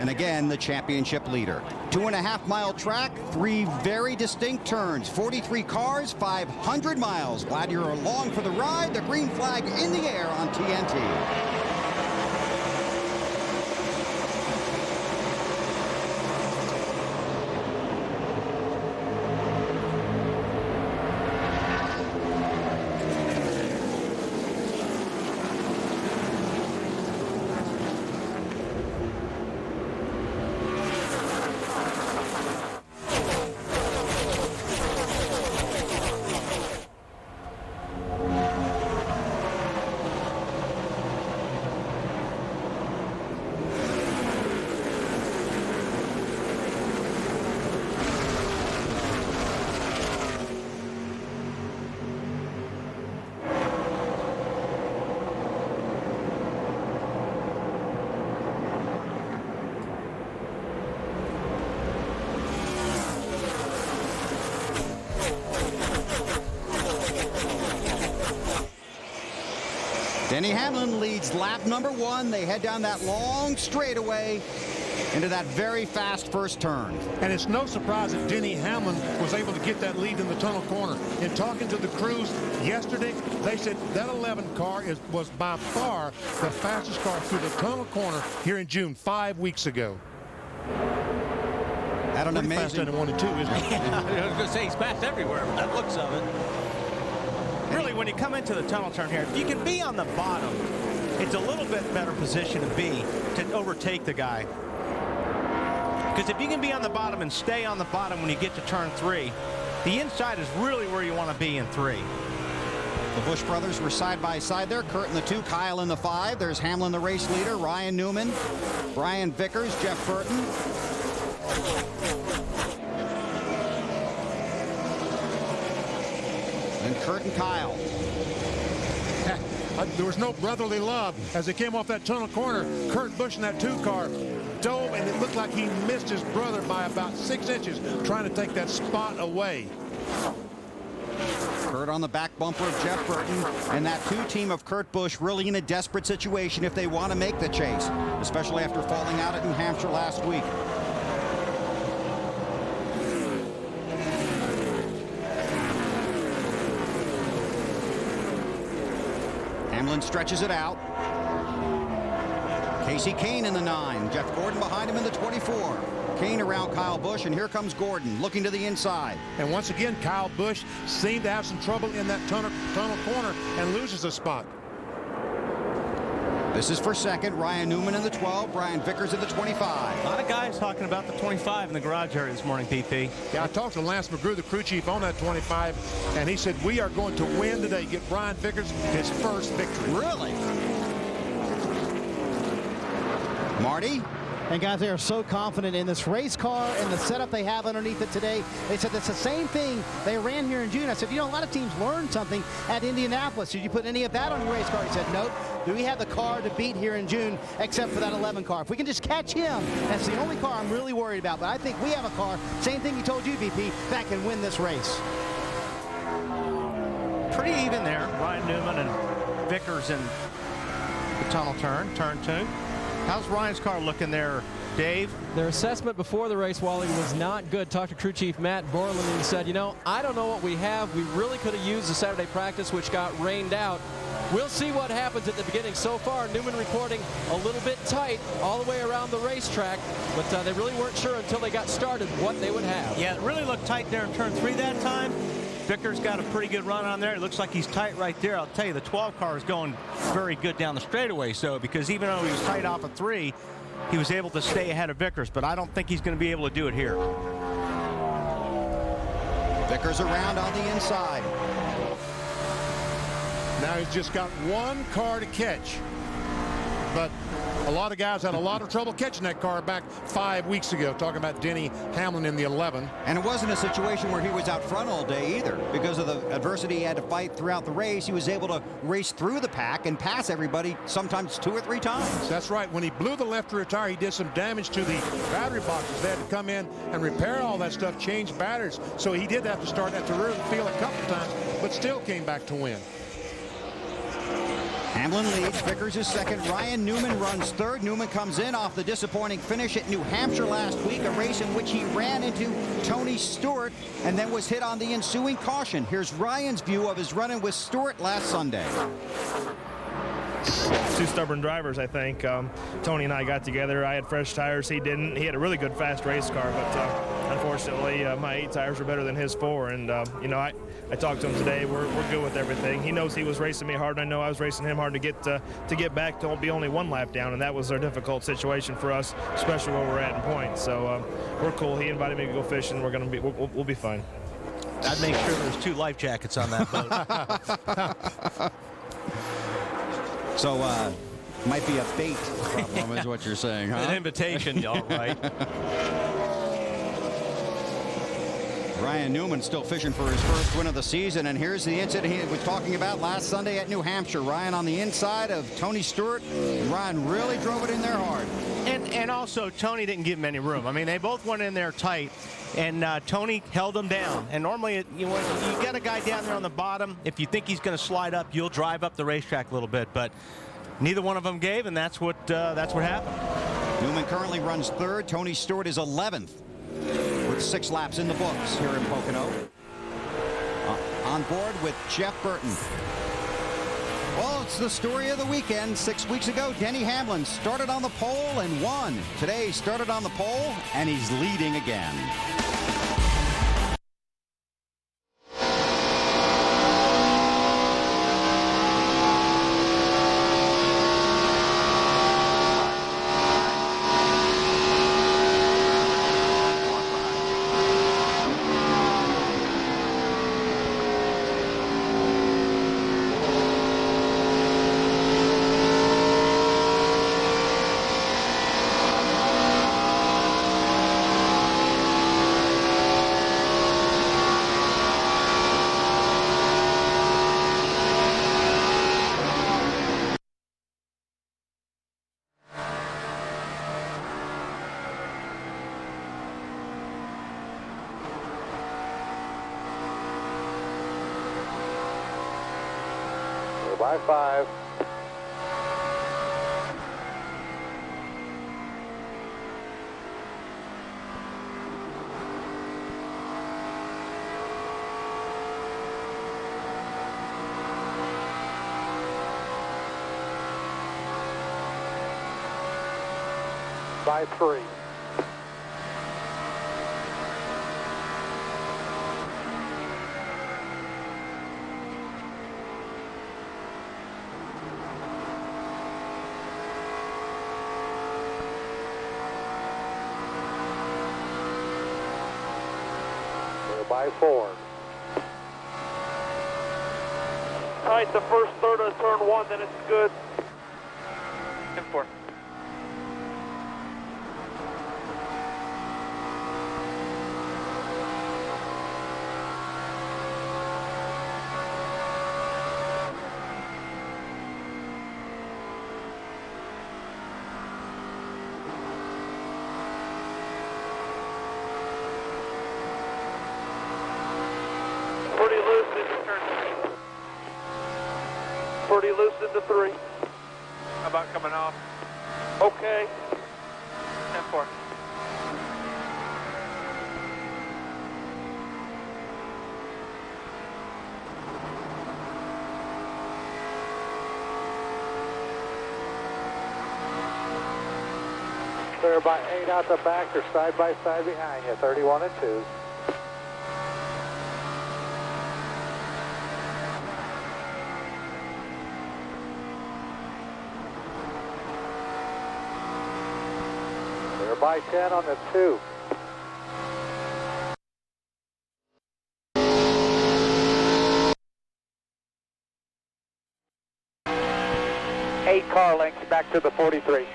and again, the championship leader. 2.5-mile track, 3 very distinct turns, 43 cars, 500 miles. Glad you're along for the ride. The green flag in the air on TNT. Denny Hamlin leads lap number 1. They head down that long straightaway into that very fast first turn. And it's no surprise that Denny Hamlin was able to get that lead in the tunnel corner. In talking to the crews yesterday, they said that 11 car was by far the fastest car through the tunnel corner here in June 5 weeks ago. That an amazing fast at 1 and 2, isn't it? Yeah, I was going to say he's fast everywhere, but that looks of it. Really, when you come into the tunnel turn here, if you can be on the bottom, it's a little bit better position to be to overtake the guy. Because if you can be on the bottom and stay on the bottom when you get to turn 3, the inside is really where you want to be in 3. The Busch brothers were side by side there. Kurt in the 2, Kyle in the 5. There's Hamlin, the race leader, Ryan Newman, Brian Vickers, Jeff Burton. And Kurt and Kyle. There was no brotherly love as they came off that tunnel corner. Kurt Busch in that 2 car dove, and it looked like he missed his brother by about 6 inches trying to take that spot away. Kurt on the back bumper of Jeff Burton, and that 2 team of Kurt Busch really in a desperate situation if they want to make the chase, especially after falling out at New Hampshire last week. Hamlin stretches it out. Casey Kane in the 9. Jeff Gordon behind him in the 24. Kane around Kyle Busch, and here comes Gordon looking to the inside. And once again, Kyle Busch seemed to have some trouble in that tunnel corner and loses a spot. This is for second. Ryan Newman in the 12. Brian Vickers in the 25. A lot of guys talking about the 25 in the garage area this morning, PP. Yeah, I talked to Lance McGrew, the crew chief on that 25, and he said, we are going to win today. Get Brian Vickers his first victory. Really? Marty? And guys, they are so confident in this race car and the setup they have underneath it today. They said that's the same thing they ran here in June. I said, you know, a lot of teams learned something at Indianapolis. Did you put any of that on your race car? He said, nope. Do we have the car to beat here in June except for that 11 car? If we can just catch him, that's the only car I'm really worried about. But I think we have a car, same thing he told you, VP, that can win this race. Pretty even there. Ryan Newman and Vickers in the tunnel turn 2. How's Ryan's car looking there, Dave? Their assessment before the race, Wally, was not good. Talked to crew chief Matt Borland and said, you know, I don't know what we have. We really could have used the Saturday practice, which got rained out. We'll see what happens at the beginning. So far, Newman reporting a little bit tight all the way around the racetrack, but they really weren't sure until they got started what they would have. Yeah, it really looked tight there in turn 3 that time. Vickers got a pretty good run on there. It looks like he's tight right there. I'll tell you, the 12 car is going very good down the straightaway, so because even though he was tight off of 3, he was able to stay ahead of Vickers, but I don't think he's going to be able to do it here. Vickers around on the inside. Now he's just got 1 car to catch, but a lot of guys had a lot of trouble catching that car back 5 weeks ago, talking about Denny Hamlin in the 11. And it wasn't a situation where he was out front all day either. Because of the adversity he had to fight throughout the race, he was able to race through the pack and pass everybody sometimes 2 or 3 times. That's right. When he blew the left rear tire, he did some damage to the battery boxes. They had to come in and repair all that stuff, change batteries. So he did have to start at the rear of the field a couple times, but still came back to win. Hamlin leads, Vickers is second, Ryan Newman runs third. Newman comes in off the disappointing finish at New Hampshire last week, a race in which he ran into Tony Stewart and then was hit on the ensuing caution. Here's Ryan's view of his run-in with Stewart last Sunday. Two stubborn drivers, I think. Tony and I got together. I had fresh tires. He didn't. He had a really good fast race car, but unfortunately, my 8 tires were better than his 4. And you know, I talked to him today. We're good with everything. He knows he was racing me hard. I know I was racing him hard to get back to be only 1 lap down, and that was a difficult situation for us, especially where we're at in points. So we're cool. He invited me to go fishing. We'll be fine. I'd make sure there's 2 life jackets on that boat. So, might be a bait problem is what you're saying, huh? An invitation, all right. Ryan Newman still fishing for his first win of the season, and here's the incident he was talking about last Sunday at New Hampshire. Ryan on the inside of Tony Stewart, and Ryan really drove it in there hard. And also, Tony didn't give him any room. I mean, they both went in there tight, and Tony held them down. And normally, you got a guy down there on the bottom. If you think he's going to slide up, you'll drive up the racetrack a little bit. But neither one of them gave, and that's what happened. Newman currently runs third. Tony Stewart is 11th with 6 laps in the books here in Pocono. On board with Jeff Burton. Well, it's the story of the weekend. 6 weeks ago, Denny Hamlin started on the pole and won. Today, he started on the pole, and he's leading again. By 5. By 3. By 4. All right, the first third of turn 1, then it's good. 10-4. Pretty loose into 3. How about coming off? Okay. 10-4. Clear by 8 out the back. They're side by side behind you. 31 and 2. By 10 on the 2. Eight car lengths back to the 43.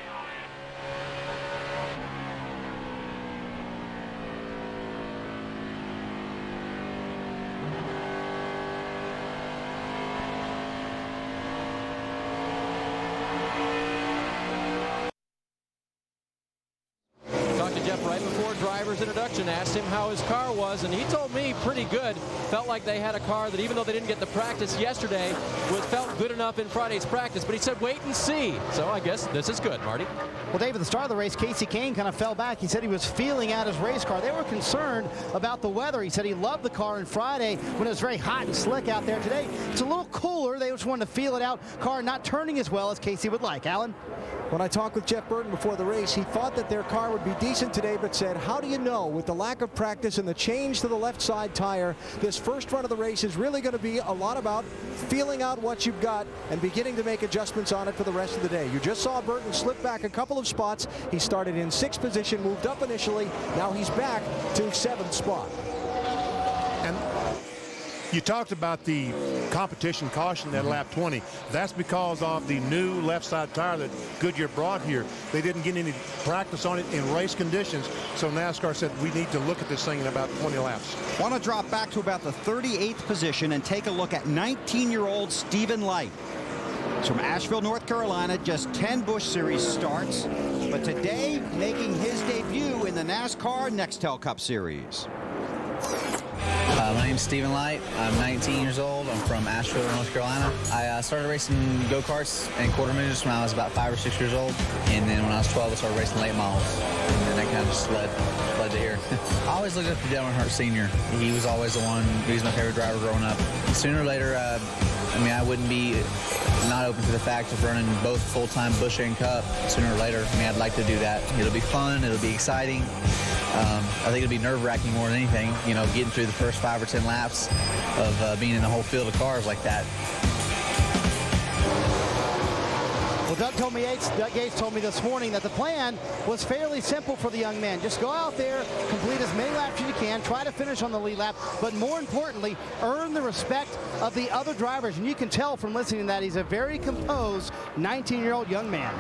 Jeff, right before driver's introduction, asked him how his car was, and he told me pretty good. Felt like they had a car that, even though they didn't get the practice yesterday, felt good enough in Friday's practice. But he said, wait and see. So I guess this is good, Marty. Well, Dave, at the start of the race, Casey Kane kind of fell back. He said he was feeling out his race car. They were concerned about the weather. He said he loved the car on Friday when it was very hot and slick out there. Today, it's a little cooler. They just wanted to feel it out. Car not turning as well as Casey would like. Alan? When I talked with Jeff Burton before the race, he thought that their car would be decent today, but said, how do you know? With the lack of practice and the change to the left side tire, this first run of the race is really going to be a lot about feeling out what you've got and beginning to make adjustments on it for the rest of the day. You just saw Burton slip back a couple of spots. He started in 6th position, moved up initially. Now he's back to 7th spot. And you talked about the competition caution at lap 20. That's because of the new left side tire that Goodyear brought here. They didn't get any practice on it in race conditions, so NASCAR said we need to look at this thing in about 20 laps. Want to drop back to about the 38th position and take a look at 19-year-old Stephen Leicht. He's from Asheville, North Carolina, just 10 Busch Series starts, but today making his debut in the NASCAR Nextel Cup Series. My name's Stephen Leicht. I'm 19 years old. I'm from Asheville, North Carolina. I started racing go-karts and quarter midgets when I was about 5 or 6 years old. And then when I was 12, I started racing late models. And then that kind of just led to here. I always looked up to Earnhardt Jr. He was always the one. He was my favorite driver growing up. Sooner or later, I wouldn't be not open to the fact of running both full-time Busch and Cup. Sooner or later, I'd like to do that. It'll be fun. It'll be exciting. I think it'll be nerve-wracking more than anything, getting through the first 5 or 10 laps of being in a whole field of cars like that. Well, Doug Yates told me this morning that the plan was fairly simple for the young man. Just go out there, complete as many laps as you can, try to finish on the lead lap, but more importantly, earn the respect of the other drivers. And you can tell from listening to that he's a very composed 19-year-old young man.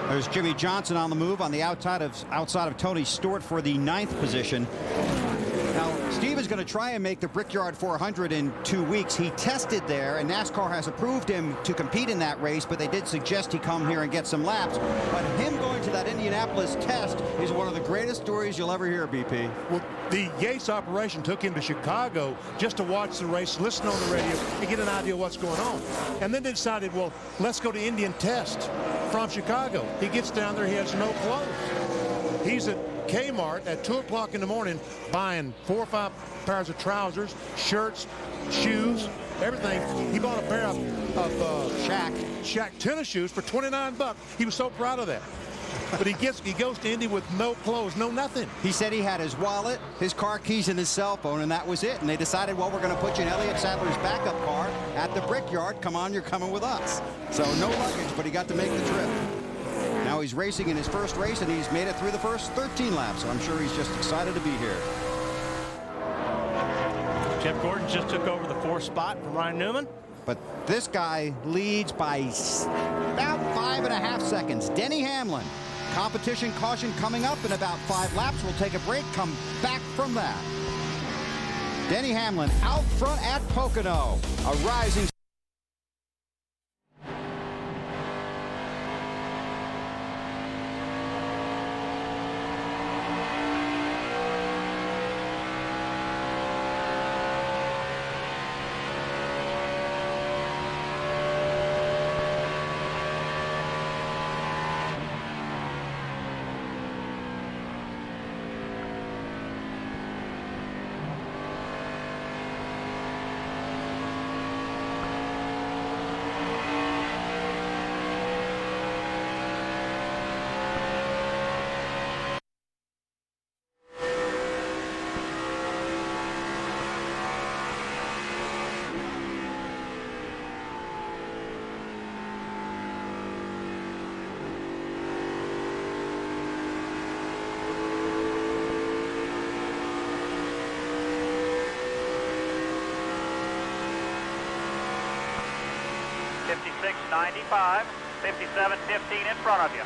There's Jimmy Johnson on the move on the outside of Tony Stewart for the 9th position. Now, Steve is going to try and make the Brickyard 400 in 2 weeks. He tested there, and NASCAR has approved him to compete in that race, but they did suggest he come here and get some laps. But him going to that Indianapolis test is one of the greatest stories you'll ever hear, BP. Well, the Yates operation took him to Chicago just to watch the race, listen on the radio, and get an idea of what's going on. And then they decided, well, let's go to Indy and test from Chicago. He gets down there, he has no clothes. He's at Kmart at 2 o'clock in the morning buying 4 or 5 pairs of trousers, shirts, shoes, everything. He bought a pair of Shaq tennis shoes for $29. He was so proud of that. But he goes to Indy with no clothes, no nothing. He said he had his wallet, his car keys, and his cell phone, and that was it. And they decided, well, we're going to put you in Elliott Sadler's backup car at the Brickyard. Come on, you're coming with us. So no luggage, but he got to make the trip. Now he's racing in his first race, and he's made it through the first 13 laps. So I'm sure he's just excited to be here. Jeff Gordon just took over the 4th spot from Ryan Newman. But this guy leads by about 5.5 seconds. Denny Hamlin. Competition caution coming up in about 5 laps. We'll take a break, come back from that. Denny Hamlin out front at Pocono. A rising .95, 57.15 in front of you.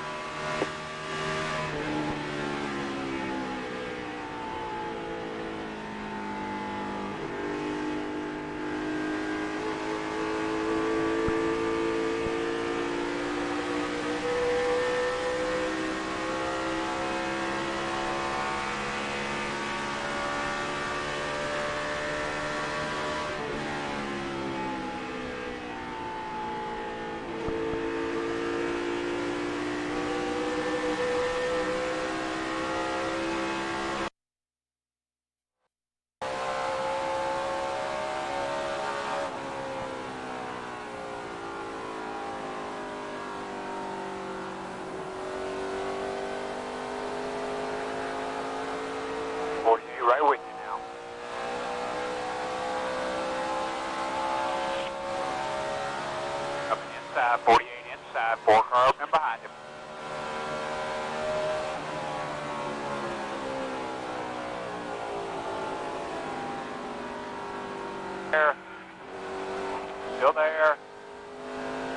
Still there.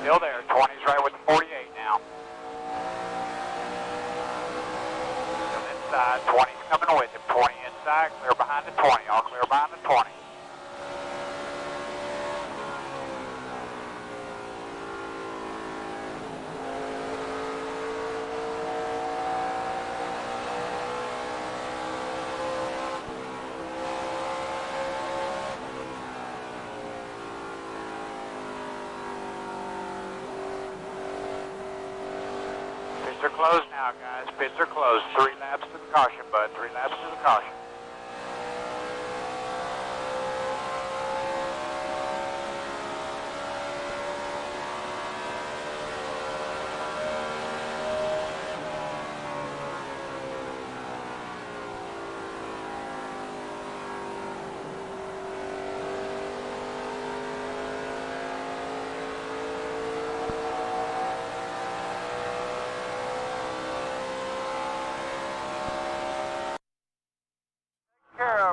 Still there. 20's right with the 48 now. Still inside. 20's coming with him. 20 inside. Clear behind the 20. All clear behind the 20. Pits are closed now, guys. Pits are closed. 3 laps to the caution, bud. 3 laps to the caution.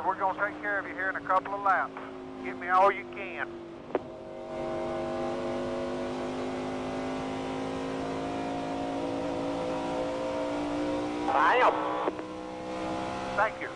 We're going to take care of you here in a couple of laps. Get me all you can. I am. Thank you.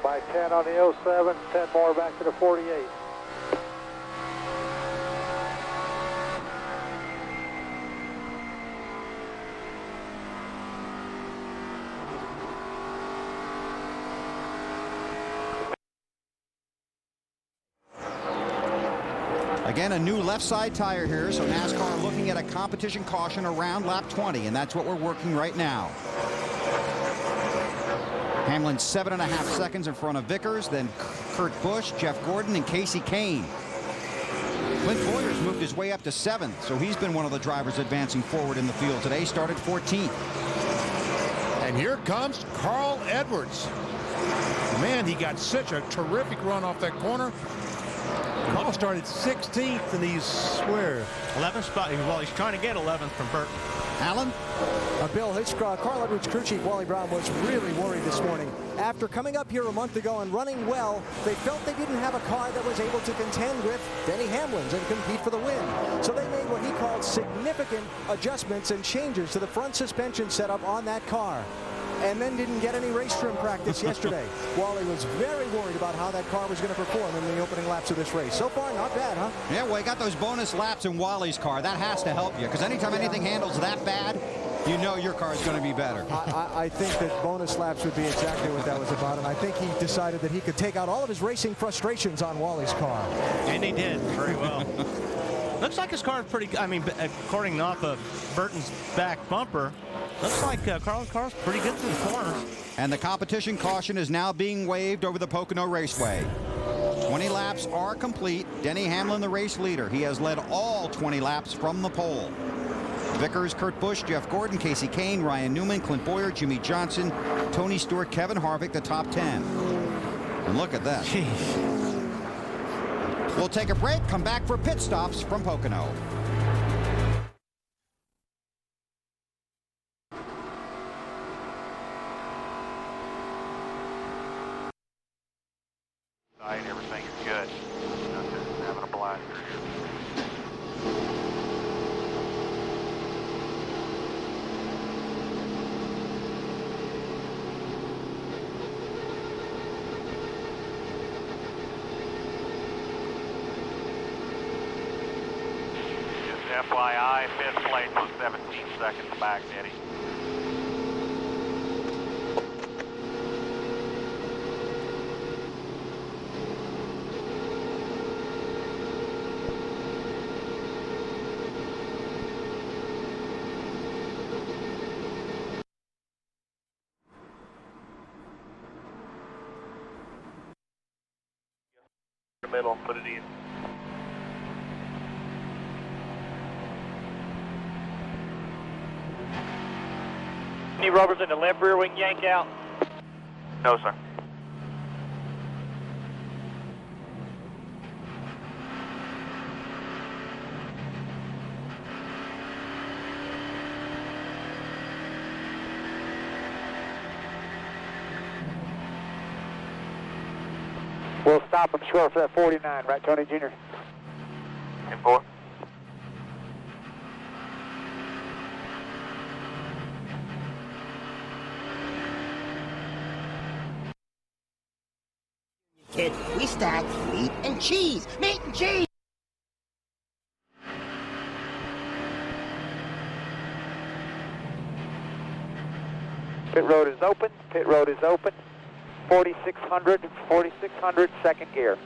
By 10 on the 07, 10 more back to the 48. Again, a new left side tire here, so NASCAR looking at a competition caution around lap 20, and that's what we're working right now. Hamlin 7.5 seconds in front of Vickers, then Kurt Busch, Jeff Gordon, and Casey Kane. Clint Boyer's moved his way up to 7th, so he's been one of the drivers advancing forward in the field today. Started 14th. And here comes Carl Edwards. Man, he got such a terrific run off that corner. Carl started 16th, and he's where? 11th spot. Well, he's trying to get 11th from Burton. Allen? Bill, Carl Edwards' crew chief, Wally Brown, was really worried this morning. After coming up here a month ago and running well, they felt they didn't have a car that was able to contend with Denny Hamlin's and compete for the win. So they made what he called significant adjustments and changes to the front suspension setup on that car. And then didn't get any race trim practice yesterday. Wally was very worried about how that car was going to perform in the opening laps of this race. So far, not bad, huh? Yeah, well, he got those bonus laps in Wally's car. That has to help you, because anytime anything handles that bad, you know your car is going to be better. I think that bonus laps would be exactly what that was about, and I think he decided that he could take out all of his racing frustrations on Wally's car. And he did very well. Looks like his car is pretty, I mean, according off of Burton's back bumper, looks like Carl's car's pretty good through the corners. And the competition caution is now being waved over the Pocono Raceway. 20 laps are complete. Denny Hamlin, the race leader. He has led all 20 laps from the pole. Vickers, Kurt Busch, Jeff Gordon, Casey Kane, Ryan Newman, Clint Boyer, Jimmy Johnson, Tony Stewart, Kevin Harvick, the top 10. And look at that. Jeez. We'll take a break, come back for pit stops from Pocono. Everything is good. Just having a blast here. Just FYI, fifth place was 17 seconds back, Denny. middle, put it in. Any rubbers in the left rear wing yank out? No, sir. We'll stop him short for that 49, right, Tony Jr.? 10-4. Kid, we stack meat and cheese. Meat and cheese! Pit road is open. Pit road is open. 4600, second gear.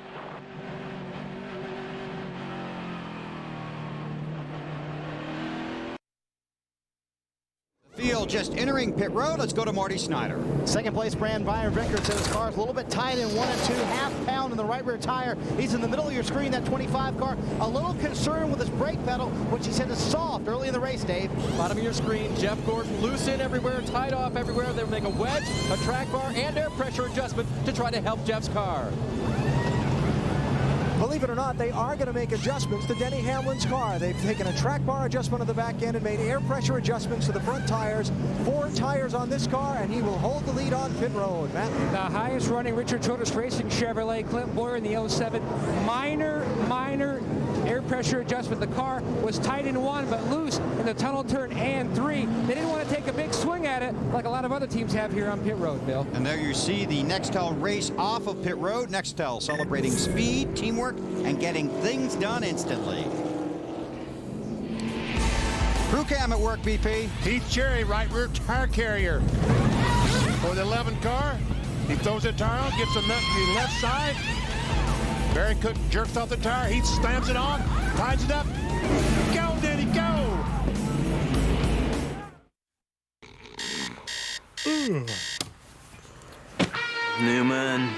Field just entering pit road. Let's go to Marty Snyder. Second place, Brian Vicker said his car's a little bit tight in 1 and 2, half pound in the right rear tire. He's in the middle of your screen, that 25 car. A little concerned with his brake pedal, which he said is soft early in the race, Dave. Bottom of your screen, Jeff Gordon loose in everywhere, tied off everywhere. They make a wedge, a track bar, and air pressure adjustment to try to help Jeff's car. Believe it or not, they are going to make adjustments to Denny Hamlin's car. They've taken a track bar adjustment on the back end and made air pressure adjustments to the front tires. 4 tires on this car, and he will hold the lead on pit road. Matt? The highest running Richard Chodas Racing Chevrolet, Clint Boyer in the 07. Minor air pressure adjustment. The car was tight in 1, but loose in the tunnel turn and 3. They didn't want to take a big swing at it like a lot of other teams have here on pit road, Bill. And there you see the Nextel race off of pit road. Nextel celebrating speed, teamwork, and getting things done instantly. Crew cam at work, BP. Heath Cherry, right rear tire carrier for the 11 car. He throws the tire on, gets the left side. Barry Cook jerks off the tire. Heath slams it on, ties it up. Go, Denny, go! Newman.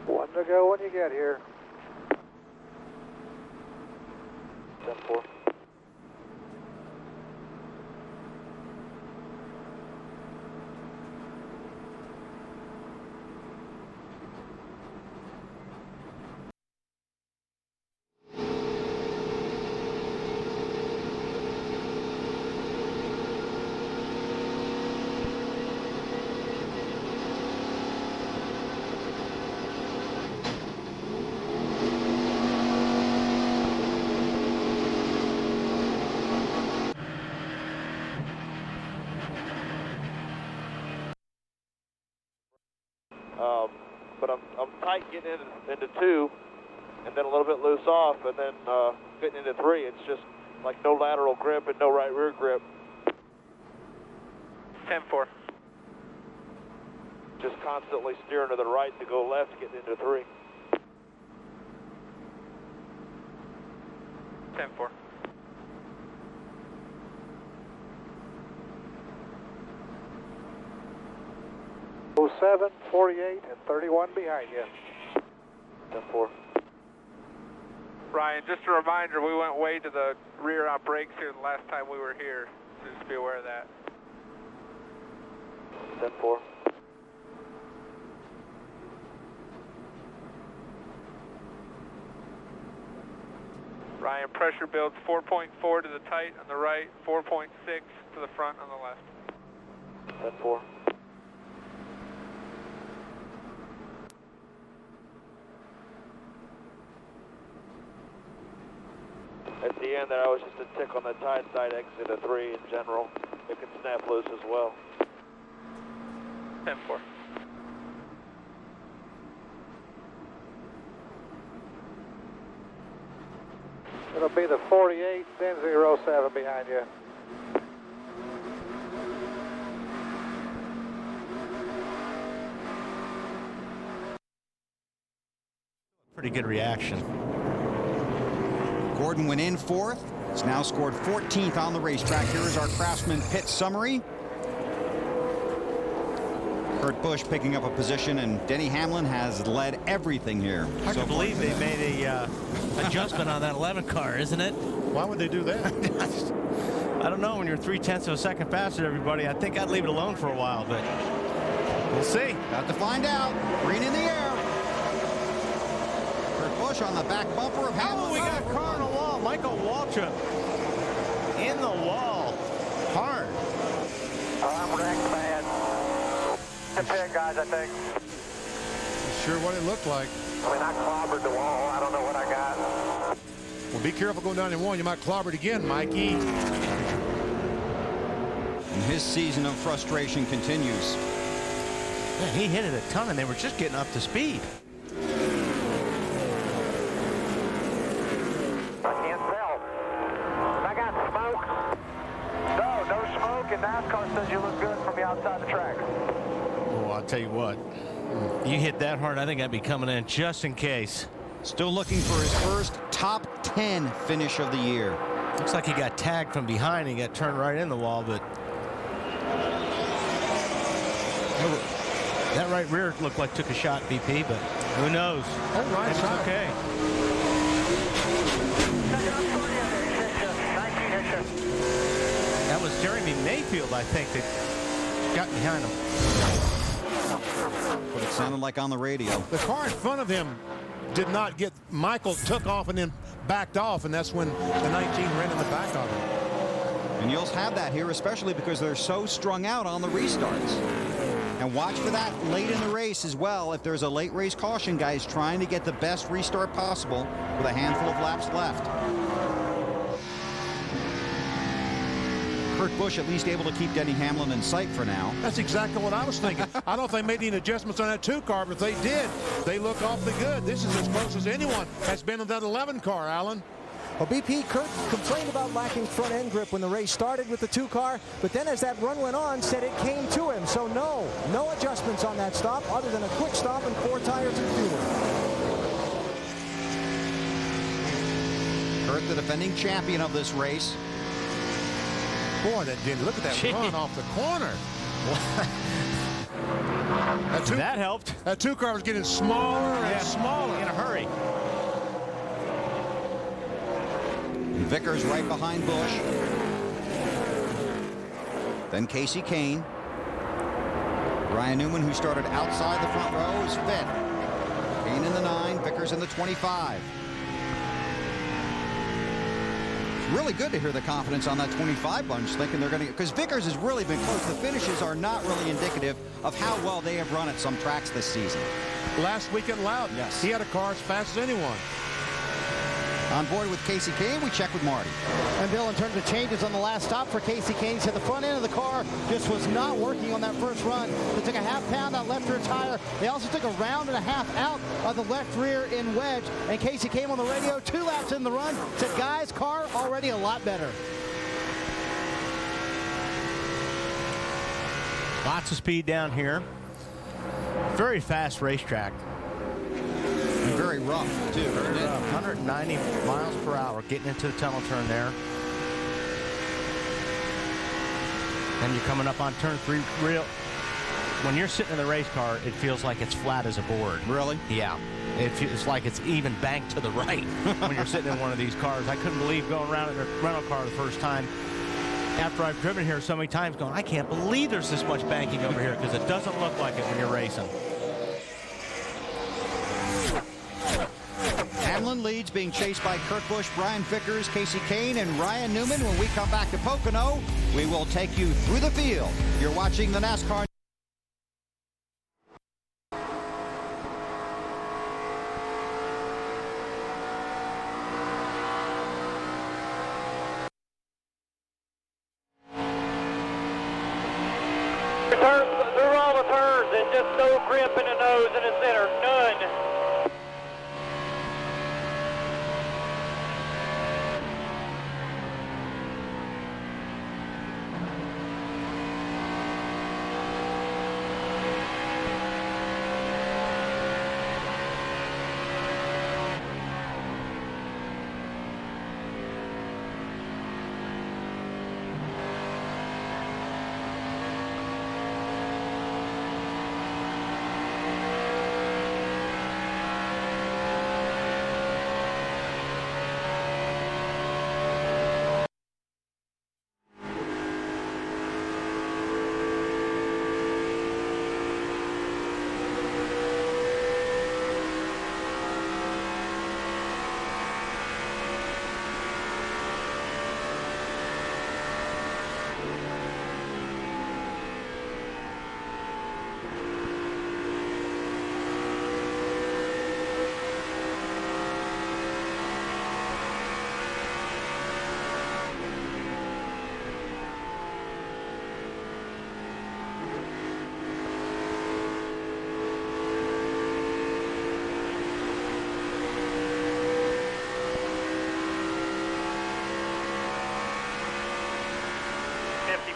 One to go when you get here. 10-4. But I'm tight getting into 2, and then a little bit loose off, and then getting into 3. It's just like no lateral grip and no right rear grip. 10-4. Just constantly steering to the right to go left, getting into 3. 10-4. Oh, 7, 48, and 31 behind you. 10-4. Ryan, just a reminder, we went way to the rear on brakes here the last time we were here, so just be aware of that. 10-4. Ryan, pressure builds 4.4 to the tight on the right, 4.6 to the front on the left. 10-4. At the end there, I was just a tick on the tight side exit of 3 in general. It can snap loose as well. 10-4. It'll be the 48, then 07 behind you. Pretty good reaction. Gordon went in 4th. He's now scored 14th on the racetrack. Here is our Craftsman pit summary. Kurt Busch picking up a position, and Denny Hamlin has led everything here. Hard to believe they made a adjustment on that 11 car, isn't it? Why would they do that? I don't know. When you're 0.3 of a second faster than everybody, I think I'd leave it alone for a while, but we'll see. Got to find out. Green in the air. Kurt Busch on the back bumper of Hamlin. Oh, we got a car on the wall. Michael Waltrip in the wall. Hard. I'm wrecked bad. 10 guys, I think. Sure what it looked like. I mean, I clobbered the wall. I don't know what I got. Well, be careful going down in 1. You might clobber it again, Mikey. And his season of frustration continues. Man, he hit it a ton, and they were just getting up to speed. I can't tell. I got smoke. No smoke, and NASCAR says you look good from the outside the track. Oh, I'll tell you what. You hit that hard, I think I'd be coming in just in case. Still looking for his first top 10 finish of the year. Looks like he got tagged from behind. He got turned right in the wall, but that right rear looked like took a shot, BP, but who knows? Oh, right side. Okay. That was Jeremy Mayfield, I think, that got behind him. What it sounded like on the radio. The car in front of him did not get. Michael took off and then backed off, and that's when the 19 ran in the back of him. And you'll have that here, especially because they're so strung out on the restarts. And watch for that late in the race as well. If there's a late race caution, guys trying to get the best restart possible with a handful of laps left. Kurt Busch at least able to keep Denny Hamlin in sight for now. That's exactly what I was thinking. I don't know if they made any adjustments on that 2 car, but if they did, they look awfully good. This is as close as anyone has been in that 11 car, Alan. Well, BP, Kurt complained about lacking front end grip when the race started with the 2 car, but then as that run went on, said it came to him. So no adjustments on that stop other than a quick stop and 4 tires and fuel. Kurt, the defending champion of this race. Boy, look at that run off the corner. That helped. That 2 car was getting smaller and smaller. In a hurry. Vickers right behind Busch. Then Casey Kane. Ryan Newman, who started outside the front row, is 5th. Kane in the 9, Vickers in the 25. Really good to hear the confidence on that 25 bunch, thinking they're going to, because Vickers has really been close. The finishes are not really indicative of how well they have run at some tracks this season. Last weekend, Loud. Yes. He had a car as fast as anyone. On board with Casey Kane, we check with Marty. And Bill, in terms of changes on the last stop for Casey Kane, he said the front end of the car just was not working on that first run. They took a half-pound out left rear tire. They also took a round and a half out of the left rear in wedge. And Casey came on the radio 2 laps in the run, said, guys, car already a lot better. Lots of speed down here. Very fast racetrack. And very rough, too. Very rough. 190 miles per hour getting into the tunnel turn there. Then you're coming up on turn 3. When you're sitting in the race car, it feels like it's flat as a board. Really? Yeah. It's like it's even banked to the right when you're sitting in one of these cars. I couldn't believe going around in a rental car the first time after I've driven here so many times going, I can't believe there's this much banking over here, because it doesn't look like it when you're racing. Hamlin leads, being chased by Kurt Busch, Brian Vickers, Casey Kane, and Ryan Newman. When we come back to Pocono, we will take you through the field. You're watching the NASCAR. Through all the turns, and just no grip in the nose in the center. None.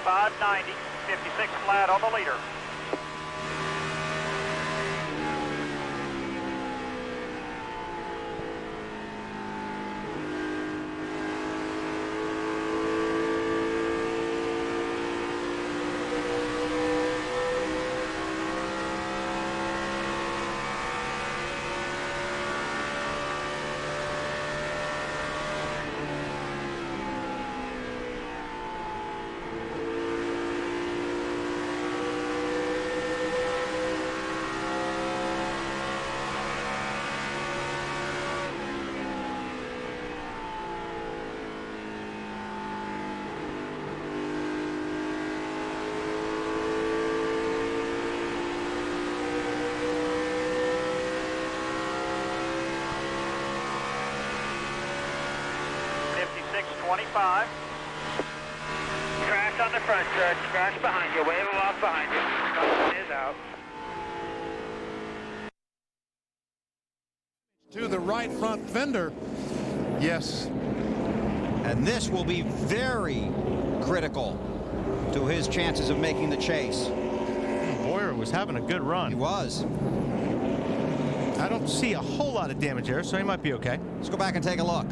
590, 56 flat on the leader. Crash on the front stretch, crash behind you, wave them off behind you. One is out. To the right front fender. Yes. And this will be very critical to his chances of making the chase. Boyer was having a good run. He was. I don't see a whole lot of damage there, so he might be okay. Let's go back and take a look.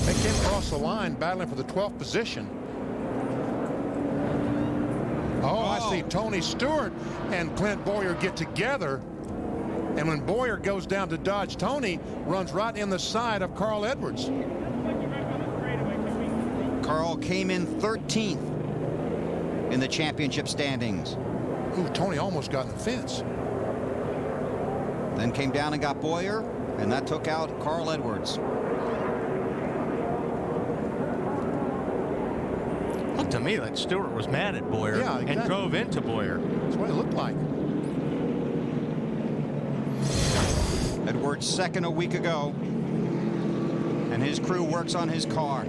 They came across the line battling for the 12th position. Oh, I see Tony Stewart and Clint Bowyer get together. And when Bowyer goes down to dodge Tony, runs right in the side of Carl Edwards. Carl came in 13th in the championship standings. Ooh, Tony almost got in the fence. Then came down and got Bowyer, and that took out Carl Edwards. Looked to me like Stewart was mad at Bowyer and drove into Bowyer. That's what it looked like. Edwards second a week ago, and his crew works on his car.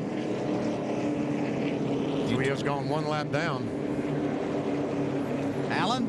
He has gone one lap down. Alan?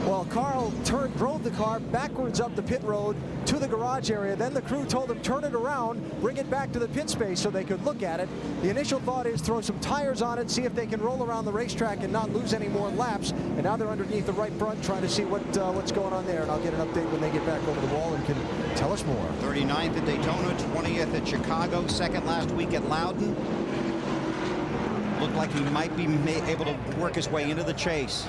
Well, Carl drove the car backwards up the pit road to the garage area. Then the crew told him, turn it around, bring it back to the pit space so they could look at it. The initial thought is throw some tires on it, see if they can roll around the racetrack and not lose any more laps. And now they're underneath the right front trying to see what's going on there. And I'll get an update when they get back over the wall and can tell us more. 39th at Daytona, 20th at Chicago, second last week at Loudon. Looked like he might be able to work his way into the chase.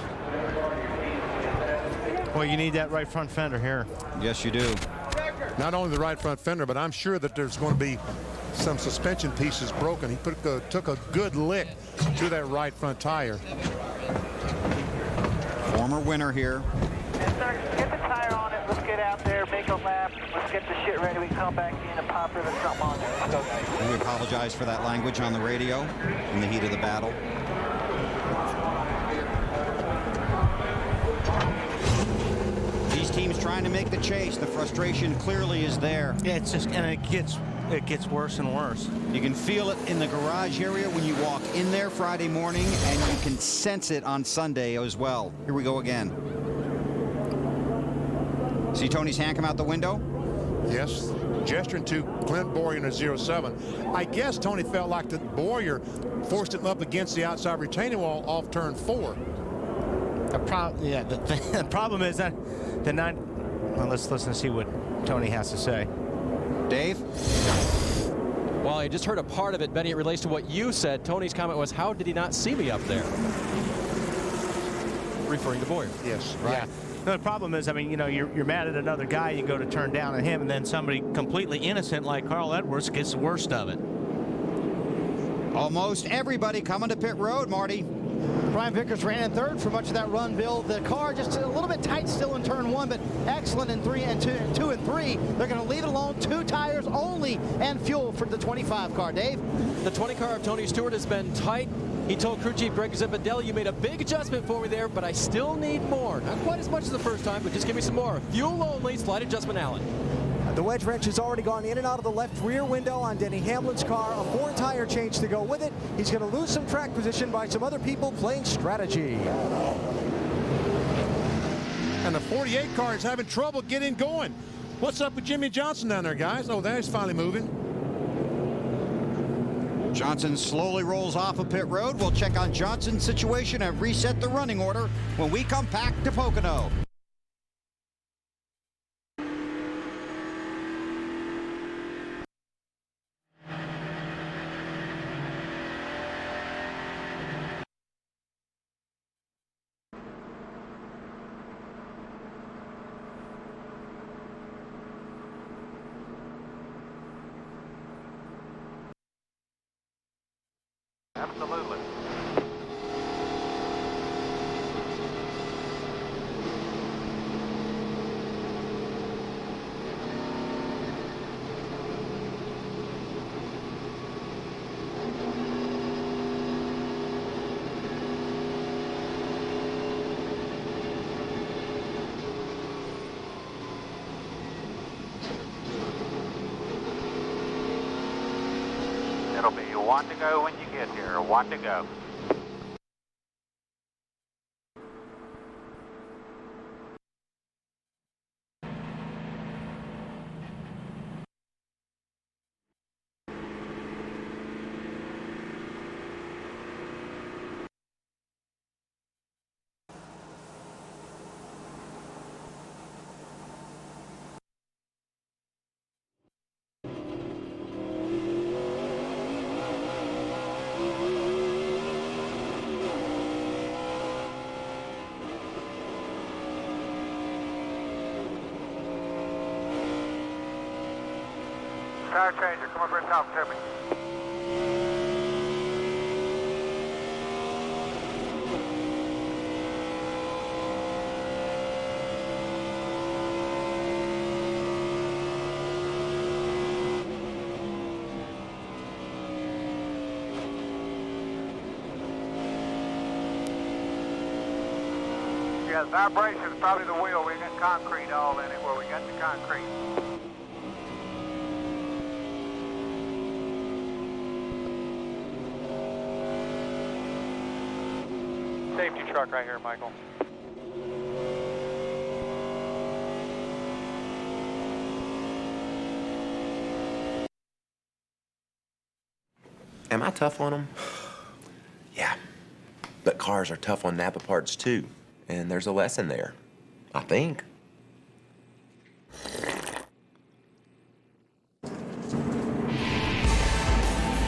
Well, you need that right front fender here. Yes, you do. Not only the right front fender, but I'm sure that there's going to be some suspension pieces broken. He took a good lick to that right front tire. Former winner here. Yes, sir. Get the tire on it. Let's get out there, make a lap. Let's get the shit ready. We can come back in and pop it or something on there. Let's go, guys. We apologize for that language on the radio in the heat of the battle. These teams trying to make the chase. The frustration clearly is there. Yeah, it's just, and it gets worse and worse. You can feel it in the garage area when you walk in there Friday morning, and you can sense it on Sunday as well. Here we go again. See Tony's hand come out the window? Yes, gesturing to Clint Bowyer in a 07. I guess Tony felt like that Bowyer forced him up against the outside retaining wall off turn 4. The problem is that the well, let's listen to see what Tony has to say. Dave? Well, I just heard a part of it, Benny. It relates to what you said. Tony's comment was, how did he not see me up there? Referring to Bowyer. Yes, right. Yeah. No, the problem is, I mean, you know, you're mad at another guy, you go to turn down at him, and then somebody completely innocent like Carl Edwards gets the worst of it. Almost everybody coming to pit road, Marty. Brian Vickers ran in third for much of that run, Bill. The car just a little bit tight still in turn 1, but excellent in 2 and 3. They're going to leave it alone. 2 tires only and fuel for the 25 car. Dave? The 20 car of Tony Stewart has been tight. He told crew chief Greg Zipadelli, you made a big adjustment for me there, but I still need more. Not quite as much as the first time, but just give me some more. Fuel only, slide adjustment, Allen. The wedge wrench has already gone in and out of the left rear window on Denny Hamlin's car. A 4 tire change to go with it. He's going to lose some track position by some other people playing strategy. And the 48 car is having trouble getting going. What's up with Jimmy Johnson down there, guys? Oh, there he's finally moving. Johnson slowly rolls off of pit road. We'll check on Johnson's situation and reset the running order when we come back to Pocono. Absolutely. It'll be 1 to go when you get here. 1 to go. Tire changer, come over and talk to me. Yeah, the vibration is probably the wheel. We got concrete all in it where we got the concrete. Safety truck right here, Michael. Am I tough on them? Yeah. But cars are tough on Napa parts too. And there's a lesson there, I think.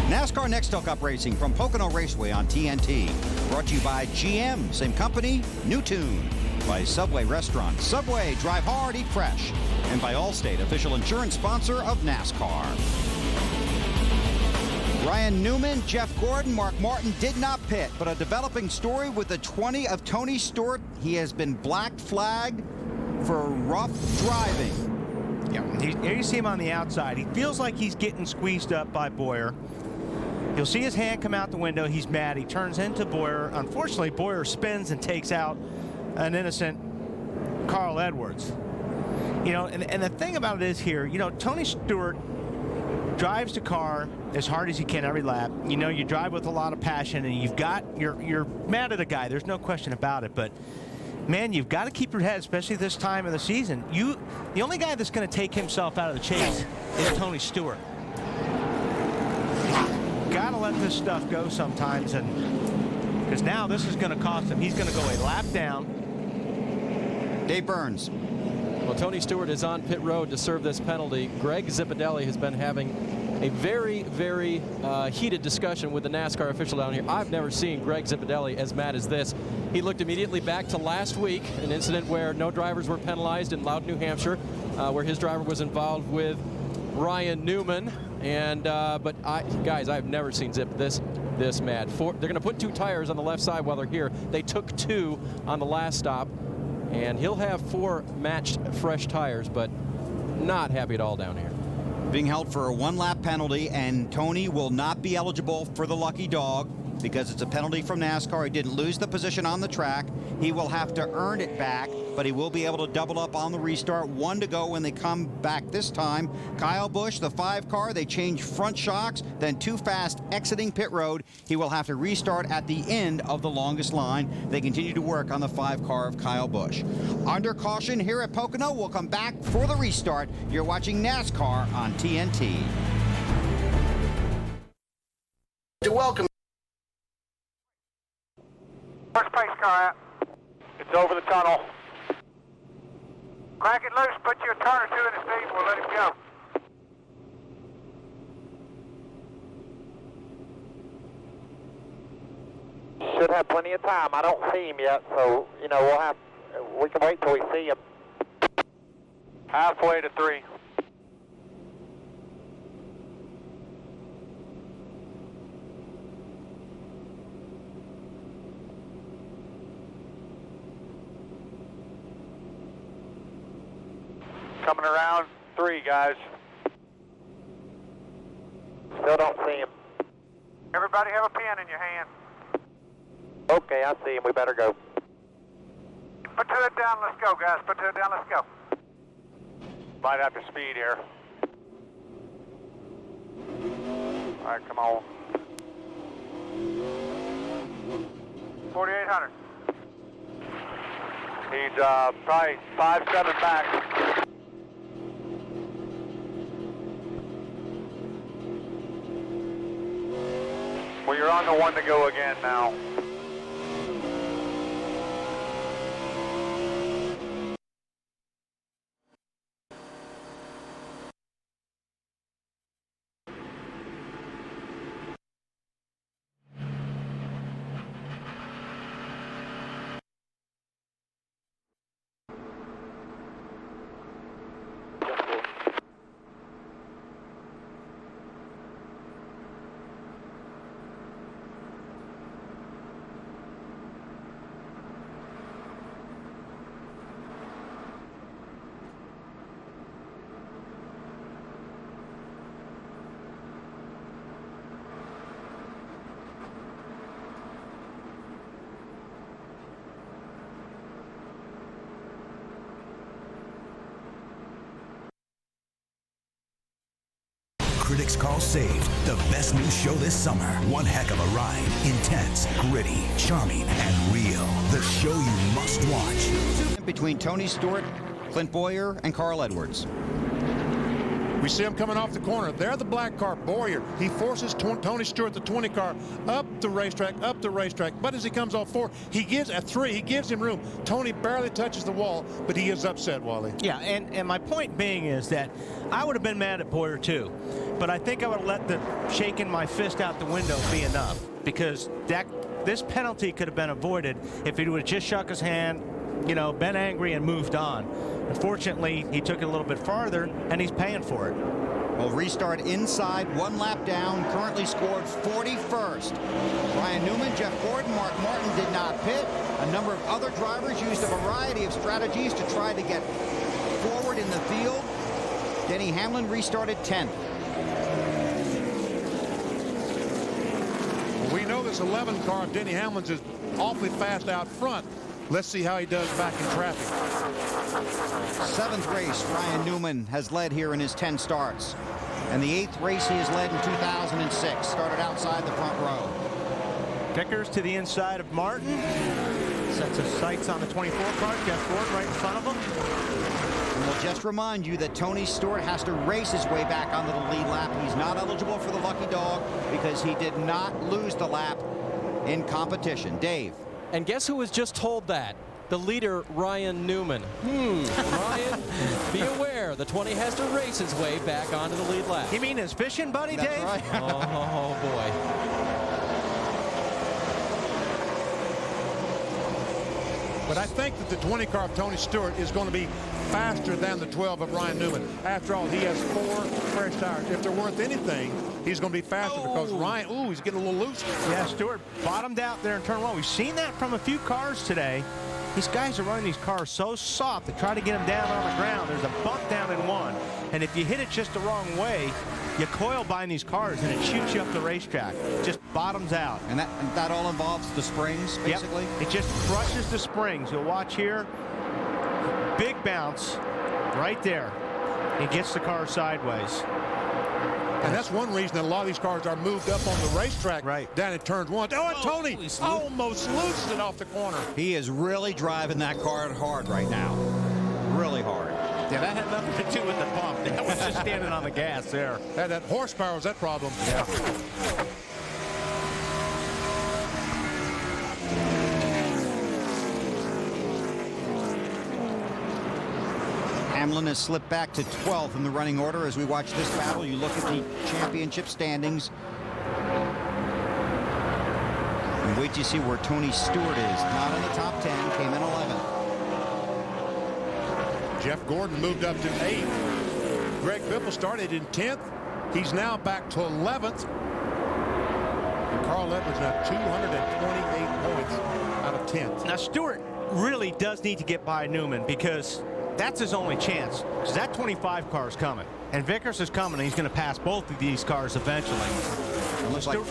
NASCAR Next Talk Up Racing from Pocono Raceway on TNT. Brought to you by GM, same company, new tune. By Subway Restaurant, Subway, drive hard, eat fresh. And by Allstate, official insurance sponsor of NASCAR. Ryan Newman, Jeff Gordon, Mark Martin did not pit, but a developing story with the 20 of Tony Stewart. He has been black flagged for rough driving. Yeah, here you see him on the outside. He feels like he's getting squeezed up by Boyer. You'll see his hand come out the window. He's mad. He turns into Boyer. Unfortunately, Boyer spins and takes out an innocent Carl Edwards. You know, and the thing about it is here, you know, Tony Stewart drives the car as hard as he can every lap. You know, you drive with a lot of passion, and you're mad at a guy. There's no question about it. But man, you've got to keep your head, especially this time of the season. The only guy that's going to take himself out of the chase is Tony Stewart. Got to let this stuff go sometimes, and because now this is going to cost him. He's going to go a lap down. Dave Burns. Well, Tony Stewart is on pit road to serve this penalty. Greg Zipadelli has been having a very, very heated discussion with the NASCAR official down here. I've never seen Greg Zipadelli as mad as this. He looked immediately back to last week, an incident where no drivers were penalized in Loudon, New Hampshire, where his driver was involved with Ryan Newman. And guys, I've never seen Zip this mad. They're going to put 2 tires on the left side while they're here. They took 2 on the last stop, and he'll have 4 matched fresh tires, but not happy at all down here. Being held for a 1-lap penalty, and Tony will not be eligible for the lucky dog because it's a penalty from NASCAR. He didn't lose the position on the track. He will have to earn it back, but he will be able to double up on the restart. 1 to go when they come back this time. Kyle Busch, the 5 car, they change front shocks, then too fast exiting pit road. He will have to restart at the end of the longest line. They continue to work on the 5 car of Kyle Busch. Under caution here at Pocono. We'll come back for the restart. You're watching NASCAR on TNT. To welcome. Where's pace car at? It's over the tunnel. Crack it loose, put you a turn or two in his feet, and we'll let him go. Should have plenty of time. I don't see him yet, so, you know, we can wait till we see him. Halfway to 3. Coming around 3, guys. Still don't see him. Everybody have a pen in your hand. Okay, I see him. We better go. Put to it down, let's go, guys. Put to it down, let's go. Right after speed here. All right, come on. 4,800. He's probably 5-7 back. Well, you're on the one to go again now. Critics call Saved the best new show this summer. One heck of a ride. Intense, gritty, charming, and real. The show you must watch. Between Tony Stewart, Clint Boyer, and Carl Edwards. We see him coming off the corner. There, the black car, Boyer. He forces Tony Stewart, the 20 car, up the racetrack. But as he comes off 4, he gives at 3. He gives him room. Tony barely touches the wall, but he is upset, Wally. Yeah, and my point being is that I would have been mad at Boyer too, but I think I would have let the shaking my fist out the window be enough, because this penalty could have been avoided if he would have just shook his hand, you know, been angry and moved on. Unfortunately, he took it a little bit farther, and he's paying for it. Well, restart inside, 1 lap down, currently scored 41st. Ryan Newman, Jeff Gordon, Mark Martin did not pit. A number of other drivers used a variety of strategies to try to get forward in the field. Denny Hamlin restarted 10th. Well, we know this 11 car of Denny Hamlin's is awfully fast out front. Let's see how he does back in traffic. 7th race, Ryan Newman has led here in his 10 starts. And the 8th race he has led in 2006. Started outside the front row. Vickers to the inside of Martin. Sets his sights on the 24 car. Jeff Gordon right in front of him. And we'll just remind you that Tony Stewart has to race his way back onto the lead lap. He's not eligible for the lucky dog because he did not lose the lap in competition. Dave. And guess who was just told that? The leader, Ryan Newman. Ryan, be aware, the 20 has to race his way back onto the lead lap. You mean his fishing buddy, That's Dave? right. Oh, boy. But I think that the 20 car of Tony Stewart is going to be faster than the 12 of Ryan Newman. After all, he has 4 fresh tires. If they're worth anything, he's going to be faster because Ryan, he's getting a little loose. Yeah, Stewart bottomed out there in turn 1. We've seen that from a few cars today. These guys are running these cars so soft to try to get them down on the ground. There's a bump down in 1. And if you hit it just the wrong way, you coil behind these cars and it shoots you up the racetrack. It just bottoms out. And that all involves the springs, basically? Yep. It just crushes the springs. You'll watch here. Big bounce right there. It gets the car sideways. And that's one reason that a lot of these cars are moved up on the racetrack down in turn 1. Oh, and Tony almost loosed it off the corner. He is really driving that car hard right now. Really hard. Yeah, that had nothing to do with the pump. That was just standing on the gas there. That horsepower was that problem. Yeah. Hamlin has slipped back to 12th in the running order. As we watch this battle, you look at the championship standings. And wait to see where Tony Stewart is. Not in the top 10, came in 11th. Jeff Gordon moved up to 8th. Greg Biffle started in 10th. He's now back to 11th. And Carl Edwards now 228 points out of 10th. Now Stewart really does need to get by Newman, because that's his only chance, because that 25 car is coming, and Vickers is coming, and he's going to pass both of these cars eventually. Stewart,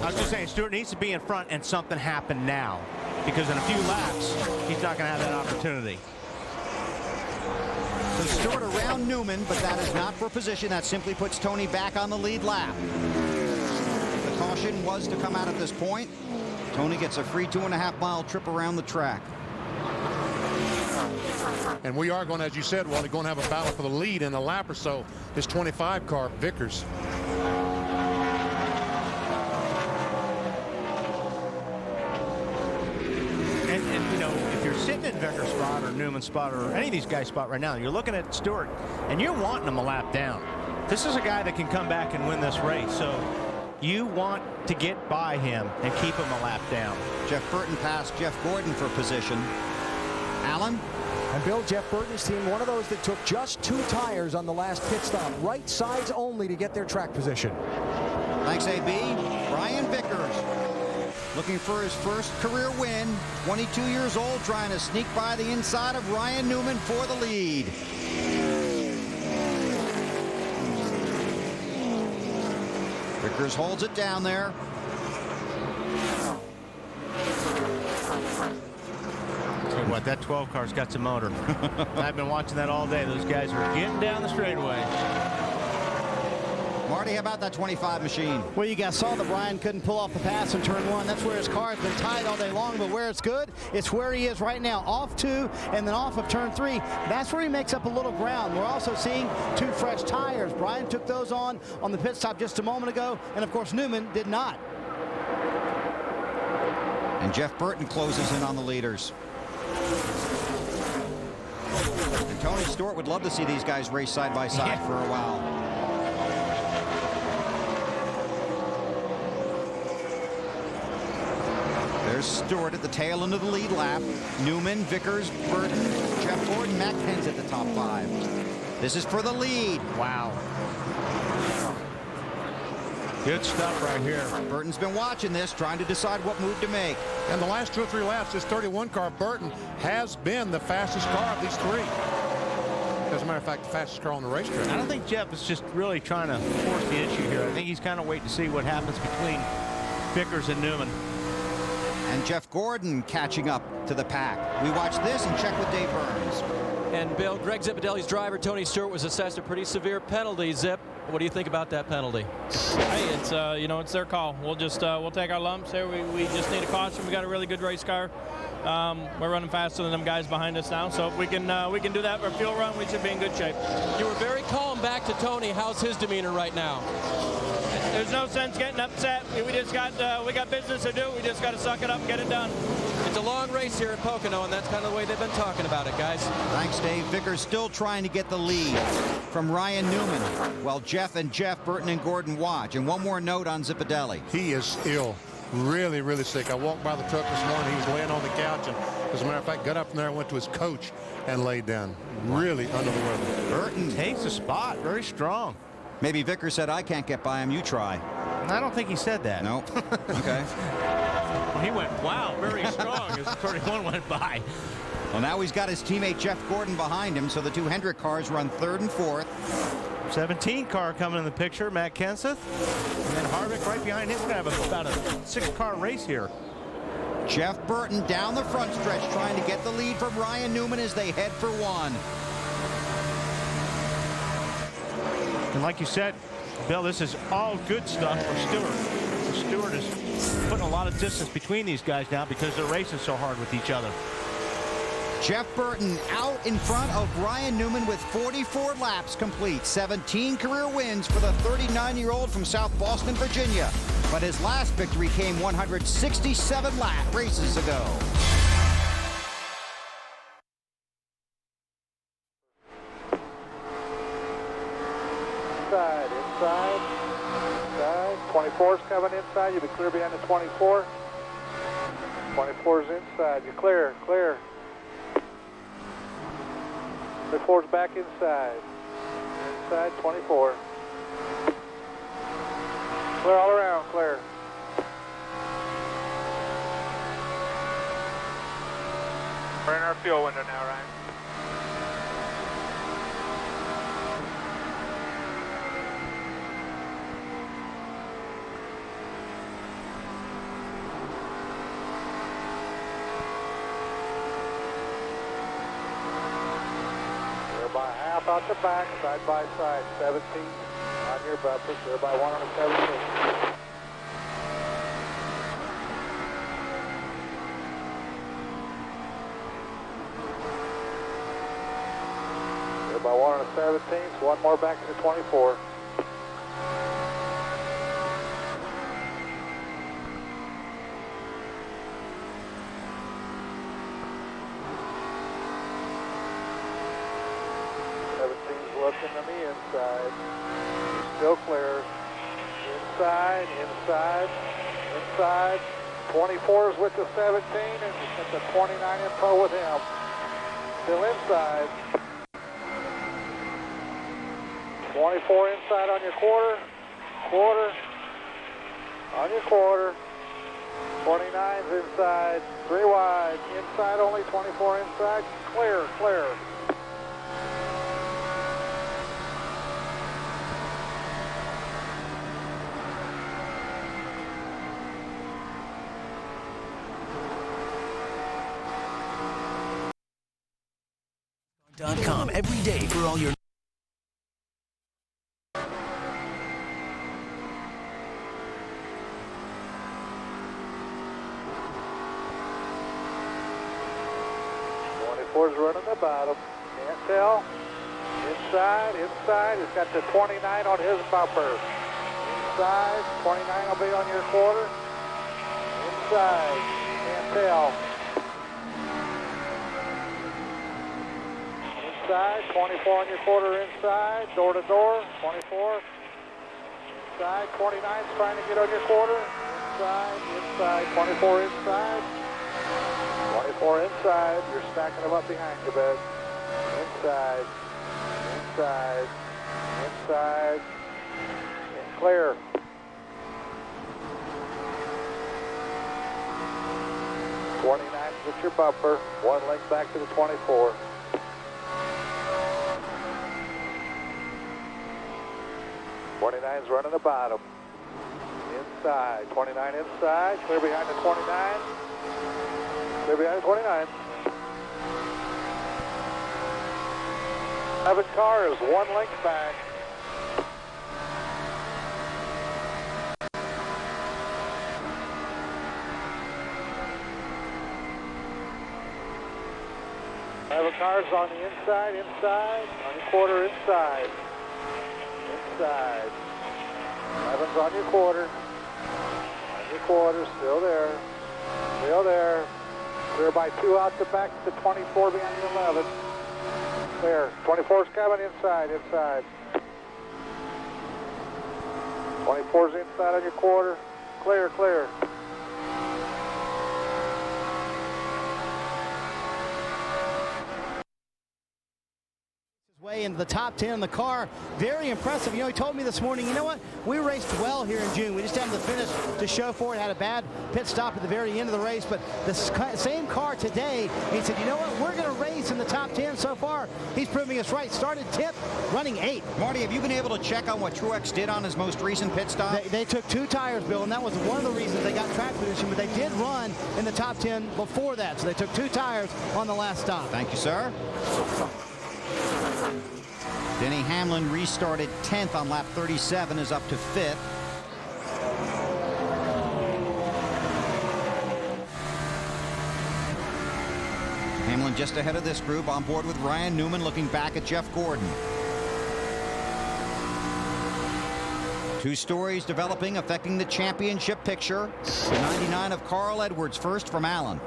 I was just saying, Stewart needs to be in front, and something happen now, because in a few laps he's not going to have that opportunity. So Stewart around Newman, but that is not for position. That simply puts Tony back on the lead lap. The caution was to come out at this point. Tony gets a free 2.5-mile trip around the track. And we are going, as you said, Wally, going to have a battle for the lead in a lap or so. This 25 car, Vickers. And you know, if you're sitting in Vickers' spot or Newman's spot or any of these guys' spot right now, you're looking at Stewart and you're wanting him a lap down. This is a guy that can come back and win this race, so you want to get by him and keep him a lap down. Jeff Burton passed Jeff Gordon for position. Allen? And Bill, Jeff Burton's team, one of those that took just 2 tires on the last pit stop, right sides only to get their track position. Thanks, AB. Brian Vickers, looking for his first career win. 22 years old, trying to sneak by the inside of Ryan Newman for the lead. Vickers holds it down there. Tell you what, that 12 car's got some motor. I've been watching that all day. Those guys are getting down the straightaway. Marty, how about that 25 machine? Well, you guys saw that Brian couldn't pull off the pass in turn 1. That's where his car has been tied all day long, but where it's good, it's where he is right now, off 2 and then off of turn 3. That's where he makes up a little ground. We're also seeing 2 fresh tires. Brian took those on the pit stop just a moment ago, and of course Newman did not. And Jeff Burton closes in on the leaders. And Tony Stewart would love to see these guys race side by side for a while. There's Stewart at the tail end of the lead lap. Newman, Vickers, Burton, Jeff Gordon, Matt Kenseth at the top 5. This is for the lead. Wow. Good stuff right here. Burton's been watching this, trying to decide what move to make. And the last 2 or 3 laps, this 31 car, Burton, has been the fastest car of these 3. As a matter of fact, the fastest car on the racetrack. I don't think Jeff is just really trying to force the issue here. I think he's kind of waiting to see what happens between Vickers and Newman. And Jeff Gordon catching up to the pack. We watch this and check with Dave Burns. And Bill, Greg Zipadelli's driver, Tony Stewart, was assessed a pretty severe penalty. Zip, what do you think about that penalty? Hey, it's you know, it's their call. We'll just we'll take our lumps here. We just need a caution. We got a really good race car. We're running faster than them guys behind us now, so if we can do that for a fuel run, we should be in good shape. You were very calm back to Tony. How's his demeanor right now? There's no sense getting upset. We just got business to do. We just got to suck it up and get it done. It's a long race here at Pocono, and that's kind of the way they've been talking about it, guys. Thanks, Dave. Vickers still trying to get the lead from Ryan Newman, while Jeff, Burton, and Gordon watch. And one more note on Zipadelli. He is ill. Really, really sick. I walked by the truck this morning. He was laying on the couch, and as a matter of fact, got up from there and went to his coach and laid down. Really under the weather. Burton takes a spot. Very strong. Maybe Vickers said, I can't get by him, you try. I don't think he said that. No. Okay. Well, he went, wow, very strong as the 31 went by. Well, now he's got his teammate Jeff Gordon behind him, so the 2 Hendrick cars run 3rd and 4th. 17 car coming in the picture, Matt Kenseth. And then Harvick right behind him. We're going to have about a 6-car race here. Jeff Burton down the front stretch trying to get the lead from Ryan Newman as they head for 1. And like you said, Bill, this is all good stuff for Stewart. Stewart is putting a lot of distance between these guys now because they're racing so hard with each other. Jeff Burton out in front of Ryan Newman with 44 laps complete. 17 career wins for the 39-year-old from South Boston, Virginia. But his last victory came 167 races ago. inside, inside, inside. 24's coming inside. You'll be clear behind the 24. 24's inside. You're clear, clear. 24's back inside. Inside, 24. Clear all around, clear. We're in our fuel window now, Ryan. Clear by half out the back, side by side. 17 on your bumper. Clear by 1 on the 17. By 1 and a 17th, one more back to the 24. Looking on the inside. Still clear. Inside, inside, inside. 24's with the 17 and at the 29 in tow with him. Still inside. 24 inside on your quarter, quarter, on your quarter, 29's inside, 3 wide, inside only, 24 inside, clear, clear. .com every day for all your Is running the bottom. Can't tell. Inside, inside. He's got the 29 on his bumper. Inside, 29 will be on your quarter. Inside, can't tell. Inside, 24 on your quarter inside. Door to door, 24. Inside, 29's trying to get on your quarter. Inside, inside, 24 inside. 24 inside, you're stacking them up behind you, bud. Inside, inside, inside, and clear. With your bumper, 1 length back to the 24. '29's running the bottom. Inside, 29 inside, clear behind the 29. Clear behind the 29. 11 cars, 1 length back. Cars on the inside, on your quarter, inside. Inside. 11's on your quarter. Still there. Still there. Clear by 2 out the back to 24 behind the 11. Clear. 24's coming inside. 24's inside on your quarter. Clear. Way into the top 10 in the car. Very impressive. You know, he told me this morning, you know what? We raced well here in June. We just had the finish to show for it. Had a bad pit stop at the very end of the race, but the same car today, he said, you know what? We're going to race in the top 10 so far. He's proving us right. Started 10th, running 8th. Marty, have you been able to check on what Truex did on his most recent pit stop? They took 2 tires, Bill, and that was one of the reasons they got track position, but they did run in the top 10 before that, so they took 2 tires on the last stop. Thank you, sir. Denny Hamlin restarted 10th on lap 37, is up to 5th. Hamlin just ahead of this group, on board with Ryan Newman, looking back at Jeff Gordon. 2 stories developing affecting the championship picture. The 99 of Carl Edwards first from Allen.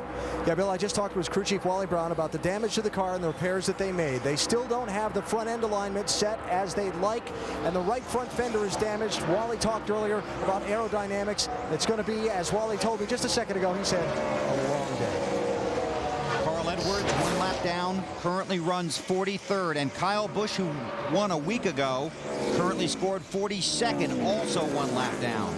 Yeah, Bill, I just talked with crew chief Wally Brown about the damage to the car and the repairs that they made. They still don't have the front end alignment set as they'd like, and the right front fender is damaged. Wally talked earlier about aerodynamics. It's going to be, as Wally told me just a second ago, he said, a long day. Carl Edwards, 1 lap down, currently runs 43rd, and Kyle Busch, who won a week ago, currently scored 42nd, also 1 lap down.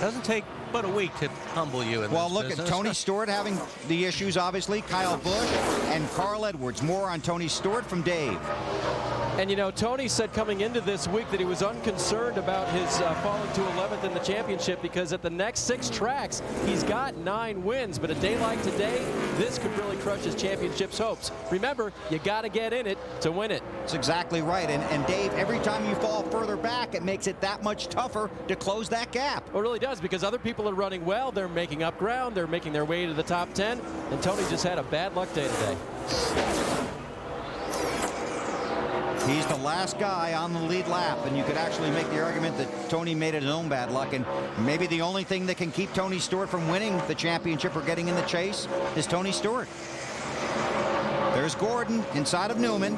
Doesn't take but a week to humble you in Well, this look business. at Tony Stewart having the issues, obviously. Kyle Busch and Carl Edwards. More on Tony Stewart from Dave. And, you know, Tony said coming into this week that he was unconcerned about his falling to 11th in the championship because at the next 6 tracks, he's got 9 wins. But a day like today, this could really crush his championship's hopes. Remember, you got to get in it to win it. That's exactly right. And Dave, every time you fall further back, it makes it that much tougher to close that gap. Well, it really does, because other people are running well. They're making up ground. They're making their way to the top 10. And Tony just had a bad luck day today. He's the last guy on the lead lap, and you could actually make the argument that Tony made it his own bad luck, and maybe the only thing that can keep Tony Stewart from winning the championship or getting in the chase is Tony Stewart. There's Gordon inside of Newman.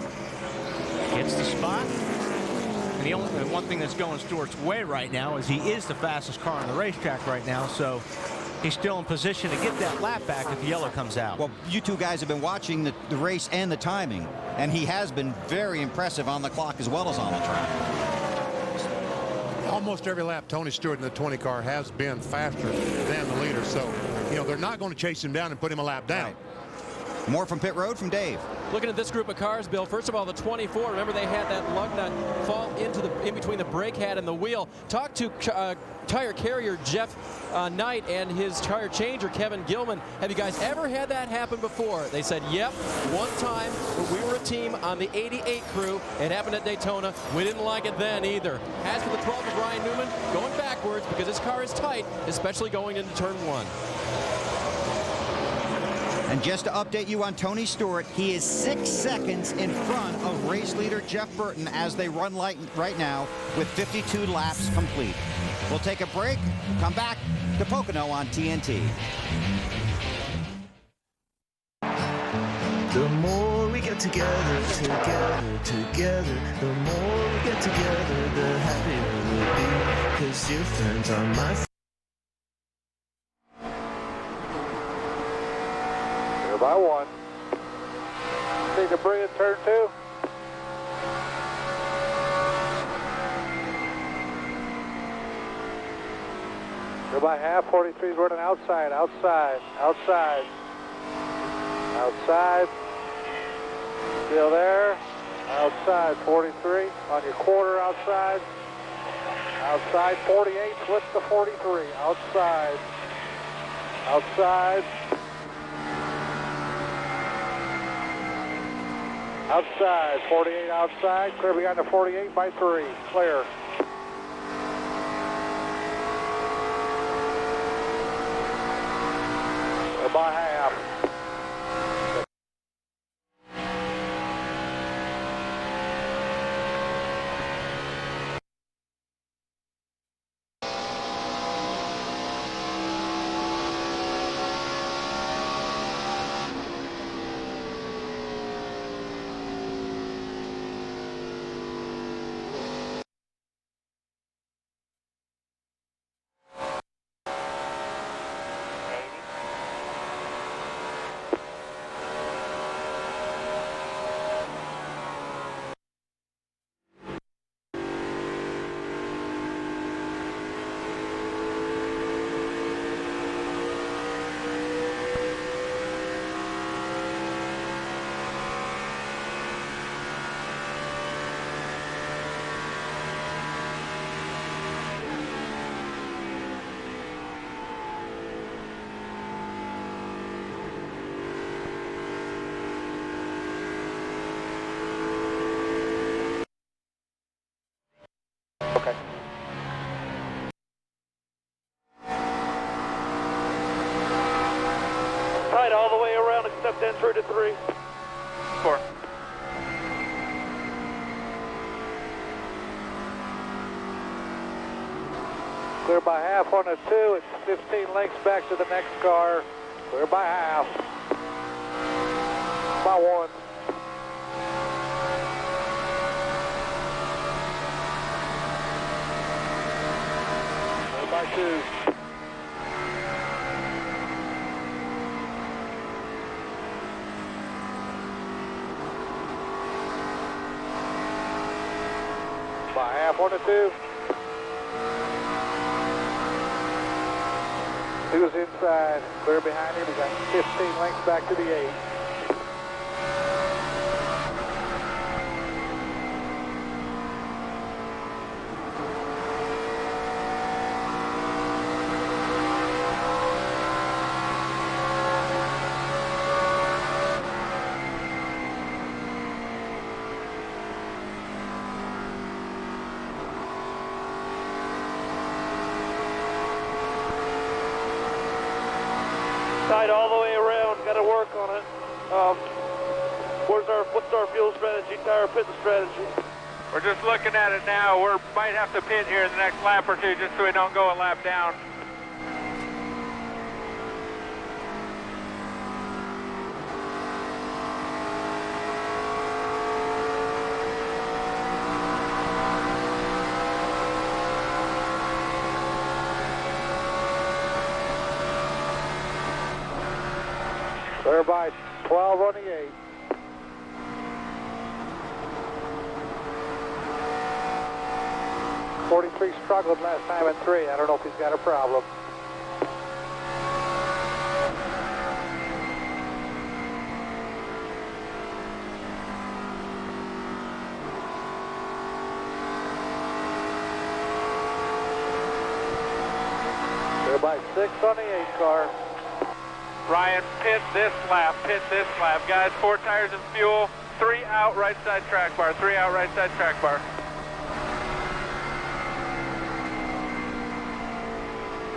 Gets the spot. And the only one thing that's going Stewart's way right now is he is the fastest car on the racetrack right now, so he's still in position to get that lap back if the yellow comes out. Well, you two guys have been watching the race and the timing, and he has been very impressive on the clock as well as on the track. Almost every lap, Tony Stewart in the 20 car has been faster than the leader. So, you know, they're not going to chase him down and put him a lap down. Right. More from pit road from Dave. Looking at this group of cars, Bill, first of all, the 24, remember they had that lug nut fall in between the brake pad and the wheel. Talk to tire carrier Jeff Knight and his tire changer Kevin Gilman. Have you guys ever had that happen before? They said, yep, one time when we were a team on the 88 crew. It happened at Daytona. We didn't like it then either. As for the 12 of Ryan Newman, going backwards because his car is tight, especially going into turn 1. And just to update you on Tony Stewart, he is 6 seconds in front of race leader Jeff Burton as they run right now with 52 laps complete. We'll take a break, come back to Pocono on TNT. The more we get together, the more we get together, the happier we'll be, 'cause your friends are my friends. By 1. See debris in turn 2. Go by half. 43 is running outside. Still there. Outside. 43 on your quarter. Outside. 48 flips to 43. Outside. 48 outside, clear behind the 48 by 3, clear. Or by half. All the way around except entry to 3. 4. Clear by half on the 2. It's 15 lengths back to the next car. Clear by half. By 1. Clear by 2. By half, 1 to 2. Who's inside? Clear behind him. We got 15 lengths back to the 8. Tight all the way around. Got to work on it. What's our fuel strategy? Tire pitting strategy. We're just looking at it now. We might have to pit here in the next lap or 2 just so we don't go a lap down. Clear by 12 on the 8. '43 struggled last time in 3. I don't know if he's got a problem. Clear by 6 on the 8 car. Ryan, pit this lap, Guys, 4 tires and fuel, 3 out right side track bar, 3 out right side track bar.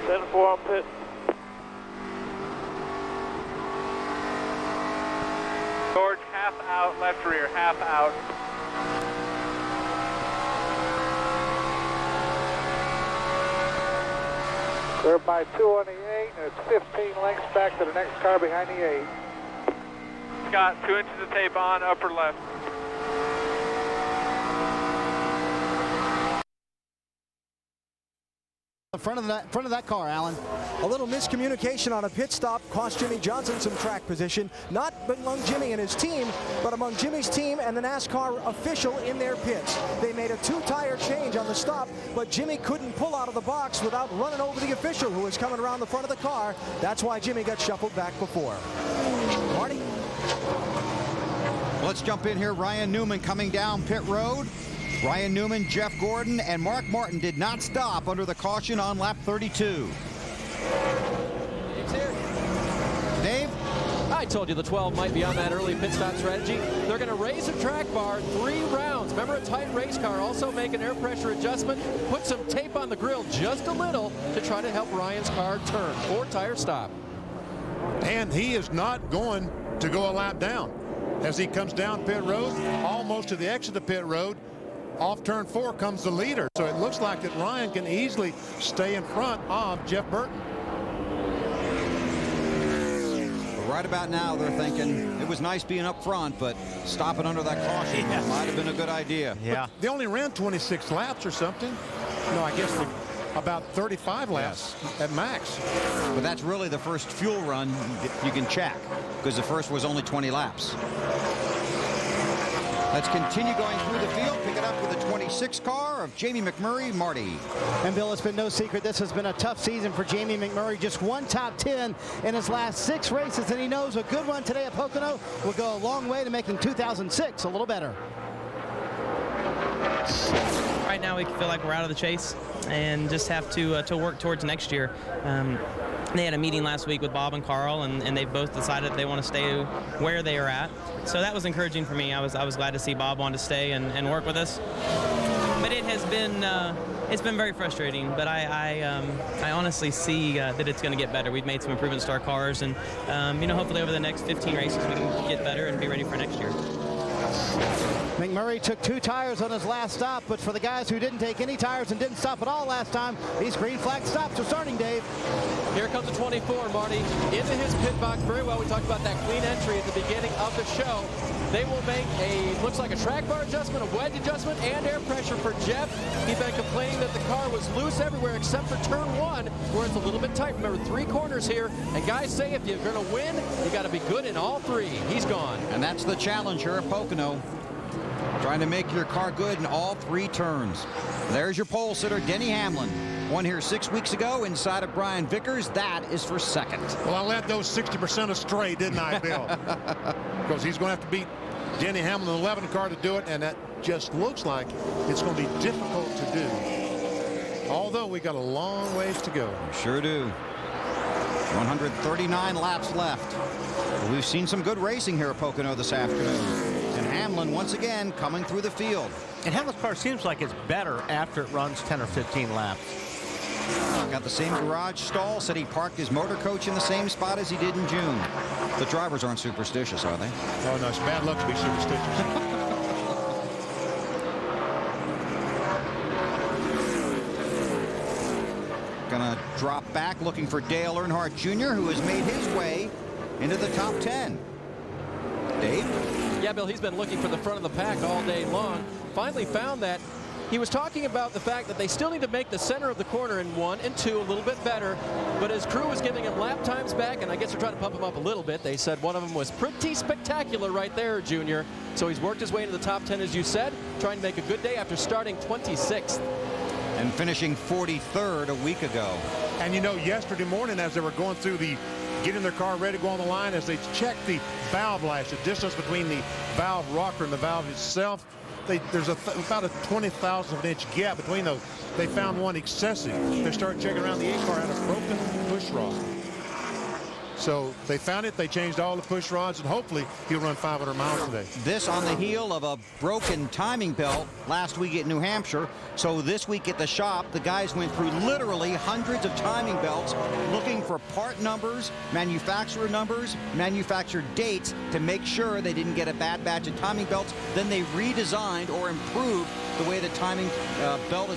Send 4 on pit. George, half out, left rear, half out. Clear by 2 on the 8, and it's 15 lengths back to the next car behind the 8. Scott, 2 inches of tape on, upper left. The front of that car, Alan. A little miscommunication on a pit stop cost Jimmy Johnson some track position, not among Jimmy and his team, but among Jimmy's team and the NASCAR official in their pits. They made a 2-tire change on the stop, but Jimmy couldn't pull out of the box without running over the official who was coming around the front of the car. That's why Jimmy got shuffled back before. Marty? Let's jump in here. Ryan Newman coming down pit road. Ryan Newman, Jeff Gordon, and Mark Martin did not stop under the caution on lap 32. Dave? I told you the 12 might be on that early pit stop strategy. They're going to raise the track bar 3 rounds. Remember, a tight race car. Also make an air pressure adjustment. Put some tape on the grill just a little to try to help Ryan's car turn. 4-tire stop. And he is not going to go a lap down. As he comes down pit road, almost to the exit of pit road, off turn 4 comes the leader. So it looks like that Ryan can easily stay in front of Jeff Burton. Right about now, they're thinking it was nice being up front, but stopping under that caution might have been a good idea. Yeah. But they only ran 26 laps or something. No, I guess about 35 laps at max. But that's really the first fuel run you can check, because the first was only 20 laps. Let's continue going through the field, pick it up with the 26 car of Jamie McMurray, Marty. And Bill, it's been no secret this has been a tough season for Jamie McMurray. Just 1 top 10 in his last 6 races, and he knows a good one today at Pocono will go a long way to making 2006 a little better. Right now we feel like we're out of the chase and just have to work towards next year. They had a meeting last week with Bob and Carl, and they both decided they want to stay where they are at. So that was encouraging for me. I was glad to see Bob want to stay and work with us. But it has been it's been very frustrating. But I honestly see that it's going to get better. We've made some improvements to our cars, and hopefully over the next 15 races we can get better and be ready for next year. McMurray took 2 tires on his last stop, but for the guys who didn't take any tires and didn't stop at all last time, these green flag stops are starting, Dave. Here comes the 24, Marty, into his pit box very well. We talked about that clean entry at the beginning of the show. They will make looks like a track bar adjustment, a wedge adjustment, and air pressure for Jeff. He's been complaining that the car was loose everywhere except for turn 1, where it's a little bit tight. Remember, 3 corners here, and guys say if you're going to win, you got to be good in all 3. He's gone. And that's the challenge here at Pocono. Trying to make your car good in all 3 turns. There's your pole sitter, Denny Hamlin. Won here 6 weeks ago inside of Brian Vickers. That is for second. Well, I led those 60% astray, didn't I, Bill? Because he's going to have to beat Denny Hamlin in the 11 car to do it, and that just looks like it's going to be difficult to do. Although we got a long ways to go. Sure do. 139 laps left. We've seen some good racing here at Pocono this afternoon. And Hamlin once again coming through the field. And Hamlin's car seems like it's better after it runs 10 or 15 laps. Got the same garage stall. Said he parked his motor coach in the same spot as he did in June. The drivers aren't superstitious, are they? Oh, no, it's bad luck to be superstitious. Gonna drop back looking for Dale Earnhardt Jr., who has made his way into the top 10. Dave? Yeah, Bill, he's been looking for the front of the pack all day long. Finally found that. He was talking about the fact that they still need to make the center of the corner in 1 and 2 a little bit better, but his crew was giving him lap times back, and I guess they're trying to pump him up a little bit. They said one of them was pretty spectacular right there, Junior. So he's worked his way into the top 10, as you said, trying to make a good day after starting 26th. And finishing 43rd a week ago. And you know, yesterday morning as they were going through the getting their car ready to go on the line, as they checked the valve lash, the distance between the valve rocker and the valve itself, there's about a 20,000th of an inch gap between those. They found one excessive. They started checking around the A car, had a broken push rod. So they found it, they changed all the push rods, and hopefully he'll run 500 miles today. This on the heel of a broken timing belt last week at New Hampshire. So this week at the shop, the guys went through literally hundreds of timing belts looking for part numbers, manufacturer dates to make sure they didn't get a bad batch of timing belts. Then they redesigned or improved the way the timing belt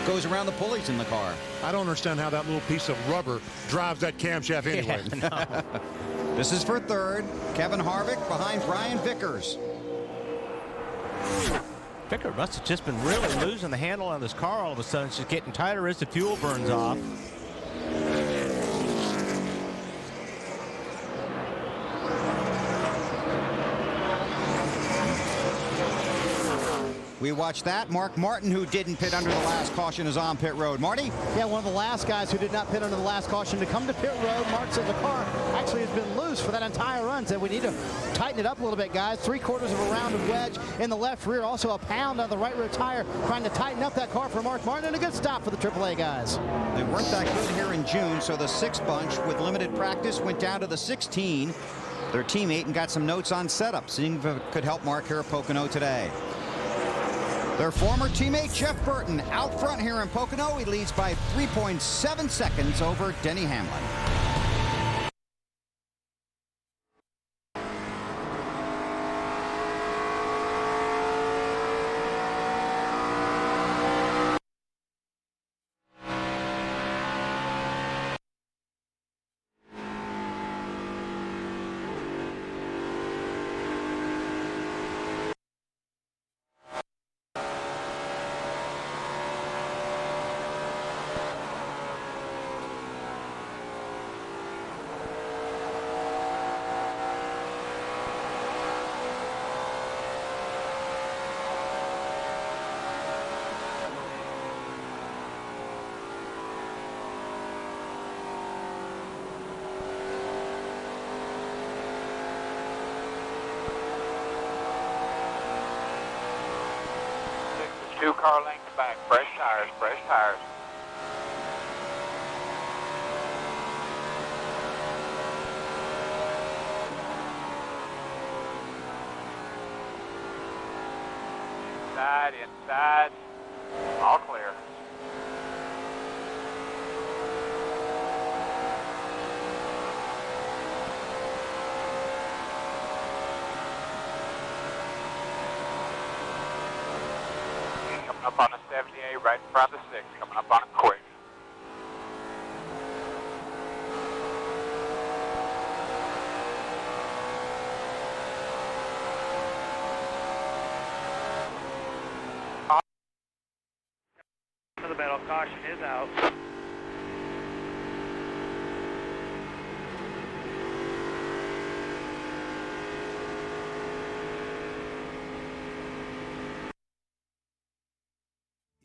goes around the pulleys in the car. I don't understand how that little piece of rubber drives that camshaft anyway. Yeah, no. This is for third. Kevin Harvick behind Brian Vickers. Vickers must have just been really losing the handle on this car all of a sudden. It's just getting tighter as the fuel burns off. We watched that. Mark Martin, who didn't pit under the last caution, is on pit road. Marty? Yeah, one of the last guys who did not pit under the last caution to come to pit road. Mark said the car actually has been loose for that entire run. Said we need to tighten it up a little bit, guys. 3/4 of a rounded wedge in the left rear. Also a pound on the right rear tire, trying to tighten up that car for Mark Martin. And a good stop for the AAA guys. They weren't that good here in June, so the 6 bunch with limited practice went down to the 16. Their teammate and got some notes on setup, seeing if it could help Mark here at Pocono today. Their former teammate Jeff Burton out front here in Pocono. He leads by 3.7 seconds over Denny Hamlin. Two car lengths back, fresh tires, fresh tires. Inside, all clear. up on the 78, right in front of the 6, coming up on it quick. To the middle, caution is out.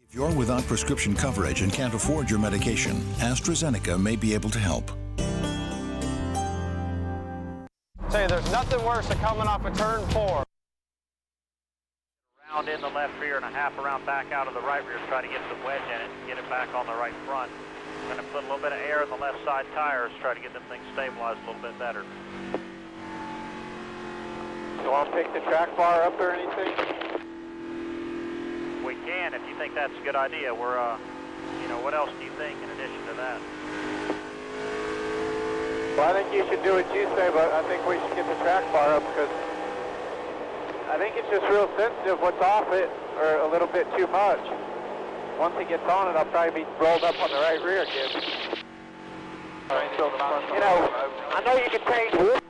If you're without prescription coverage and can't afford your medication, AstraZeneca may be able to help. Tell you, there's nothing worse than coming off of turn 4. Round in the left rear and a half around back out of the right rear, try to get some wedge in it and get it back on the right front. Going to put a little bit of air in the left side tires, try to get them things stabilized a little bit better. You want to pick the track bar up or anything? We can, if you think that's a good idea. We're, you know, what else do you think in addition to that? Well, I think you should do what you say, but I think we should get the track bar up because I think it's just real sensitive what's off it, or a little bit too much. Once it gets on it, I'll probably be rolled up on the right rear again. You know, I know you can change wood.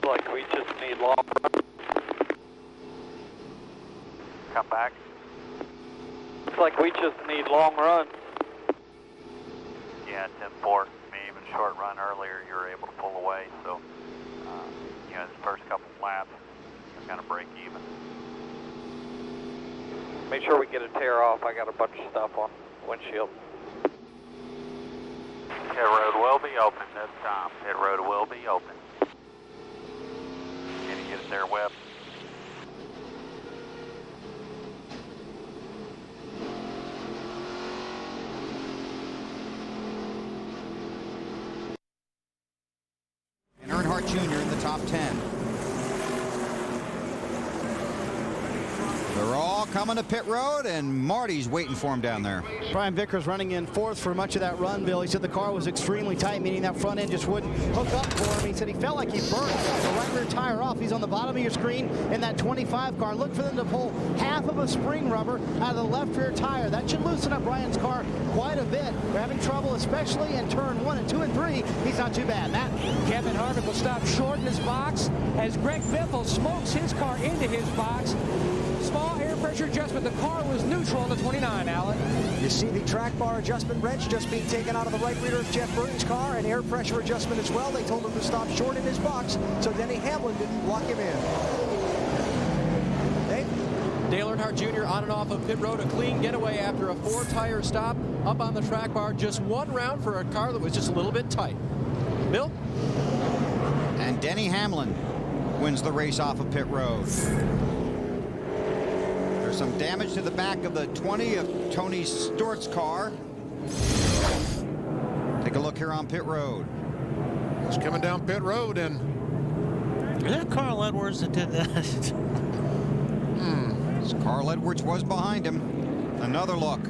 Like we just need long run. Come back. It's like we just need long run. Yeah, 10-4. Maybe even short run earlier, you were able to pull away. So, you know, this first couple laps, kind of break even. Make sure we get a tear off. I got a bunch of stuff on windshield. Pit road will be open this time. Pit road will be open. Can you get it there, Webb? And Earnhardt Jr. in the top 10. They're all coming to pit road, and Marty's waiting for him down there. Brian Vickers running in fourth for much of that run, Bill. He said the car was extremely tight, meaning that front end just wouldn't hook up for him. He said he felt like he burned the right rear tire off. He's on the bottom of your screen in that 25 car. Look for them to pull half of a spring rubber out of the left rear tire. That should loosen up Brian's car quite a bit. They're having trouble, especially in turn 1 and 2 and 3. He's not too bad. Matt? Kevin Harvick will stop short in his box as Greg Biffle smokes his car into his box. Small air pressure adjustment. The car was neutral on the 29, Alan. You see the track bar adjustment wrench just being taken out of the right rear of Jeff Burton's car, and air pressure adjustment as well. They told him to stop short in his box, so Denny Hamlin didn't block him in. Dale Earnhardt Jr. on and off of pit road, a clean getaway after a 4-tire stop up on the track bar. Just one round for a car that was just a little bit tight. Bill? And Denny Hamlin wins the race off of pit road. There's some damage to the back of the 20 of Tony Stewart's car. Take a look here on pit road. He's coming down pit road, and is that Carl Edwards that did that? Carl Edwards was behind him. Another look.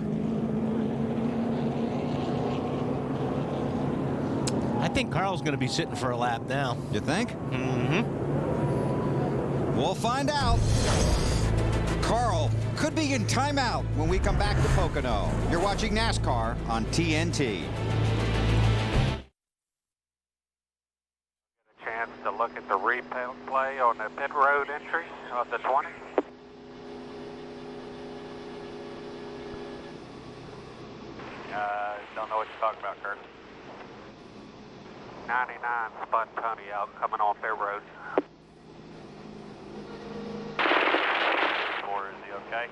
I think Carl's going to be sitting for a lap now. You think? Mm-hmm. We'll find out. Carl could be in timeout when we come back to Pocono. You're watching NASCAR on TNT. Get a chance to look at the replay on the pit road entry of the 20. Don't know what you're talking about, Kurt. 99 spun Tony out coming on pit road. Or is he okay?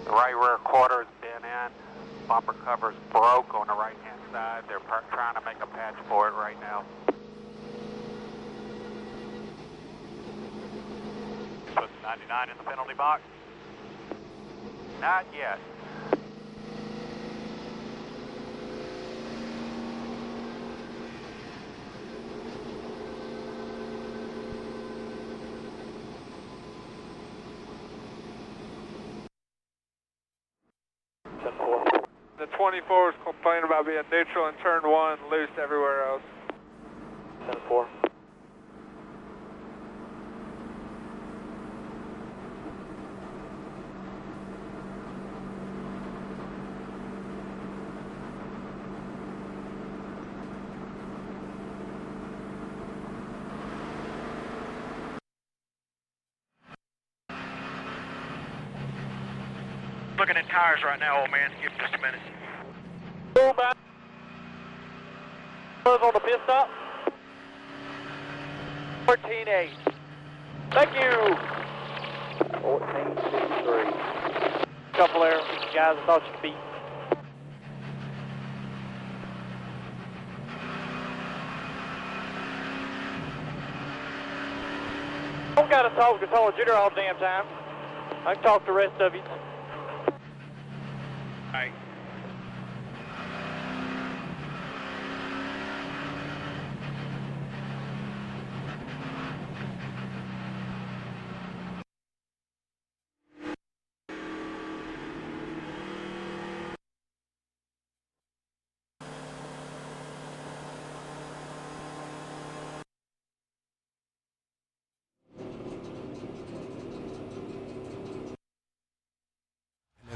The right rear quarter's been in. Bumper cover's broke on the right-hand side. They're trying to make a patch for it right now. Put 99 in the penalty box? Not yet. 24 is complaining about being neutral in turn 1, loose everywhere else. 10-4. Looking at tires right now, old man. Give me just a minute. Pull back. On the pit stop. 14.8. Thank you. 14.63. Couple there, guys. I thought you could beat. Don't gotta talk to Controller Junior all the damn time. I can talk to the rest of you. Right.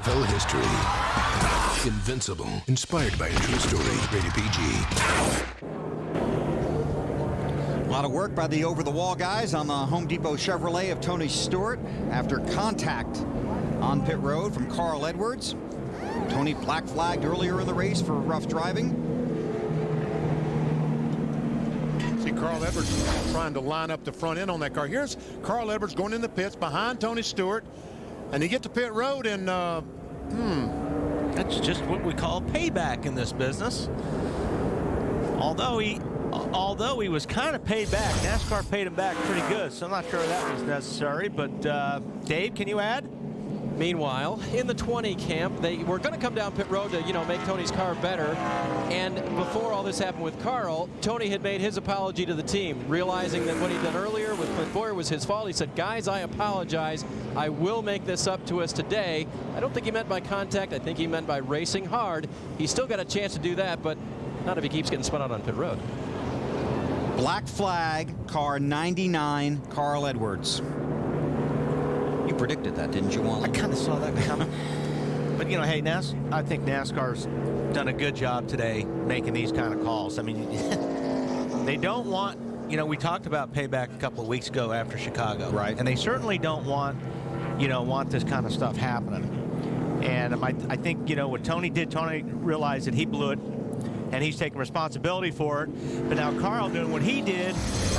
NFL history. Invincible. Inspired by a true story. Rated PG. A lot of work by the over-the-wall guys on the Home Depot Chevrolet of Tony Stewart after contact on pit road from Carl Edwards. Tony black flagged earlier in the race for rough driving. See Carl Edwards trying to line up the front end on that car. Here's Carl Edwards going in the pits behind Tony Stewart. And he gets to pit road and, That's just what we call payback in this business. Although he was kind of paid back, NASCAR paid him back pretty good, so I'm not sure that was necessary. But Dave, can you add? Meanwhile, in the 20 camp, they were going to come down pit road to, make Tony's car better. And before all this happened with Carl, Tony had made his apology to the team, realizing that what he'd done earlier with Clint Boyer was his fault. He said, guys, I apologize. I will make this up to us today. I don't think he meant by contact. I think he meant by racing hard. He's still got a chance to do that, but not if he keeps getting spun out on pit road. Black flag, car 99, Carl Edwards. You predicted that, didn't you, Wally? I kind of saw that coming. But, hey, I think NASCAR's done a good job today making these kind of calls. I mean, they don't want, we talked about payback a couple of weeks ago after Chicago. Right. And they certainly don't want this kind of stuff happening. And I think, what Tony did, Tony realized that he blew it, and he's taking responsibility for it. But now Carl doing what he did,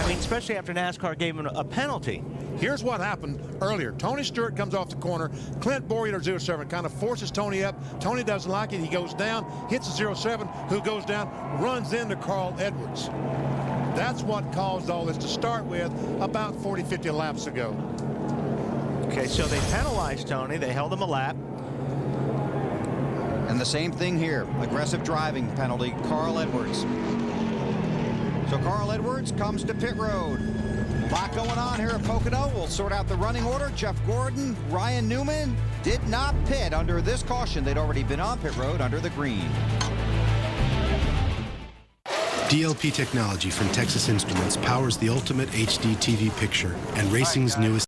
especially after NASCAR gave him a penalty. Here's what happened earlier. Tony Stewart comes off the corner. Clint Boyer, 07, kind of forces Tony up. Tony doesn't like it. He goes down, hits the 07, who goes down, runs into Carl Edwards. That's what caused all this to start with about 40, 50 laps ago. Okay, so they penalized Tony. They held him a lap. And the same thing here. Aggressive driving penalty, Carl Edwards. So Carl Edwards comes to pit road. A lot going on here at Pocono. We'll sort out the running order. Jeff Gordon, Ryan Newman did not pit under this caution. They'd already been on pit road under the green. DLP technology from Texas Instruments powers the ultimate HD TV picture and racing's newest.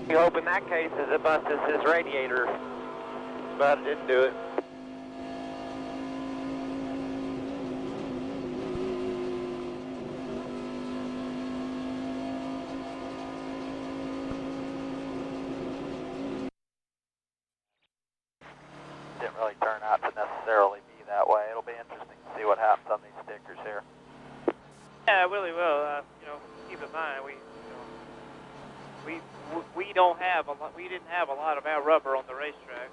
We hope in that case is it busted his radiator, but it didn't do it. Didn't really turn out to necessarily be that way. It'll be interesting to see what happens on these stickers here. Yeah, it really will. Keep in mind, we don't have a lot. We didn't have a lot of our rubber on the racetrack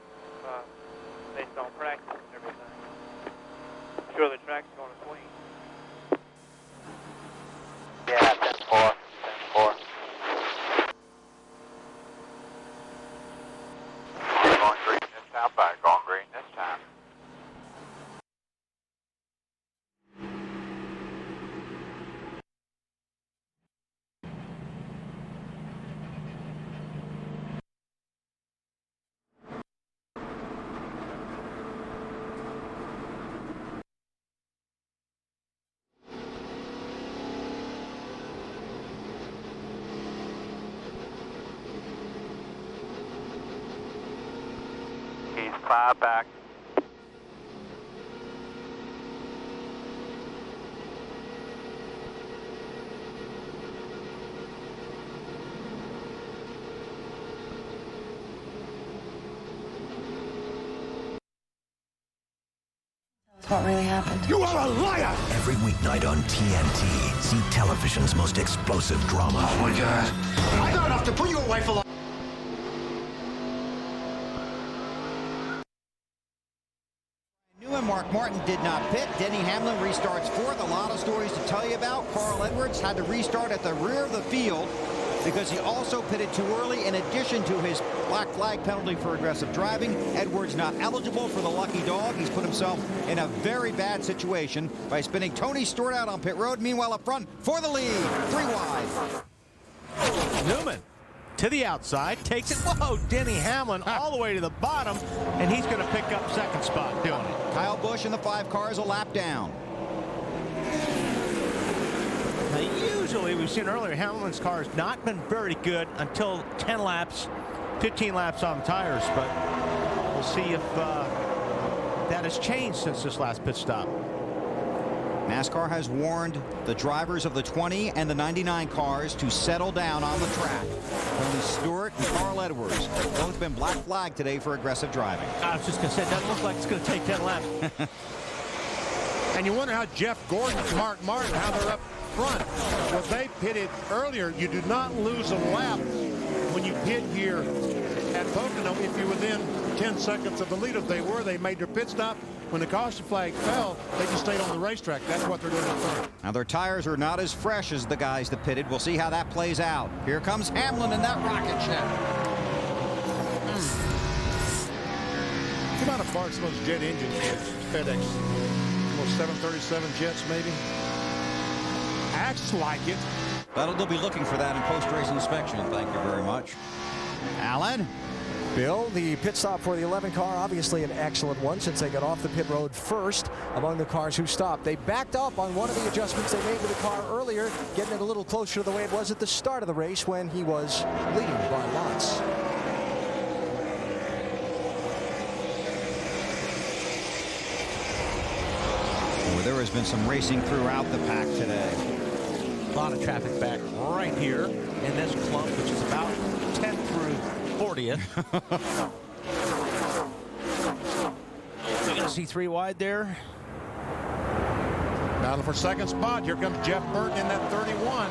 based on practice and everything. I'm sure the track's going to swing. Yeah, 10-4. 10-4. Going green this time, back on green this time. 5 back. What really happened? You are a liar! Every weeknight on TNT, see television's most explosive drama. Oh my God. I got enough to put you away for life. Newman, Mark Martin did not pit. Denny Hamlin restarts fourth. A lot of stories to tell you about. Carl Edwards had to restart at the rear of the field because he also pitted too early in addition to his black flag penalty for aggressive driving. Edwards not eligible for the lucky dog. He's put himself in a very bad situation by spinning Tony Stewart out on pit road. Meanwhile, up front for the lead, 3 wide. Newman to the outside, takes it. Whoa, Denny Hamlin all the way to the bottom, and he's going to pick up second spot doing it. Kyle Busch in the 5 cars a lap down. Now, usually, we've seen earlier, Hamlin's car has not been very good until 10 laps, 15 laps on tires, but we'll see if that has changed since this last pit stop. NASCAR has warned the drivers of the 20 and the 99 cars to settle down on the track. Tony Stewart and Carl Edwards both been black flagged today for aggressive driving. I was just going to say, it doesn't look like it's going to take 10 laps. And you wonder how Jeff Gordon and Mark Martin, how they're up front. Well, they pitted earlier. You do not lose a lap when you pit here at Pocono if you're within 10 seconds of the lead. If they were, they made their pit stop. When the caution flag fell, they just stayed on the racetrack. That's what they're doing up front. Now, their tires are not as fresh as the guys that pitted. We'll see how that plays out. Here comes Hamlin in that rocket ship. The amount of parts of those jet engines, FedEx, almost 737 jets maybe. Acts like it. They'll be looking for that in post-race inspection. Thank you very much. Alan? Bill, the pit stop for the 11 car, obviously an excellent one since they got off the pit road first among the cars who stopped. They backed up on one of the adjustments they made to the car earlier, getting it a little closer to the way it was at the start of the race when he was leading by lots. Well, there has been some racing throughout the pack today. A lot of traffic back right here in this clump, which is about 10th through 40th. We're going to see 3 wide there. Battle for second spot. Here comes Jeff Burton in that 31.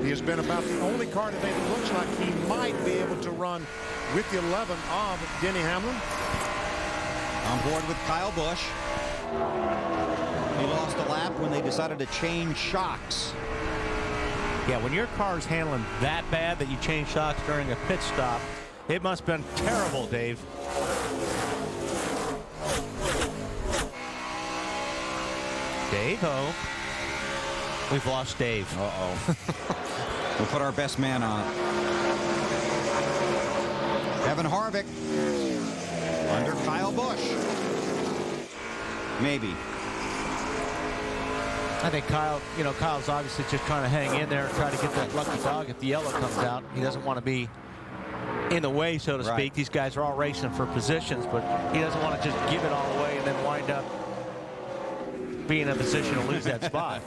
He has been about the only car today that looks like he might be able to run with the 11 of Denny Hamlin. On board with Kyle Busch. He lost a lap when they decided to change shocks. Yeah, when your car's handling that bad that you change shocks during a pit stop, it must have been terrible, Dave. Dave, oh. We've lost Dave. Uh-oh. We'll put our best man on it. Kevin Harvick under Kyle Busch. Maybe. I think Kyle, Kyle's obviously just trying to hang in there and try to get that lucky dog if the yellow comes out. He doesn't want to be in the way, so to speak. These guys are all racing for positions, but he doesn't want to just give it all away and then wind up being in a position to lose that spot.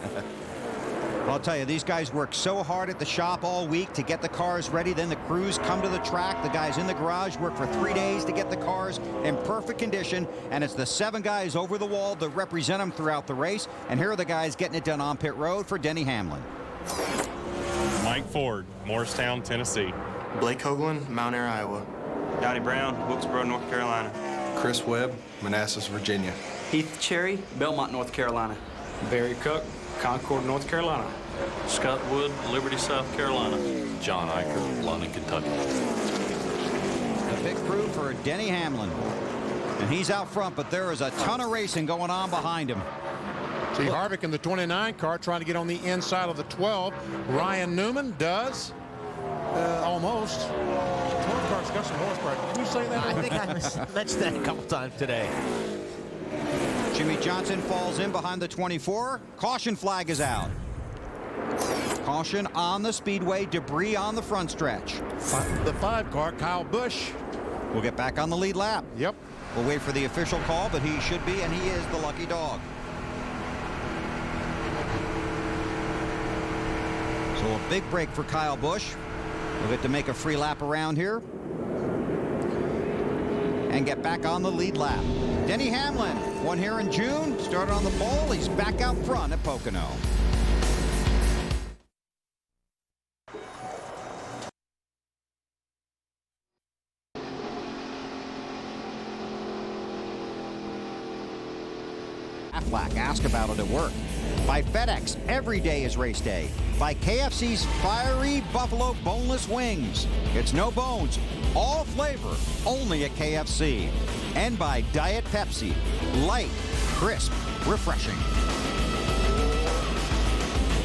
Well, I'll tell you, these guys work so hard at the shop all week to get the cars ready. Then the crews come to the track. The guys in the garage work for 3 days to get the cars in perfect condition. And it's the 7 guys over the wall that represent them throughout the race. And here are the guys getting it done on pit road for Denny Hamlin. Mike Ford, Morristown, Tennessee. Blake Hoagland, Mount Ayr, Iowa. Donnie Brown, Wilkesboro, North Carolina. Chris Webb, Manassas, Virginia. Heath Cherry, Belmont, North Carolina. Barry Cook, Concord, North Carolina. Scott Wood, Liberty, South Carolina. John Eicher, London, Kentucky. The pit crew for Denny Hamlin. And he's out front, but there is a ton of racing going on behind him. See Harvick in the 29 car trying to get on the inside of the 12. Ryan Newman does. Almost. 12 car's got some horsepower. Can you say that? I think I mentioned that a couple times today. Jimmy Johnson falls in behind the 24. Caution flag is out. Caution on the speedway. Debris on the front stretch. The 5 car, Kyle Busch, We'll get back on the lead lap. Yep. We'll wait for the official call, but he should be, and he is the lucky dog. So a big break for Kyle Busch. We'll get to make a free lap around here and get back on the lead lap. Denny Hamlin won here in June, started on the pole. He's back out front at Pocono. Aflac, ask about it at work. By FedEx, every day is race day. By KFC's fiery buffalo boneless wings. It's no bones, all flavor, only at KFC. And by Diet Pepsi, light, crisp, refreshing.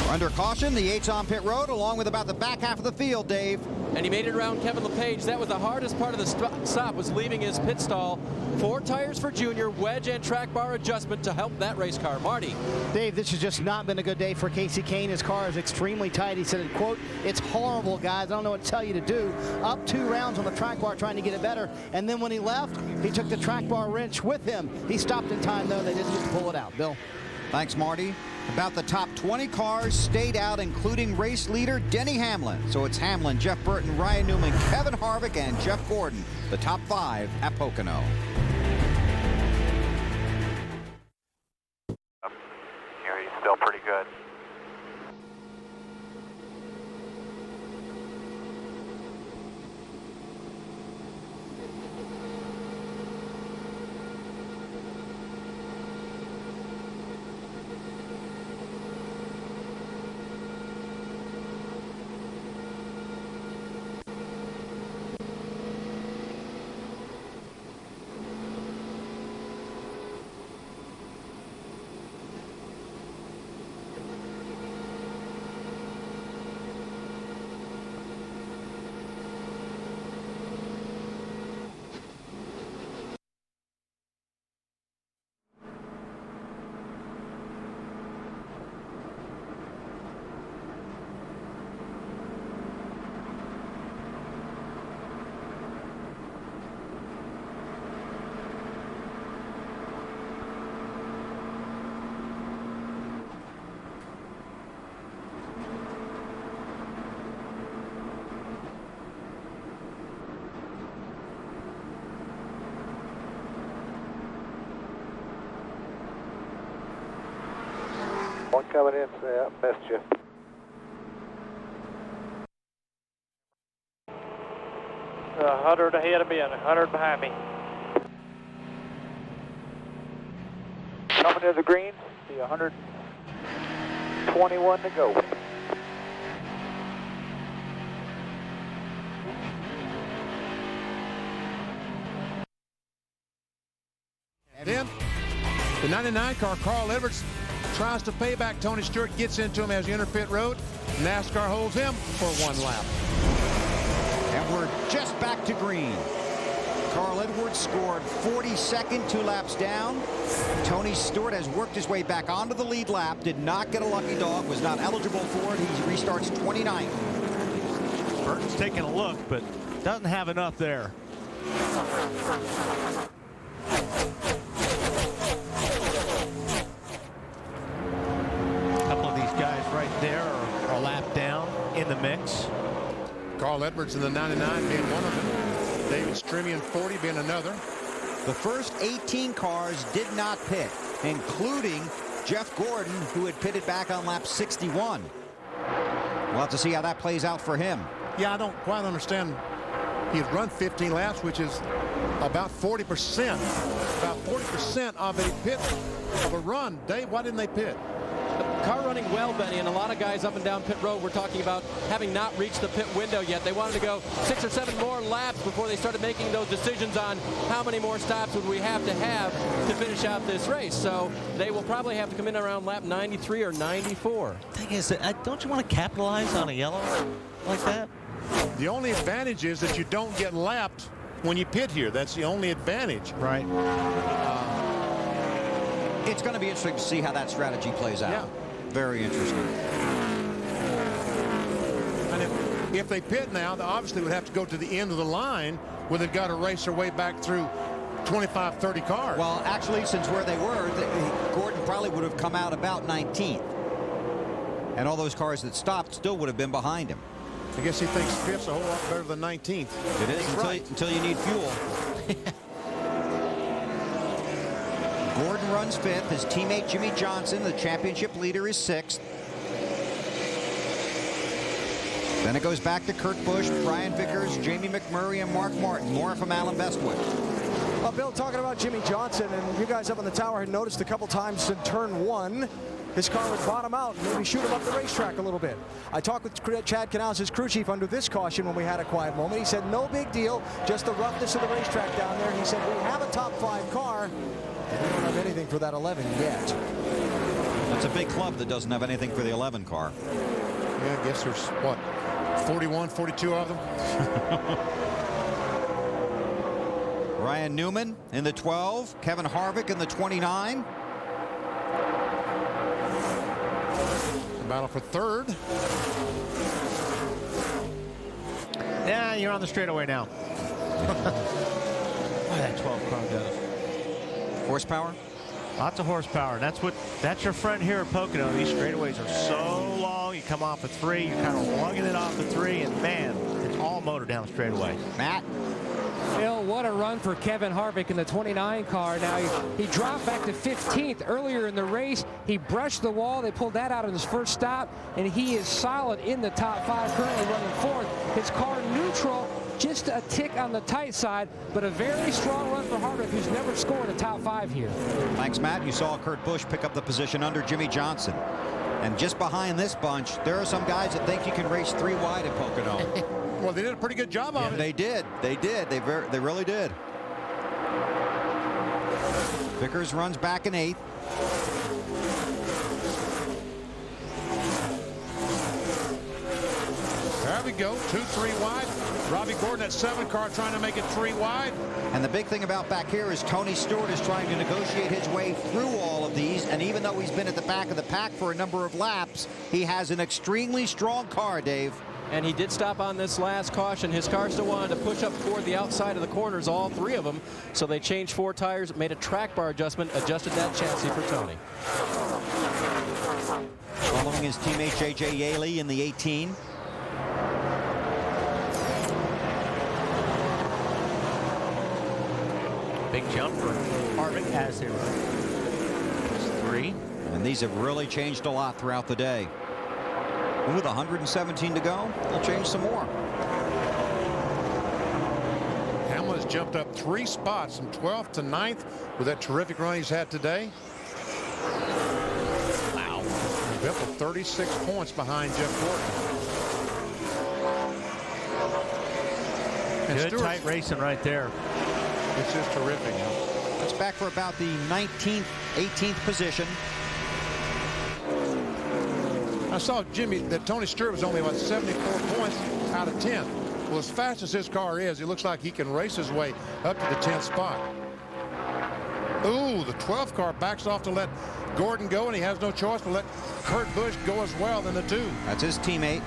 Under caution, the Yates on pit road, along with about the back half of the field, Dave. And he made it around Kevin LePage. That was the hardest part of the stop, was leaving his pit stall. 4 tires for Junior, wedge and track bar adjustment to help that race car. Marty. Dave, this has just not been a good day for Casey Kane. His car is extremely tight. He said, quote, "It's horrible, guys. I don't know what to tell you to do." Up 2 rounds on the track bar trying to get it better. And then when he left, he took the track bar wrench with him. He stopped in time, though. They didn't get to pull it out. Bill. Thanks, Marty. About the top 20 cars stayed out, including race leader Denny Hamlin. So it's Hamlin, Jeff Burton, Ryan Newman, Kevin Harvick, and Jeff Gordon, the top 5 at Pocono. He's still pretty good. One coming in, say I missed you. A 100 ahead of me and 100 behind me. Coming to the green, see 121 to go. And then the 99 car, Carl Edwards, tries to pay back. Tony Stewart gets into him as he enters pit road. NASCAR holds him for 1 lap. And we're just back to green. Carl Edwards scored 42nd, 2 laps down. Tony Stewart has worked his way back onto the lead lap, did not get a lucky dog, was not eligible for it. He restarts 29th. Burton's taking a look, but doesn't have enough there. A couple of these guys right there are a lap down in the mix. Carl Edwards in the 99 being one of them. David Stremme in 40 being another. The first 18 cars did not pit, including Jeff Gordon, who had pitted back on lap 61. We'll have to see how that plays out for him. Yeah, I don't quite understand. He's run 15 laps, which is about 40%. About 40% of a pit of a run. Dave, why didn't they pit? Car running well, Benny, and a lot of guys up and down pit road were talking about having not reached the pit window yet. They wanted to go 6 or 7 more laps before they started making those decisions on how many more stops would we have to finish out this race. So they will probably have to come in around lap 93 or 94. Thing is, don't you want to capitalize on a yellow like that? The only advantage is that you don't get lapped when you pit here. That's the only advantage. Right. It's going to be interesting to see how that strategy plays out. Yeah. Very interesting. And If they pit now, they obviously would have to go to the end of the line where they've got to race their way back through 25, 30 cars. Well, actually, since where they were, Gordon probably would have come out about 19th. And all those cars that stopped still would have been behind him. I guess he thinks 5th's a whole lot better than 19th. It is until you need fuel. Gordon runs 5th. His teammate Jimmy Johnson, the championship leader, is 6th. Then it goes back to Kurt Busch, Brian Vickers, Jamie McMurray, and Mark Martin. More from Alan Bestwood. Well, Bill, talking about Jimmy Johnson, and you guys up on the tower had noticed a couple times in turn 1, his car would bottom out and maybe shoot him up the racetrack a little bit. I talked with Chad Canals, his crew chief, under this caution when we had a quiet moment. He said, no big deal, just the roughness of the racetrack down there. He said, we have a top 5 car, and we don't have anything for that 11 yet. That's a big club that doesn't have anything for the 11 car. Yeah, I guess there's, what, 41, 42 of them? Ryan Newman in the 12, Kevin Harvick in the 29. Battle for 3rd. Yeah, you're on the straightaway now. Boy, that 12 car goes. Horsepower? Lots of horsepower. That's your friend here at Pocono. These straightaways are so long. You come off at 3, you're kind of lugging it off at 3, and man, it's all motor down the straightaway. Matt? Phil, what a run for Kevin Harvick in the 29 car. Now, he dropped back to 15th earlier in the race. He brushed the wall. They pulled that out on his first stop, and he is solid in the top 5, currently running 4th. His car neutral, just a tick on the tight side, but a very strong run for Harvick, who's never scored a top 5 here. Thanks, Matt. You saw Kurt Busch pick up the position under Jimmy Johnson. And just behind this bunch, there are some guys that think you can race 3 wide at Pocono. Well, they did a pretty good job of it. They did. They did. They really did. Vickers runs back in 8th. There we go. 2-3 wide. Robbie Gordon, that 7 car, trying to make it 3 wide. And the big thing about back here is Tony Stewart is trying to negotiate his way through all of these. And even though he's been at the back of the pack for a number of laps, he has an extremely strong car, Dave. And he did stop on this last caution. His car still wanted to push up toward the outside of the corners, all 3 of them. So they changed 4 tires, made a track bar adjustment, adjusted that chassis for Tony. Following his teammate J.J. Yaley in the 18. Big jump for Harvick as they run. 3. And these have really changed a lot throughout the day. With 117 to go, they'll change some more. Hamlin has jumped up 3 spots from 12th to 9th with that terrific run he's had today. Wow. He's up to 36 points behind Jeff Gordon. And Good Stewart's, tight racing right there. It's just terrific. It's back for about the 19th, 18th position. I saw Jimmy that Tony Stewart was only about 74 points out of 10. Well, as fast as his car is, it looks like he can race his way up to the 10th spot. Ooh, the 12th car backs off to let Gordon go, and he has no choice but let Kurt Busch go as well in the 2. That's his teammate.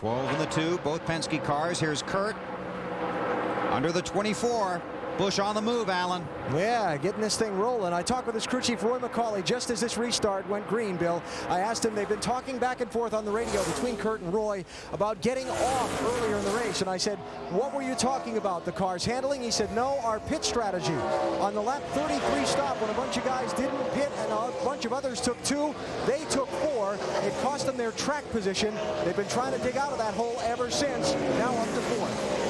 12 in the 2, both Penske cars. Here's Kurt under the 24. Busch on the move, Alan. Yeah, getting this thing rolling. I talked with his crew chief, Roy McCauley, just as this restart went green, Bill. I asked him, they've been talking back and forth on the radio between Kurt and Roy about getting off earlier in the race. And I said, what were you talking about? The car's handling? He said, no, our pit strategy. On the lap 33 stop, when a bunch of guys didn't pit and a bunch of others took 2, they took 4. It cost them their track position. They've been trying to dig out of that hole ever since. Now up to 4th.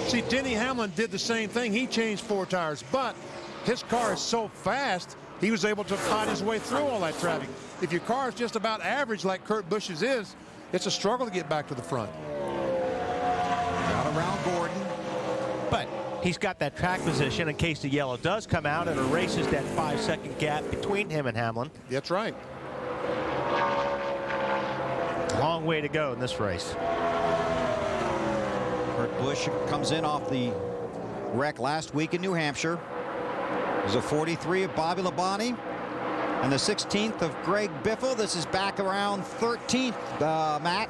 See, Denny Hamlin did the same thing. He changed 4 tires, but his car is so fast, he was able to fight his way through all that traffic. If your car is just about average like Kurt Busch's is, it's a struggle to get back to the front. Got around Gordon. But he's got that track position in case the yellow does come out and erases that 5-second gap between him and Hamlin. That's right. Long way to go in this race. Kurt Busch comes in off the wreck last week in New Hampshire. There's a 43 of Bobby Labonte. And the 16th of Greg Biffle. This is back around 13th, Matt.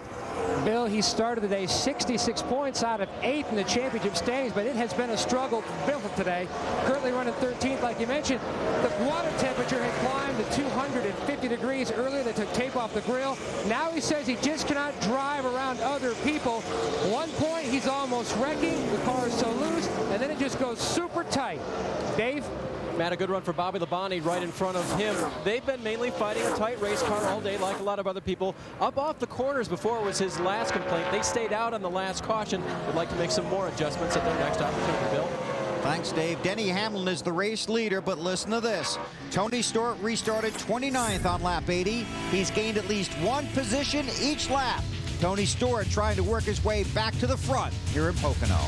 Bill, he started the day 66 points out of 8 in the championship standings, but it has been a struggle for Biffle today. Currently running 13th, like you mentioned. The water temperature had climbed to 250 degrees earlier. They took tape off the grill. Now he says he just cannot drive around other people. One point, he's almost wrecking. The car is so loose, and then it just goes super tight. Dave? Matt, a good run for Bobby Labonte right in front of him. They've been mainly fighting a tight race car all day, like a lot of other people. Up off the corners before was his last complaint. They stayed out on the last caution. Would like to make some more adjustments at their next opportunity, Bill. Thanks, Dave. Denny Hamlin is the race leader, but listen to this. Tony Stewart restarted 29th on lap 80. He's gained at least one position each lap. Tony Stewart trying to work his way back to the front here in Pocono.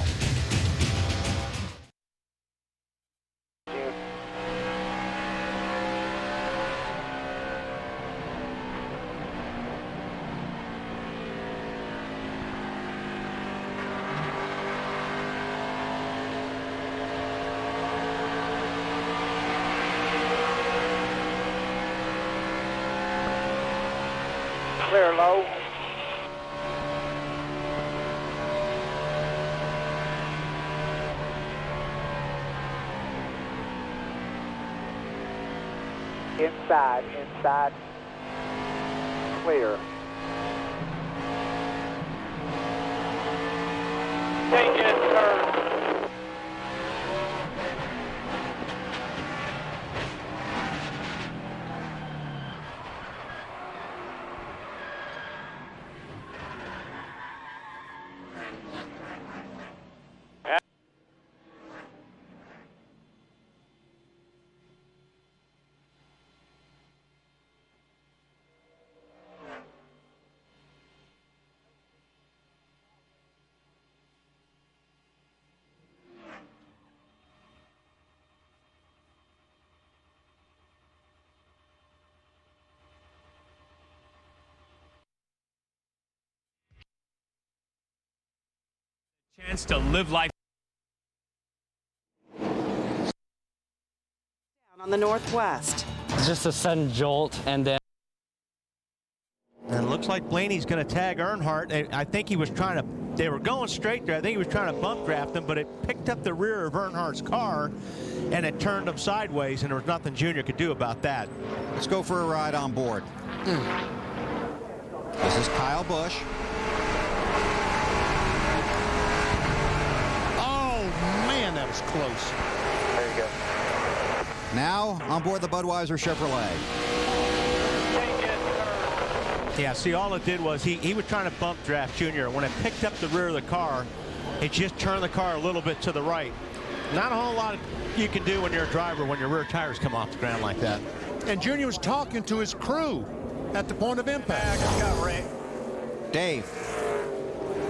Clear low. Inside. Clear. Take it, turn. Chance to live life. On the northwest. It's just a sudden jolt, and then. And it looks like Blaney's going to tag Earnhardt. I think he was trying to, they were going straight there. I think he was trying to bump draft him, but it picked up the rear of Earnhardt's car, and it turned him sideways, and there was nothing Junior could do about that. Let's go for a ride on board. This is Kyle Busch. That was close. There you go. Now on board the Budweiser Chevrolet. Yeah, see, all it did was he was trying to bump draft Junior. When it picked up the rear of the car, it just turned the car a little bit to the right. Not a whole lot you can do when you're a driver when your rear tires come off the ground like that. And Junior was talking to his crew at the point of impact. Dave.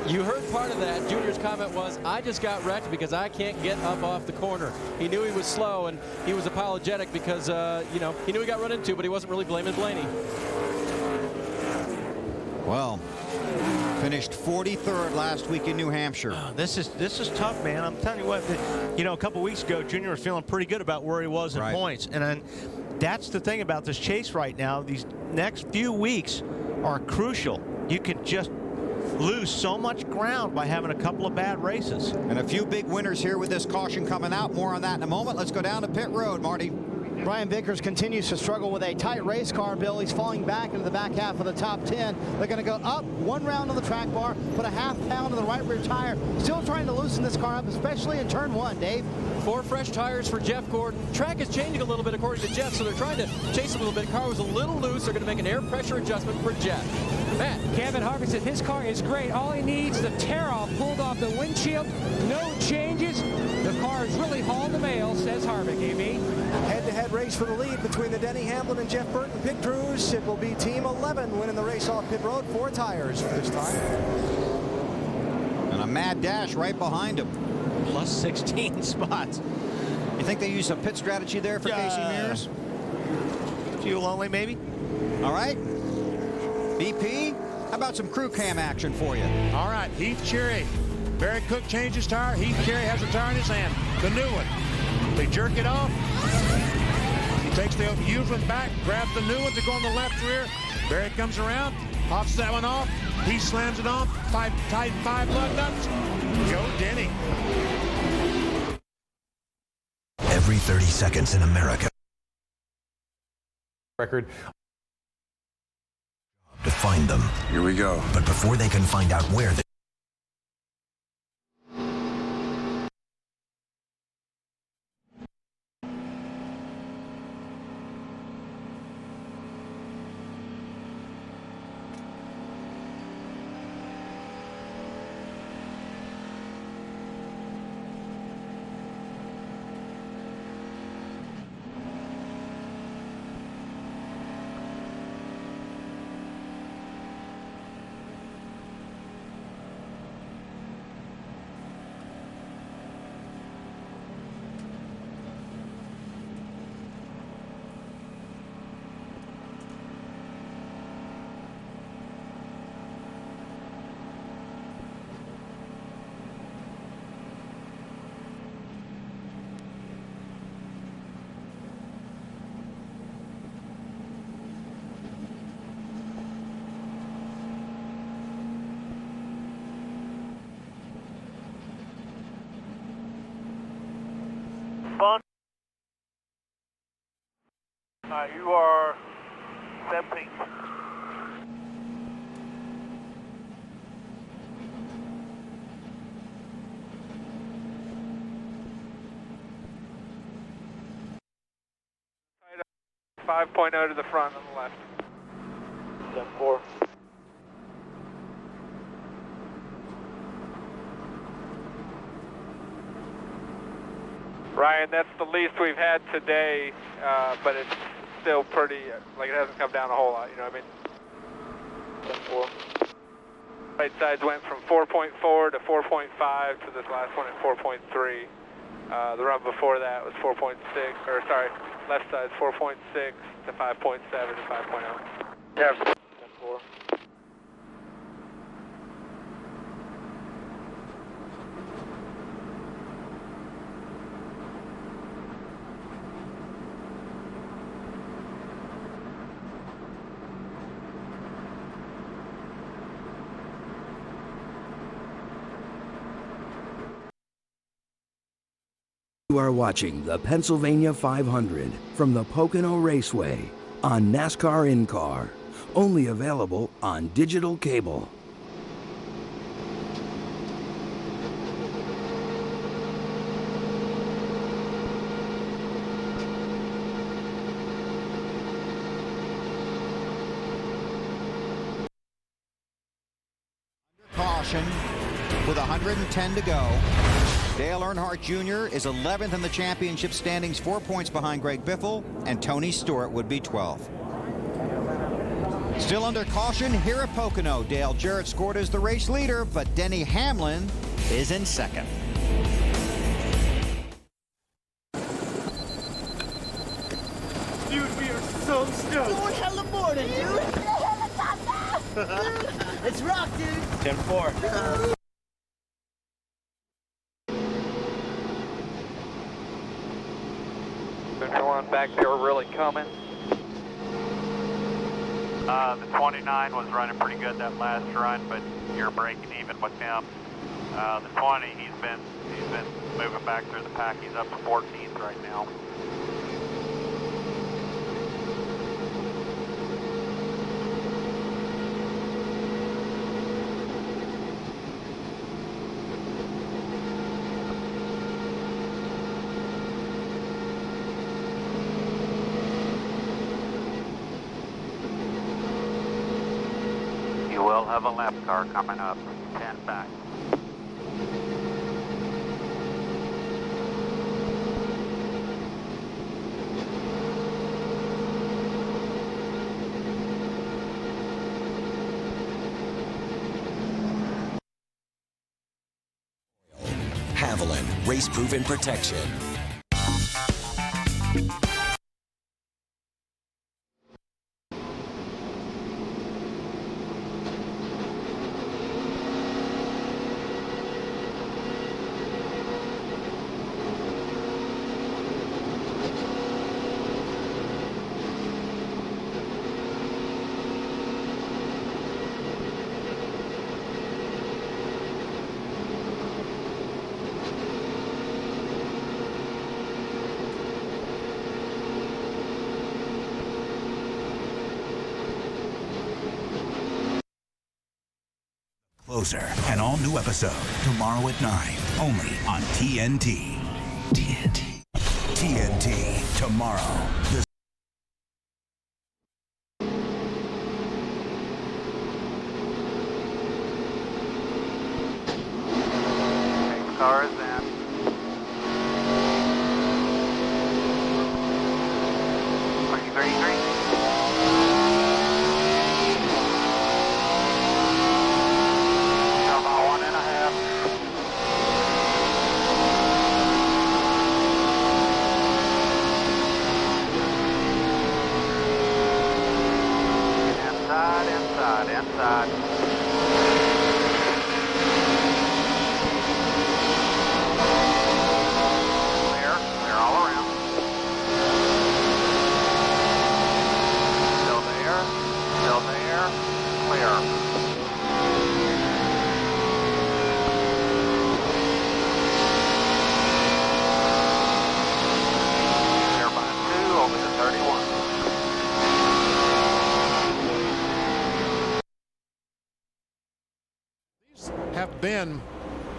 You heard part of that. Junior's comment was, I just got wrecked because I can't get up off the corner. He knew he was slow, and he was apologetic because, you know, he knew he got run into, but he wasn't really blaming Blaney. Well, finished 43rd last week in New Hampshire. This is tough, man. I'm telling you what, you know, a couple weeks ago, Junior was feeling pretty good about where he was in points. And then that's the thing about this chase right now. These next few weeks are crucial. You can just lose so much ground by having a couple of bad races. And a few big winners here with this caution coming out. More on that in a moment. Let's go down to pit road, Marty. Brian Vickers continues to struggle with a tight race car, Bill. He's falling back into the back half of the top 10. They're going to go up one round on the track bar, put a half pound on the right rear tire. Still trying to loosen this car up, especially in turn 1, Dave. 4 fresh tires for Jeff Gordon. Track is changing a little bit according to Jeff, so they're trying to chase a little bit. Car was a little loose. They're going to make an air pressure adjustment for Jeff. Matt. Kevin Harvick said his car is great. All he needs, the tear-off pulled off the windshield. No changes. The car is really hauling the mail, says Harvick, AB. Head-to-head race for the lead between the Denny Hamlin and Jeff Burton pit crews. It will be Team 11 winning the race off pit road. 4 tires for this time. And a mad dash right behind him. Plus 16 spots. You think they used a pit strategy there for Casey Mears? Fuel only, maybe? All right. BP, how about some crew cam action for you? All right, Heath Cherry. Barry Cook changed his tire. Heath Cherry has a tire in his hand. The new one. They jerk it off. Takes the usual back, grabs the new one to go on the left rear. Barry comes around, pops that one off. He slams it off. Tight 5 lug nuts. Joe Denny. Every 30 seconds in America. Record. To find them. Here we go. But before they can find out where they Fun. You are 17. Five 5.0 to the front on the left. 10-4. Ryan, that's the least we've had today, but it's still pretty, like it hasn't come down a whole lot, you know what I mean? 10-4. Right sides went from 4.4 to 4.5 to this last one at 4.3. The run before that was 4.6, or sorry, left side's 4.6 to 5.7 to 5.0. Yeah. 10-4. You are watching the Pennsylvania 500 from the Pocono Raceway on NASCAR In-Car, only available on digital cable. Caution with 110 to go. Dale Earnhardt Jr. is 11th in the championship standings, 4 points behind Greg Biffle, and Tony Stewart would be 12th. Still under caution here at Pocono. Dale Jarrett scored as the race leader, but Denny Hamlin is in second. Dude, we are so stoked. Going hella morning, dude. Let's rock, dude. 10-4. Everyone back there really coming. The 29 was running pretty good that last run, but you're breaking even with him. The 20, he's been moving back through the pack. He's up to 14th right now. You will have a lap car coming up, 10 back. Hamlin, race-proven protection. Closer, an all-new episode tomorrow at 9, only on TNT. TNT, tomorrow. Cars in. Inside. Clear all around. Still there, clear. Clear by 2 over to 31. Have been,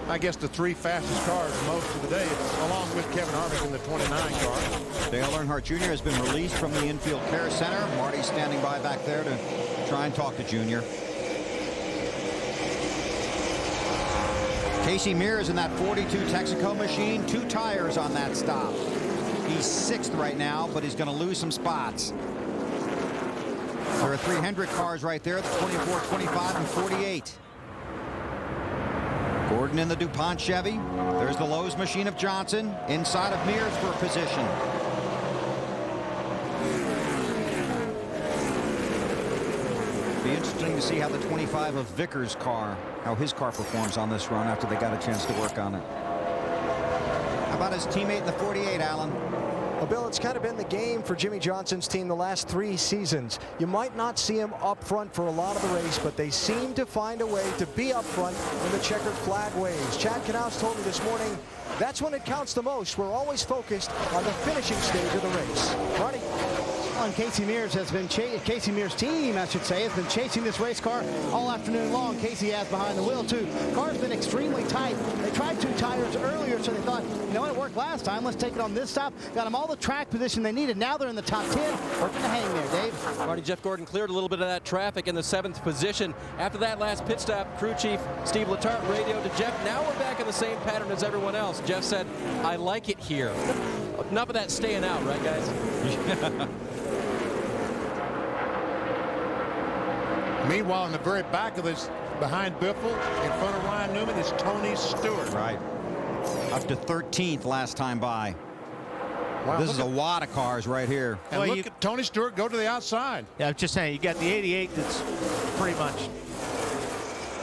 I guess, the 3 fastest cars most of the day, along with Kevin Harvick in the 29 car. Dale Earnhardt Jr. has been released from the infield care center. Marty's standing by back there to try and talk to Jr. Casey Mears in that 42 Texaco machine, 2 tires on that stop. He's 6th right now, but he's going to lose some spots. There are 3 Hendrick cars right there, the 24, 25, and 48. Gordon in the DuPont Chevy. There's the Lowe's machine of Johnson inside of Mears for a position. Be interesting to see how the 25 of Vickers' car, how his car performs on this run after they got a chance to work on it. How about his teammate in the 48, Alan? Well, Bill, it's kind of been the game for Jimmy Johnson's team the last 3 seasons. You might not see him up front for a lot of the race, but they seem to find a way to be up front when the checkered flag waves. Chad Knaus told me this morning, that's when it counts the most. We're always focused on the finishing stage of the race. Marty? And Casey Mears has been Casey Mears' team, I should say, has been chasing this race car all afternoon long. Casey has behind the wheel too. Car's been extremely tight. They tried 2 tires earlier, so they thought, you know what, it worked last time. Let's take it on this stop. Got them all the track position they needed. Now they're in the top 10. Working to hang there, Dave. Marty, Jeff Gordon cleared a little bit of that traffic in the 7th position. After that last pit stop, crew chief Steve Letarte radioed to Jeff. Now we're back in the same pattern as everyone else. Jeff said, I like it here. Enough of that staying out, right, guys? Meanwhile, in the very back of this, behind Biffle, in front of Ryan Newman, is Tony Stewart. Right. Up to 13th last time by. Wow, this is a lot of cars right here. And well, look at Tony Stewart go to the outside. Yeah, I was just saying, you got the 88 that's pretty much,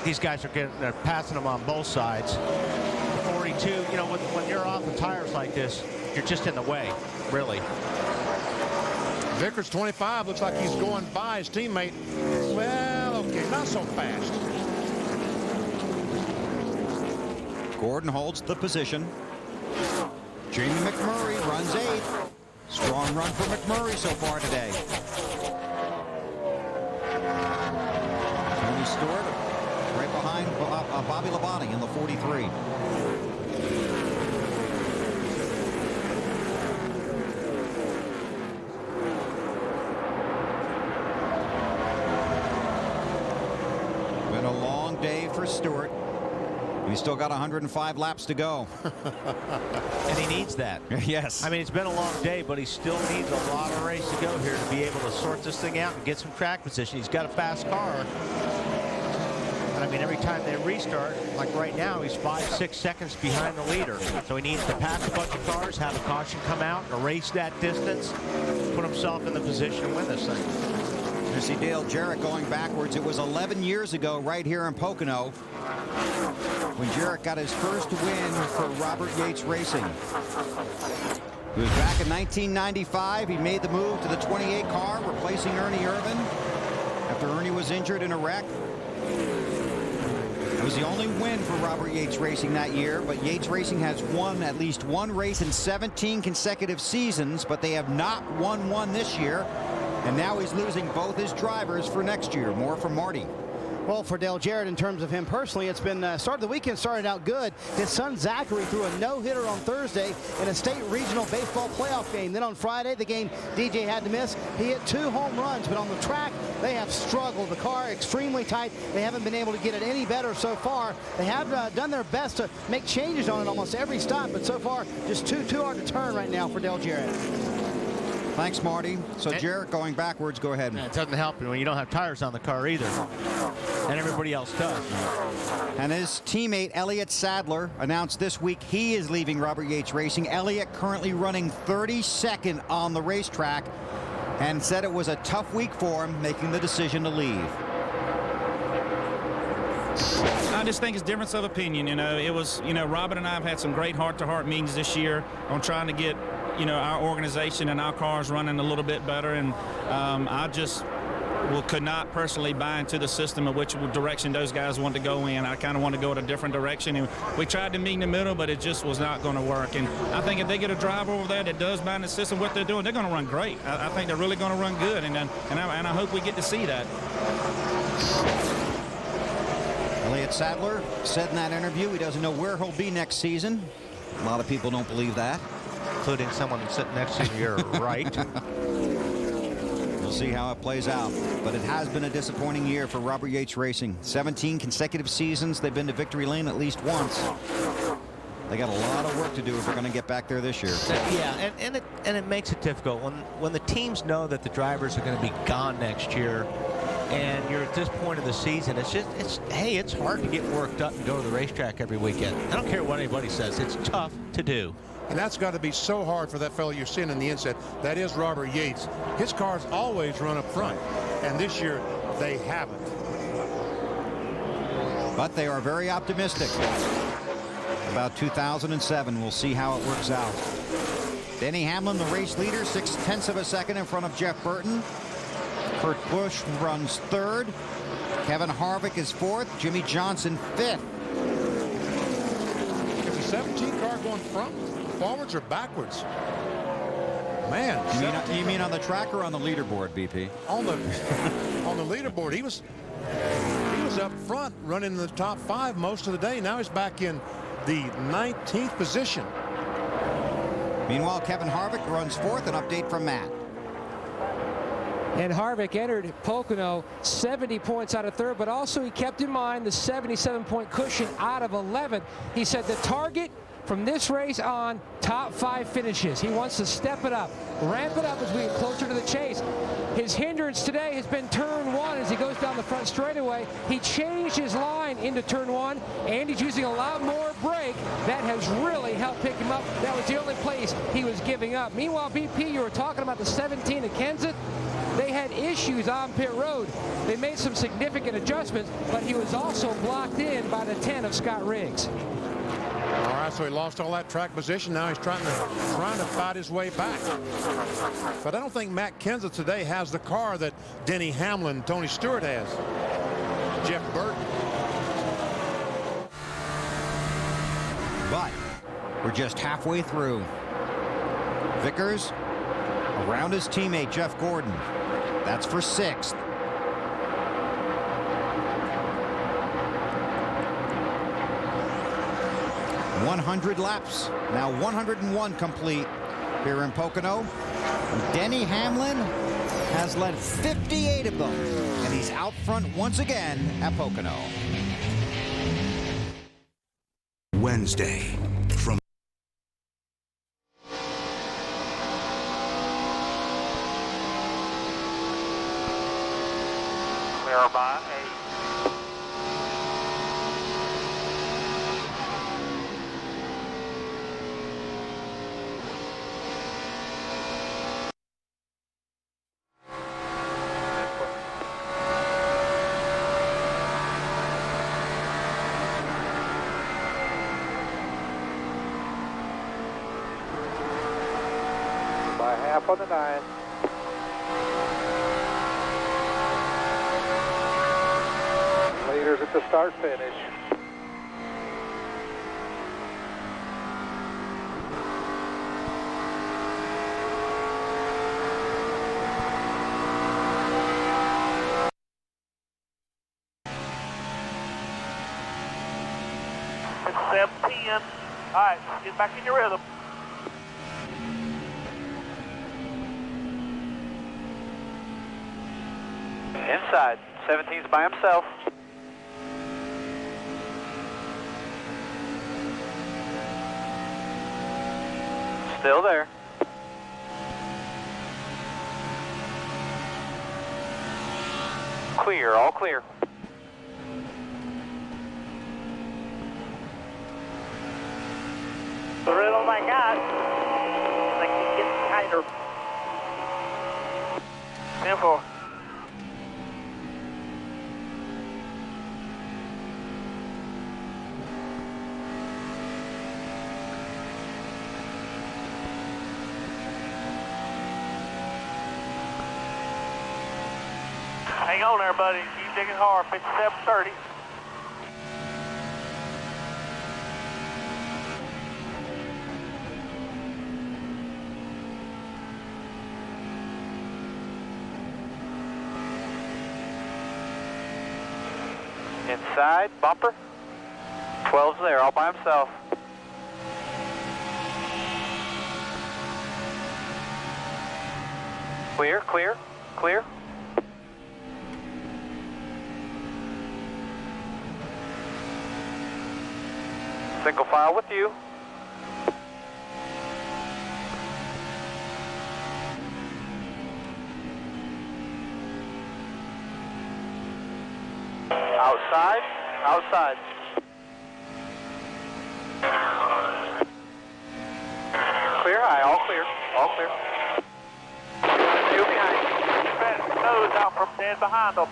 these guys are they're passing them on both sides. The 42, you know, when you're off the tires like this, you're just in the way, really. Vickers 25 looks like he's going by his teammate. Well, okay, not so fast. Gordon holds the position. Jamie McMurray runs 8th. Strong run for McMurray so far today. Tony Stewart right behind Bobby Labonte in the 43. Been a long day for Stewart. He's still got 105 laps to go. And he needs that. Yes. I mean, it's been a long day, but he still needs a lot of race to go here to be able to sort this thing out and get some track position. He's got a fast car. And I mean, every time they restart, like right now, he's 5-6 seconds behind the leader. So he needs to pass a bunch of cars, have a caution come out, erase that distance, put himself in the position to win this thing. You see Dale Jarrett going backwards. It was 11 years ago right here in Pocono when Jarrett got his first win for Robert Yates Racing. It was back in 1995. He made the move to the 28 car, replacing Ernie Irvin after Ernie was injured in a wreck. It was the only win for Robert Yates Racing that year, but Yates Racing has won at least one race in 17 consecutive seasons, but they have not won one this year. And now he's losing both his drivers for next year. More from Marty. Well, for Dale Jarrett, in terms of him personally, it's been the weekend started out good. His son Zachary threw a no-hitter on Thursday in a state regional baseball playoff game. Then on Friday, the game DJ had to miss, he hit 2 home runs. But on the track, they have struggled. The car extremely tight. They haven't been able to get it any better so far. They have done their best to make changes on it almost every stop, but so far, just too hard to turn right now for Dale Jarrett. Thanks, Marty. So Jarrett going backwards, go ahead. It doesn't help when you don't have tires on the car either. And everybody else does. And his teammate, Elliott Sadler, announced this week he is leaving Robert Yates Racing. Elliott currently running 32nd on the racetrack and said it was a tough week for him, making the decision to leave. I just think it's difference of opinion. It was, Robert and I have had some great heart-to-heart meetings this year on trying to get, our organization and our cars running a little bit better. And I just could not personally buy into the system of which direction those guys wanted to go in. I kind of want to go in a different direction. And we tried to meet in the middle, but it just was not going to work. And I think if they get a driver over there that does buy in the system, what they're doing, they're going to run great. I think they're really going to run good. And I hope we get to see that. Elliott Sadler said in that interview he doesn't know where he'll be next season. A lot of people don't believe that. Including someone who's sitting next to you, right. We'll see how it plays out. But it has been a disappointing year for Robert Yates Racing. 17 consecutive seasons. They've been to victory lane at least once. They got a lot of work to do if they're going to get back there this year. Yeah, and it makes it difficult when the teams know that the drivers are going to be gone next year. And you're at this point of the season, it's hard to get worked up and go to the racetrack every weekend. I don't care what anybody says. It's tough to do. And that's got to be so hard for that fellow you're seeing in the inset. That is Robert Yates. His cars always run up front. And this year, they haven't. But they are very optimistic about 2007. We'll see how it works out. Denny Hamlin, the race leader, 0.6 of a second in front of Jeff Burton. Kurt Busch runs 3rd. Kevin Harvick is 4th. Jimmy Johnson 5th. Is the 17 car going forwards or backwards? Man, you mean on the track or on the leaderboard, BP? On the leaderboard, he was up front running in the top 5 most of the day. Now he's back in the 19th position. Meanwhile, Kevin Harvick runs 4th. An update from Matt. And Harvick entered Pocono 70 points out of 3rd, but also he kept in mind the 77-point cushion out of 11th. He said the target from this race on, top 5 finishes. He wants to step it up, ramp it up as we get closer to the chase. His hindrance today has been turn 1 as he goes down the front straightaway. He changed his line into turn 1, and he's using a lot more brake. That has really helped pick him up. That was the only place he was giving up. Meanwhile, BP, you were talking about the 17 at Kenseth. They had issues on pit road. They made some significant adjustments, but he was also blocked in by the 10 of Scott Riggs. All right, so he lost all that track position. Now he's trying to fight his way back. But I don't think Matt Kenseth today has the car that Denny Hamlin and Tony Stewart has. Jeff Burton. But we're just halfway through. Vickers around his teammate Jeff Gordon. That's for 6th. .100 laps, now 101 complete here in Pocono. Denny Hamlin has led 58 of them, and he's out front once again at Pocono. Wednesday from Clear by 8. Half on the 9. Leaders at the start finish. 57-10. All right, get back in your rhythm. Inside, 17's by himself. Still there. Clear, all clear. The rhythm I got. I keep getting tighter. 10-4. Hang on there, buddy. Keep digging hard. 57-30. Inside, bumper. 12's there, all by himself. Clear, clear, clear. Single file with you. Outside, outside. Clear high, all clear, all clear. Two behind. Keep that nose out from dead behind them.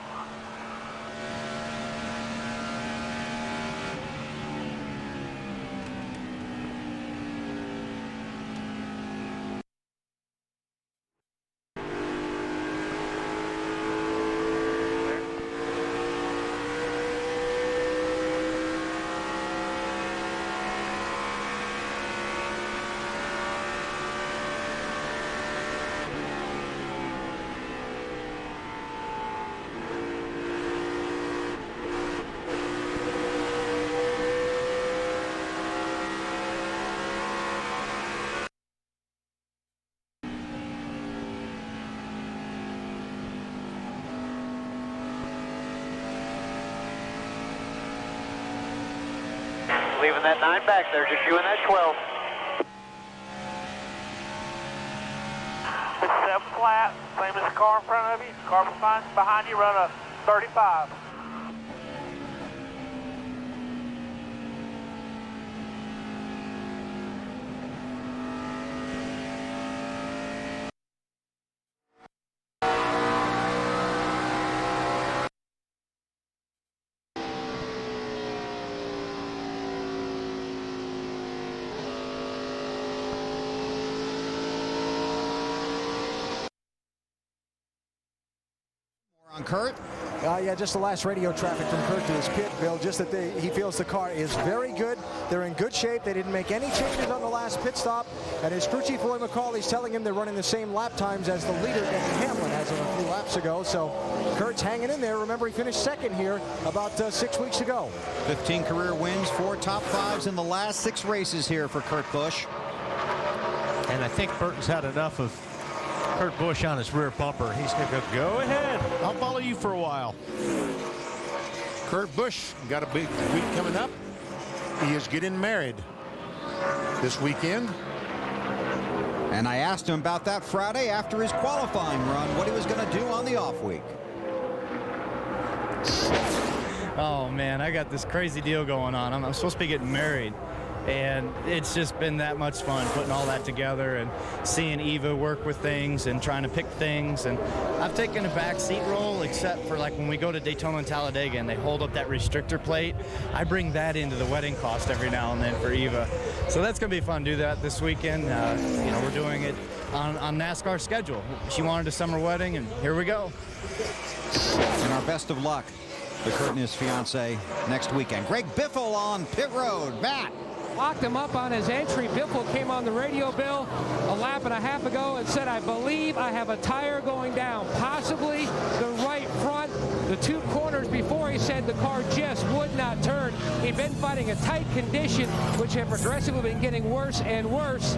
Leaving that 9 back there, just you and that 12. 57 flat, same as the car in front of you. Car behind you, run a 35. On Kurt? Yeah, just the last radio traffic from Kurt to his pit, Bill. Just that he feels the car is very good. They're in good shape. They didn't make any changes on the last pit stop. And his crew chief, Roy McCauley's telling him they're running the same lap times as the leader, Hamlin, as of a few laps ago. So Kurt's hanging in there. Remember, he finished second here about 6 weeks ago. 15 career wins, 4 top 5s in the last 6 races here for Kurt Busch. And I think Burton's had enough of Kurt Busch on his rear bumper. He's going to go ahead. I'll follow you for a while. Kurt Busch got a big week coming up. He is getting married this weekend. And I asked him about that Friday after his qualifying run, what he was going to do on the off week. Oh man, I got this crazy deal going on. I'm supposed to be getting married. And it's just been that much fun putting all that together and seeing Eva work with things and trying to pick things. And I've taken a back seat role, except for like when we go to Daytona and Talladega and they hold up that restrictor plate. I bring that into the wedding cost every now and then for Eva. So that's going to be fun to do that this weekend. You know, we're doing it on NASCAR schedule. She wanted a summer wedding, and here we go. And our best of luck to Kurt and his fiance next weekend. Greg Biffle on pit road. Matt. Locked him up on his entry. Biffle came on the radio, Bill, a lap and a half ago and said, I believe I have a tire going down, possibly the right front. The 2 corners before, he said the car just would not turn. He'd been fighting a tight condition, which had progressively been getting worse and worse.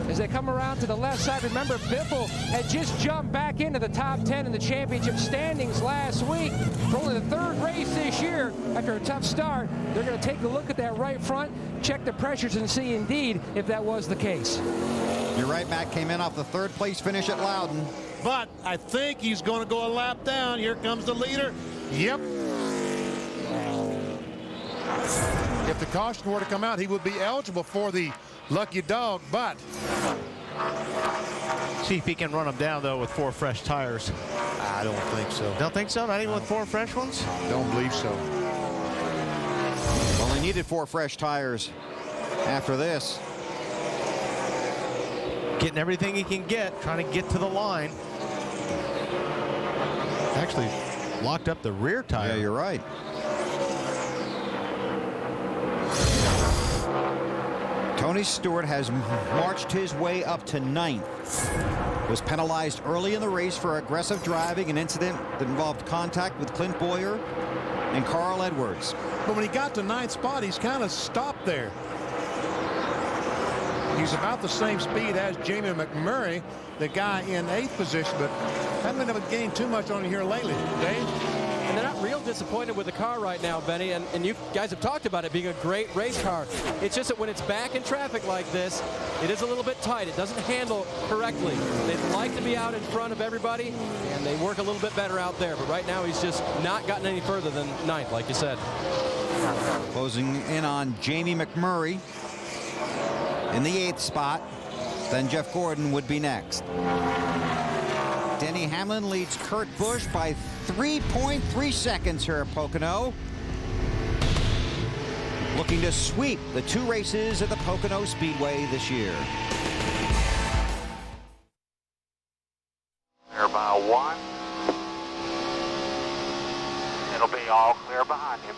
As they come around to the left side, remember Biffle had just jumped back into the top 10 in the championship standings last week. For only the third race this year, after a tough start, they're going to take a look at that right front, check the pressures, and see indeed if that was the case. You're right, Matt came in off the third place finish at Loudon. But I think he's going to go a lap down. Here comes the leader. Yep. If the caution were to come out, he would be eligible for the lucky dog, but see if he can run them down, though, with 4 fresh tires. I don't think so. Don't think so? Not even with 4 fresh ones? Don't believe so. Well, he needed 4 fresh tires after this. Getting everything he can get, trying to get to the line. Actually locked up the rear tire. Yeah, you're right. Tony Stewart has marched his way up to 9th. Was penalized early in the race for aggressive driving, an incident that involved contact with Clint Boyer and Carl Edwards. But when he got to 9th spot, he's kind of stopped there. He's about the same speed as Jamie McMurray, the guy in 8th position, but haven't been able to gain too much on it here lately. Dave? And they're not real disappointed with the car right now, Benny, and you guys have talked about it being a great race car. It's just that when it's back in traffic like this, it is a little bit tight. It doesn't handle correctly. They'd like to be out in front of everybody, and they work a little bit better out there. But right now, he's just not gotten any further than 9th, like you said. Closing in on Jamie McMurray in the 8th spot. Then Jeff Gordon would be next. Denny Hamlin leads Kurt Busch by 3.3 seconds here at Pocono. Looking to sweep the 2 races at the Pocono Speedway this year. Clear by 1. It'll be all clear behind you.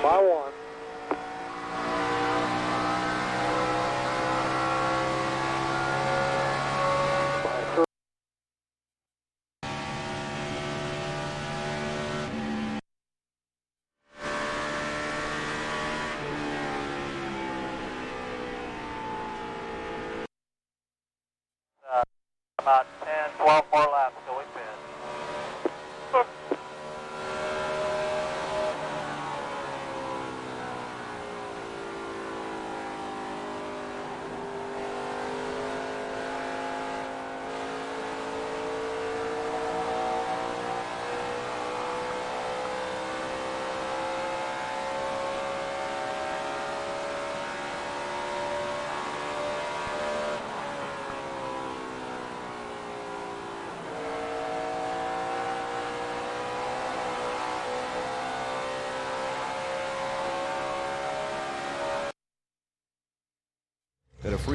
By 1. About 10, 12 more laps till we finish.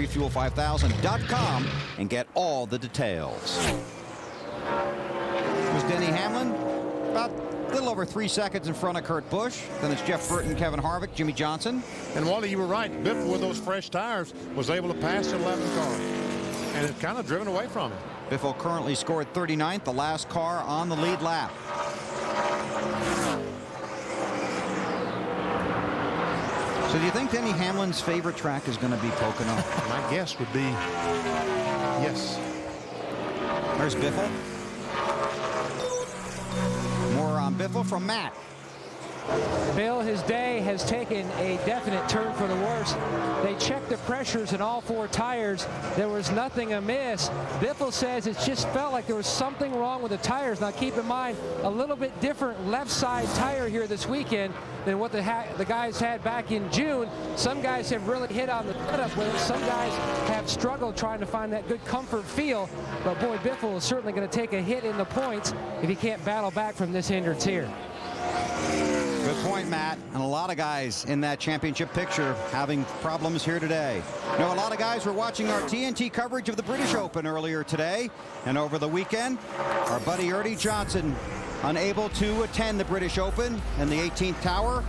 freefuel5000.com and get all the details. It was Denny Hamlin, about a little over 3 seconds in front of Kurt Busch. Then it's Jeff Burton, Kevin Harvick, Jimmy Johnson. And Wally, you were right. Biffle, with those fresh tires, was able to pass the 11 car. And it's kind of driven away from him. Biffle currently scored 39th, the last car on the lead lap. So do you think Denny Hamlin's favorite track is going to be Pocono? My guess would be yes. There's Biffle. More on Biffle from Matt. Bill, his day has taken a definite turn for the worse. They checked the pressures in all 4 tires. There was nothing amiss. Biffle says it just felt like there was something wrong with the tires. Now keep in mind, a little bit different left side tire here this weekend than what the guys had back in June. Some guys have really hit on the setup with it. Some guys have struggled trying to find that good comfort feel. But boy, Biffle is certainly going to take a hit in the points if he can't battle back from this hindrance here. Good point, Matt. And a lot of guys in that championship picture having problems here today. You know, a lot of guys were watching our TNT coverage of the British Open earlier today. And over the weekend, our buddy Earnhardt Johnson unable to attend the British Open in the 18th tower.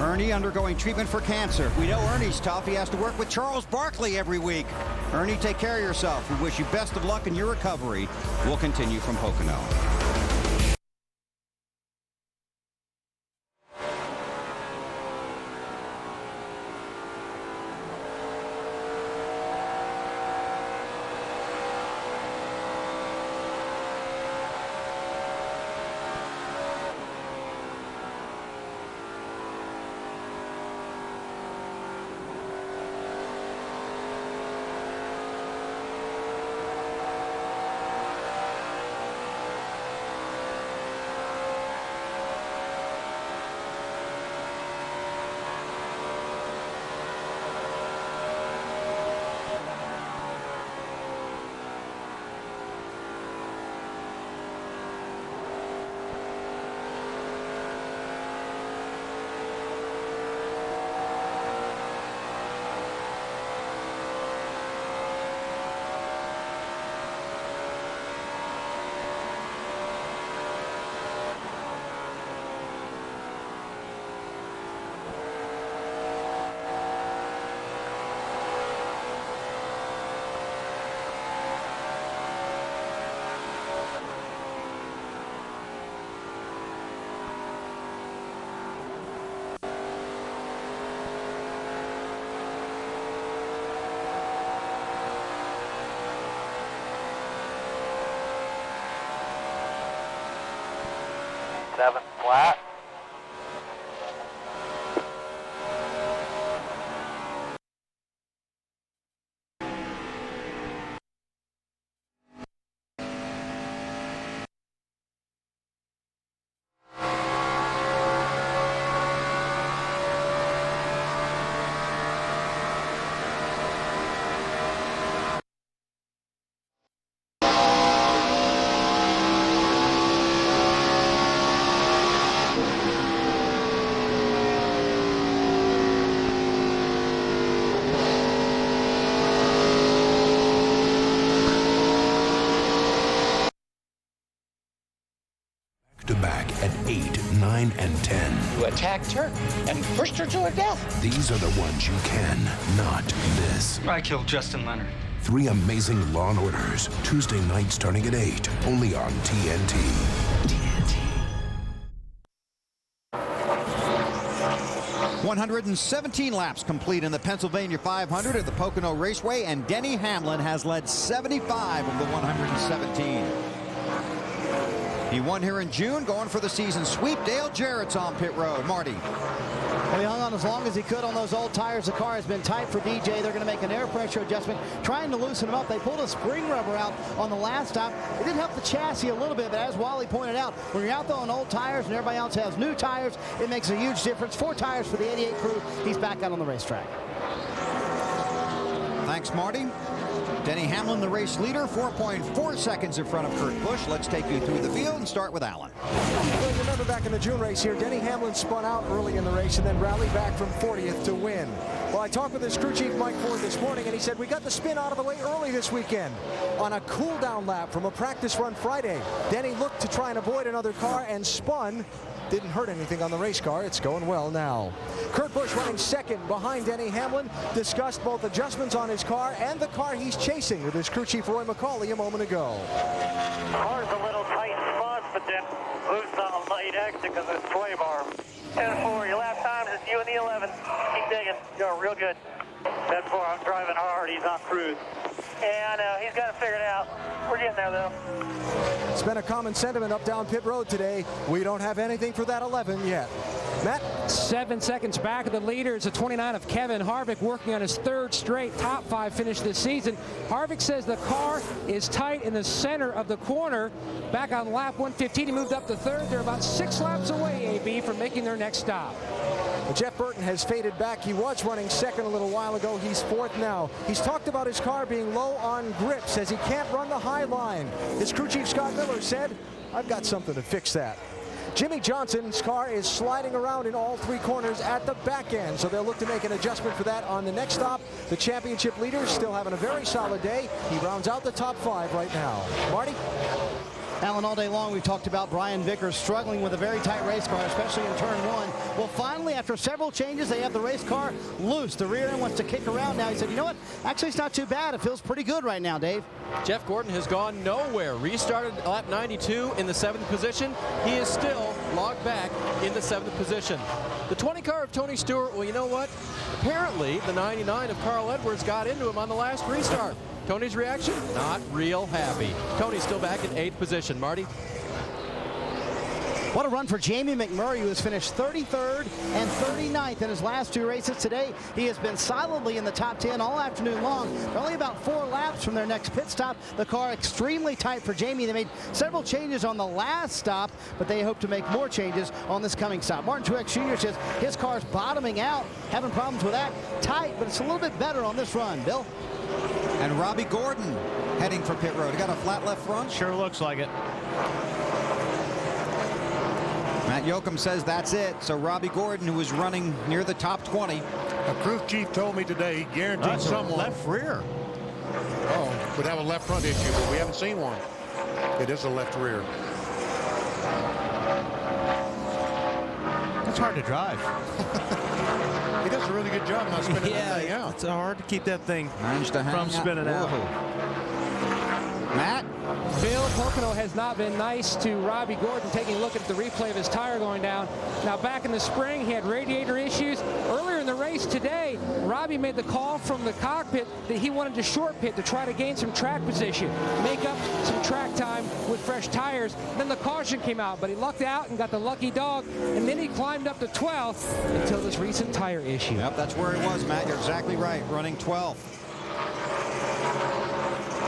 Ernie undergoing treatment for cancer. We know Ernie's tough. He has to work with Charles Barkley every week. Ernie, take care of yourself. We wish you best of luck in your recovery. We'll continue from Pocono. Seven flat. To back at 8, 9, and 10. You attacked her and pushed her to her death. These are the ones you can not miss. I killed Justin Leonard. 3 amazing Law & Orders, Tuesday night starting at 8, only on TNT. 117 laps complete in the Pennsylvania 500 at the Pocono Raceway, and Denny Hamlin has led 75 of the 117. He won here in June, going for the season sweep. Dale Jarrett's on pit road. Marty. Well, he hung on as long as he could on those old tires. The car has been tight for DJ. They're going to make an air pressure adjustment, trying to loosen him up. They pulled a spring rubber out on the last stop. It did help the chassis a little bit, but as Wally pointed out, when you're out there on old tires and everybody else has new tires, it makes a huge difference. 4 tires for the 88 crew. He's back out on the racetrack. Thanks, Marty. Denny Hamlin, the race leader, 4.4 seconds in front of Kurt Busch. Let's take you through the field and start with Allen. Well, remember back in the June race here, Denny Hamlin spun out early in the race and then rallied back from 40th to win. Well, I talked with his crew chief, Mike Ford, this morning, and he said, we got the spin out of the way early this weekend on a cool-down lap from a practice run Friday. Denny looked to try and avoid another car and spun. Didn't hurt anything on the race car. It's going well now. Kurt Busch running second behind Denny Hamlin. Discussed both adjustments on his car and the car he's chasing with his crew chief Roy McCauley a moment ago. Car's a little tight in spots, but then loose on late exit because of the sway bar. 10-4, your lap time is you in the 11. Keep digging. You're real good. 10-4, I'm driving hard. He's on cruise. And he's got it figured out. We're getting there, though. It's been a common sentiment up down pit road today. We don't have anything for that 11 yet. Matt? 7 seconds back of the leader is the 29 of Kevin Harvick, working on his third straight top 5 finish this season. Harvick says the car is tight in the center of the corner. Back on lap 115, he moved up to third. They're about 6 laps away, AB, from making their next stop. Well, Jeff Burton has faded back. He was running second a little while ago. He's fourth now. He's talked about his car being low on grip, says he can't run the high line. His crew chief Scott Miller said, I've got something to fix that. Jimmy Johnson's car is sliding around in all 3 corners at the back end, so they'll look to make an adjustment for that on the next stop. The championship leader still having a very solid day. He rounds out the top 5 right now. Marty? Alan, all day long we've talked about Brian Vickers struggling with a very tight race car, especially in turn 1. Well, finally, after several changes, they have the race car loose. The rear end wants to kick around now. He said, you know what? Actually, it's not too bad. It feels pretty good right now, Dave. Jeff Gordon has gone nowhere. Restarted lap 92 in the 7th position. He is still logged back in the 7th position. The 20 car of Tony Stewart, well, you know what? Apparently, the 99 of Carl Edwards got into him on the last restart. Tony's reaction? Not real happy. Tony's still back in 8th position. Marty? What a run for Jamie McMurray, who has finished 33rd and 39th in his last 2 races. Today, he has been solidly in the top 10 all afternoon long. They're only about 4 laps from their next pit stop. The car extremely tight for Jamie. They made several changes on the last stop, but they hope to make more changes on this coming stop. Martin Truex Jr. says his car's bottoming out, having problems with that. Tight, but it's a little bit better on this run. Bill? And Robbie Gordon heading for pit road. He got a flat left front. Sure looks like it. Matt Yoakum says that's it. So Robbie Gordon, who was running near the top 20. A crew chief told me today he guaranteed someone left rear. Oh, would have a left front issue, but we haven't seen one. It is a left rear. That's hard to drive. He does a really good job not spinning that thing out. It's hard to keep that thing from spinning out. Matt? Bill Pocono has not been nice to Robbie Gordon, taking a look at the replay of his tire going down. Now, back in the spring, he had radiator issues. Earlier in the race today, Robbie made the call from the cockpit that he wanted to short pit to try to gain some track position, make up some track time with fresh tires. Then the caution came out, but he lucked out and got the lucky dog, and then he climbed up to 12th until this recent tire issue. Yep, that's where it was, Matt. You're exactly right, running 12th.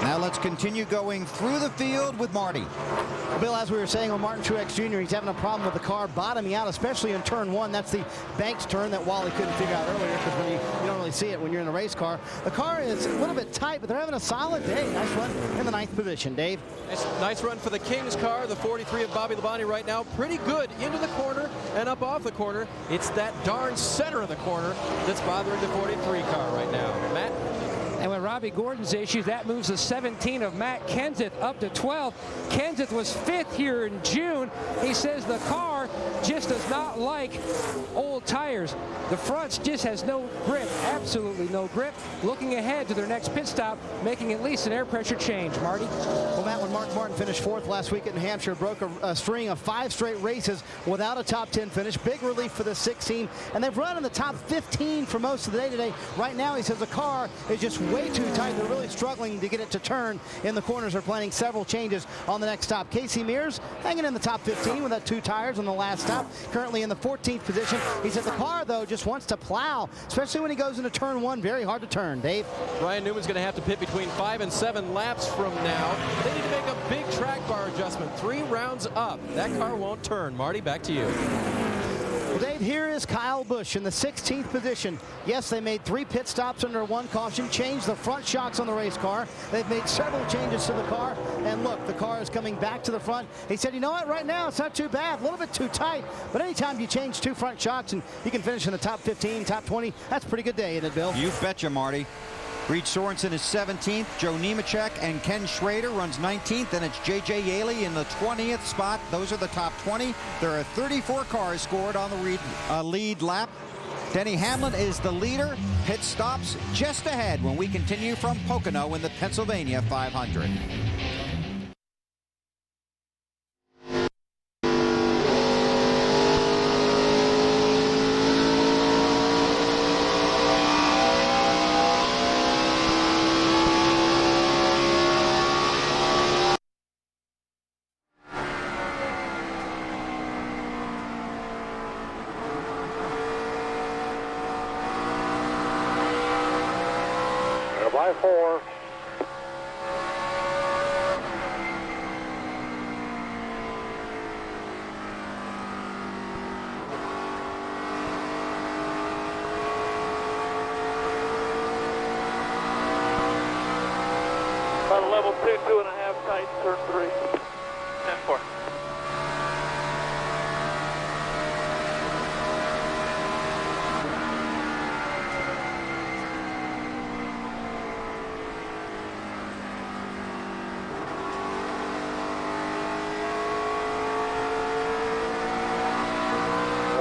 Now let's continue going through the field with Marty. Bill, as we were saying on Martin Truex Jr., he's having a problem with the car bottoming out, especially in turn 1. That's the Banks turn that Wally couldn't figure out earlier, because when you don't really see it when you're in a race car. The car is a little bit tight, but they're having a solid day. Nice run in the 9th position. Dave? Nice run for the Kings car, the 43 of Bobby Labonte right now. Pretty good into the corner and up off the corner. It's that darn center of the corner that's bothering the 43 car right now. Matt? And with Robbie Gordon's issues, that moves the 17 of Matt Kenseth up to 12th. Kenseth was 5th here in June. He says the car just does not like old tires. The front just has no grip, absolutely no grip. Looking ahead to their next pit stop, making at least an air pressure change. Marty? Well, Matt, when Mark Martin finished 4th last week at New Hampshire, broke a string of 5 straight races without a top 10 finish. Big relief for the 16, and they've run in the top 15 for most of the day today. Right now, he says the car is just way too tight. They're really struggling to get it to turn in the corners. They're planning several changes on the next stop. Casey Mears hanging in the top 15 with that 2 tires on the last stop, currently in the 14th position. He said the car, though, just wants to plow, especially when he goes into turn 1. Very hard to turn. Dave? Ryan Newman's going to have to pit between 5 and 7 laps from now. They need to make a big track bar adjustment. 3 rounds up. That car won't turn. Marty, back to you. Well, Dave, Dave, here is Kyle Busch in the 16th position. Yes, they made 3 pit stops under 1 caution, changed the front shocks on the race car. They've made several changes to the car, and look, the car is coming back to the front. He said, you know what, right now it's not too bad, a little bit too tight, but anytime you change 2 front shocks and you can finish in the top 15, top 20, that's a pretty good day, isn't it, Bill? You betcha, Marty. Reed Sorensen is 17th. Joe Nemechek and Ken Schrader runs 19th. And it's J.J. Yaley in the 20th spot. Those are the top 20. There are 34 cars scored on the lead lap. Denny Hamlin is the leader. Pit stops just ahead when we continue from Pocono in the Pennsylvania 500. By 4. About a level 2, 2.5 tight, turn 3. 10-4.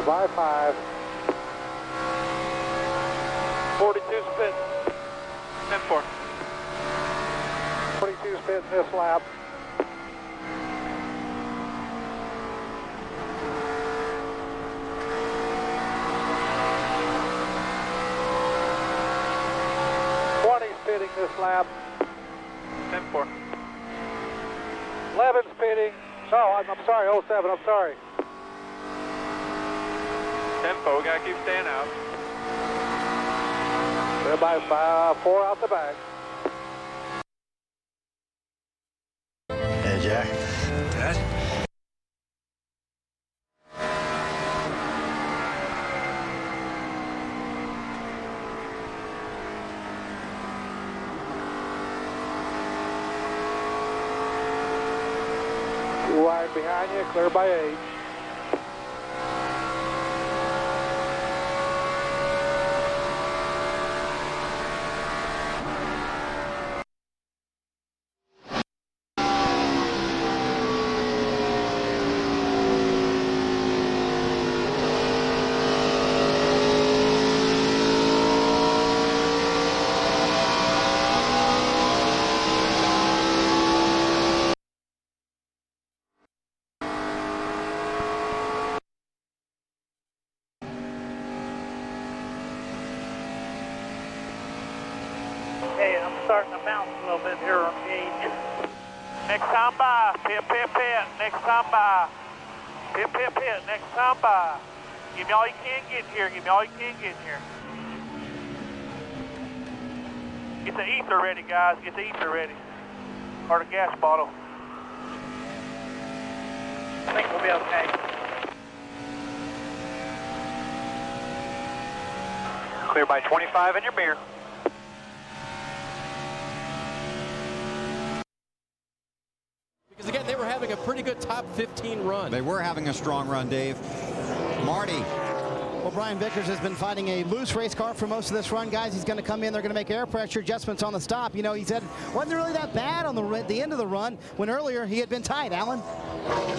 By 5. 42 spin. 10-4. 42 spin this lap. Spinning this lap. 10-4. 11 spinning. No, I'm sorry, 07, I'm sorry. Tempo, we gotta keep staying out. They're by 4 out the back. Hey, Jack. Dad? Too wide behind you, clear by 8. Hey, I'm starting to bounce a little bit here on gauge. Next time by, pit, pit, pit. Next time by, pit, pit, pit. Next time by. Give me all you can get here. Give me all you can get here. Get the ether ready, guys. Get the ether ready. Or the gas bottle. I think we'll be okay. Clear by 25 in your mirror. Because again, they were having a pretty good top 15 run. They were having a strong run, Dave. Marty. Well, Brian Vickers has been fighting a loose race car for most of this run, guys. He's going to come in. They're going to make air pressure adjustments on the stop. You know, he said it wasn't really that bad on the end of the run when earlier he had been tight. Alan?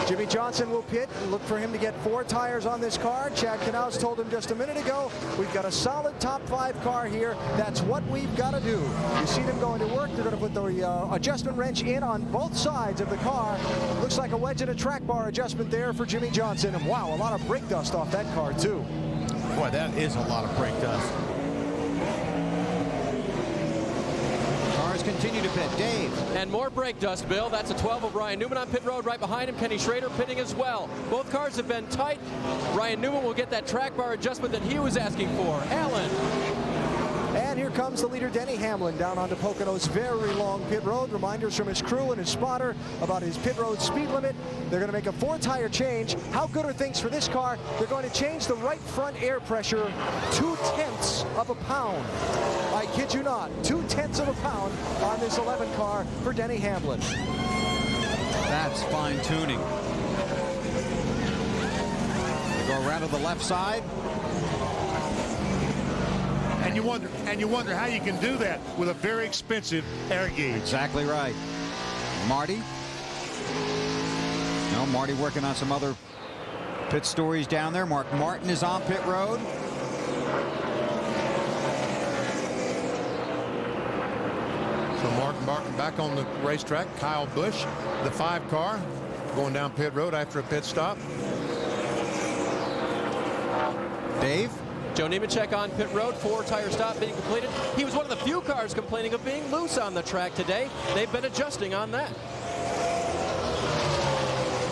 Jimmy Johnson will pit. Look for him to get 4 tires on this car. Chad Knaus told him just a minute ago, we've got a solid top 5 car here. That's what we've got to do. You see them going to work. They're going to put the adjustment wrench in on both sides of the car. Looks like a wedge and a track bar adjustment there for Jimmy Johnson. And wow, a lot of brake dust off that car too. Boy, that is a lot of brake dust. Cars continue to pit. Dave. And more brake dust, Bill. That's a 12 of Ryan Newman on pit road. Right behind him, Kenny Schrader pitting as well. Both cars have been tight. Ryan Newman will get that track bar adjustment that he was asking for. Alan. And here comes the leader, Denny Hamlin, down onto Pocono's very long pit road. Reminders from his crew and his spotter about his pit road speed limit. They're going to make a 4-tire change. How good are things for this car? They're going to change the right front air pressure 0.2 of a pound. I kid you not, 0.2 of a pound on this 11 car for Denny Hamlin. That's fine tuning. They go around to the left side. And you wonder how you can do that with a very expensive air gauge. Exactly right. Marty. No, Marty working on some other pit stories down there. Mark Martin is on pit road. So Martin back on the racetrack. Kyle Busch, the 5 car, going down pit road after a pit stop. Dave? Joe Nemechek on pit road, 4-tire stop being completed. He was one of the few cars complaining of being loose on the track today. They've been adjusting on that.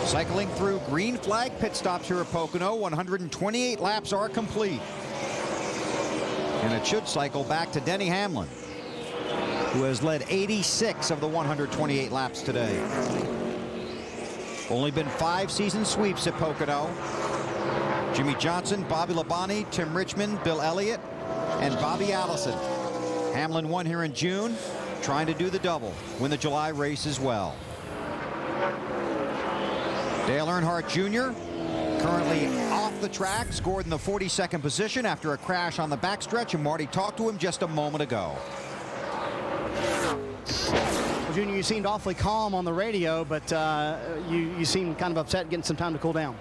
Cycling through green flag pit stops here at Pocono. 128 laps are complete. And it should cycle back to Denny Hamlin, who has led 86 of the 128 laps today. Only been 5 season sweeps at Pocono. Jimmy Johnson, Bobby Labonte, Tim Richmond, Bill Elliott, and Bobby Allison. Hamlin won here in June, trying to do the double, win the July race as well. Dale Earnhardt Jr., currently off the track, scored in the 42nd position after a crash on the backstretch, and Marty talked to him just a moment ago. Well, Junior, you seemed awfully calm on the radio, but you seemed kind of upset getting some time to cool down.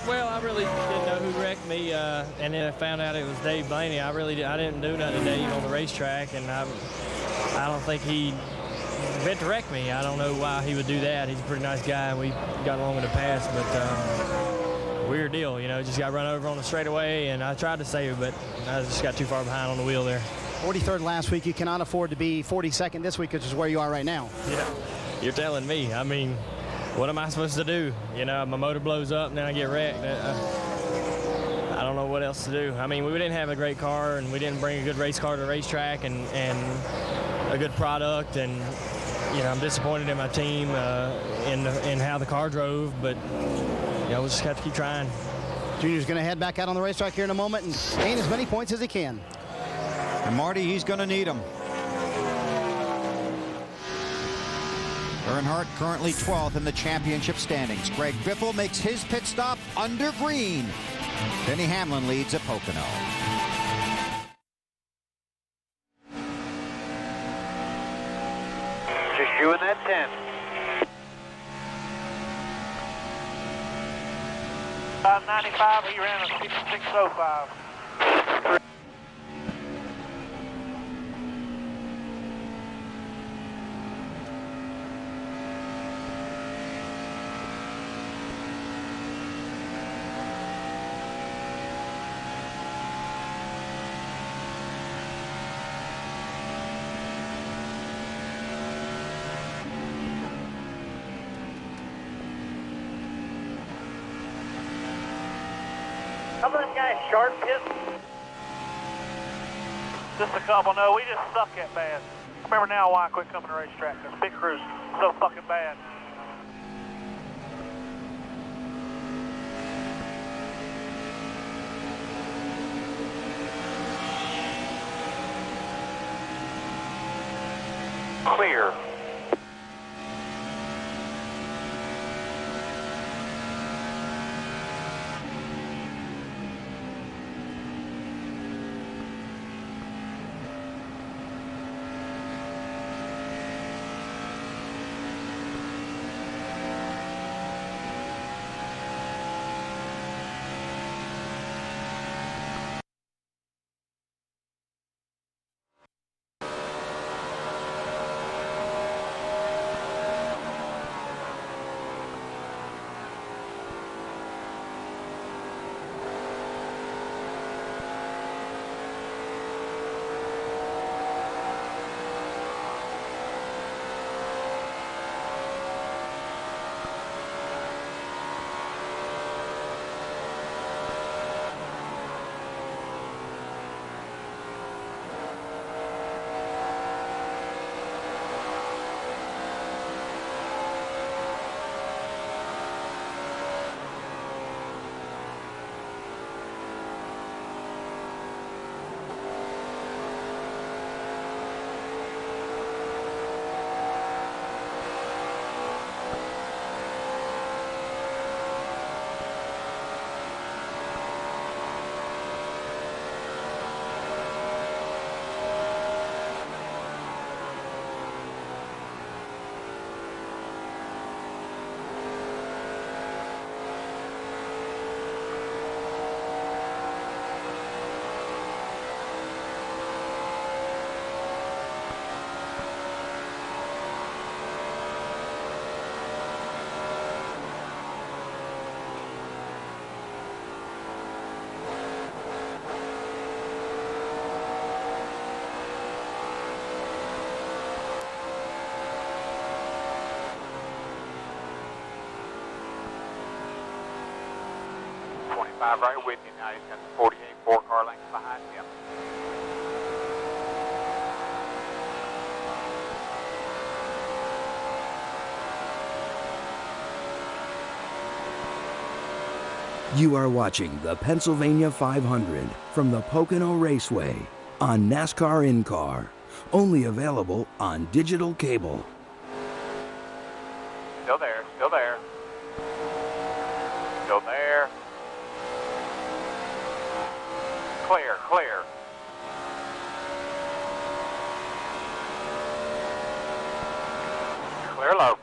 Well, I really didn't know who wrecked me, and then I found out it was Dave Blaney. I didn't do nothing to Dave on the racetrack, and I don't think he meant to wreck me. I don't know why he would do that. He's a pretty nice guy, and we got along in the past, but weird deal, you know. Just got run over on the straightaway, and I tried to save it, but I just got too far behind on the wheel there. 43rd last week. You cannot afford to be 42nd this week, which is where you are right now. Yeah, you're telling me. I mean, what am I supposed to do? You know, my motor blows up and then I get wrecked. I don't know what else to do. I mean, we didn't have a great car, and we didn't bring a good race car to the racetrack and a good product. And, you know, I'm disappointed in my team in how the car drove, but, you know, we'll just have to keep trying. Junior's going to head back out on the racetrack here in a moment and gain as many points as he can. And Marty, he's going to need them. Earnhardt currently 12th in the championship standings. Greg Biffle makes his pit stop under green. Denny Hamlin leads at Pocono. Just you and that 10. 595, he ran a 5605. Some of them guys sharp hit. Just a couple. No, we just suck that bad. Remember now why I quit coming to the racetrack. Because pit crew's so fucking bad. Clear. 25 right with you now. He's got the 48 4 car lengths behind him. You are watching the Pennsylvania 500 from the Pocono Raceway on NASCAR In-Car. Only available on digital cable. Still there, still there. Still there. Clear, clear. Clear low.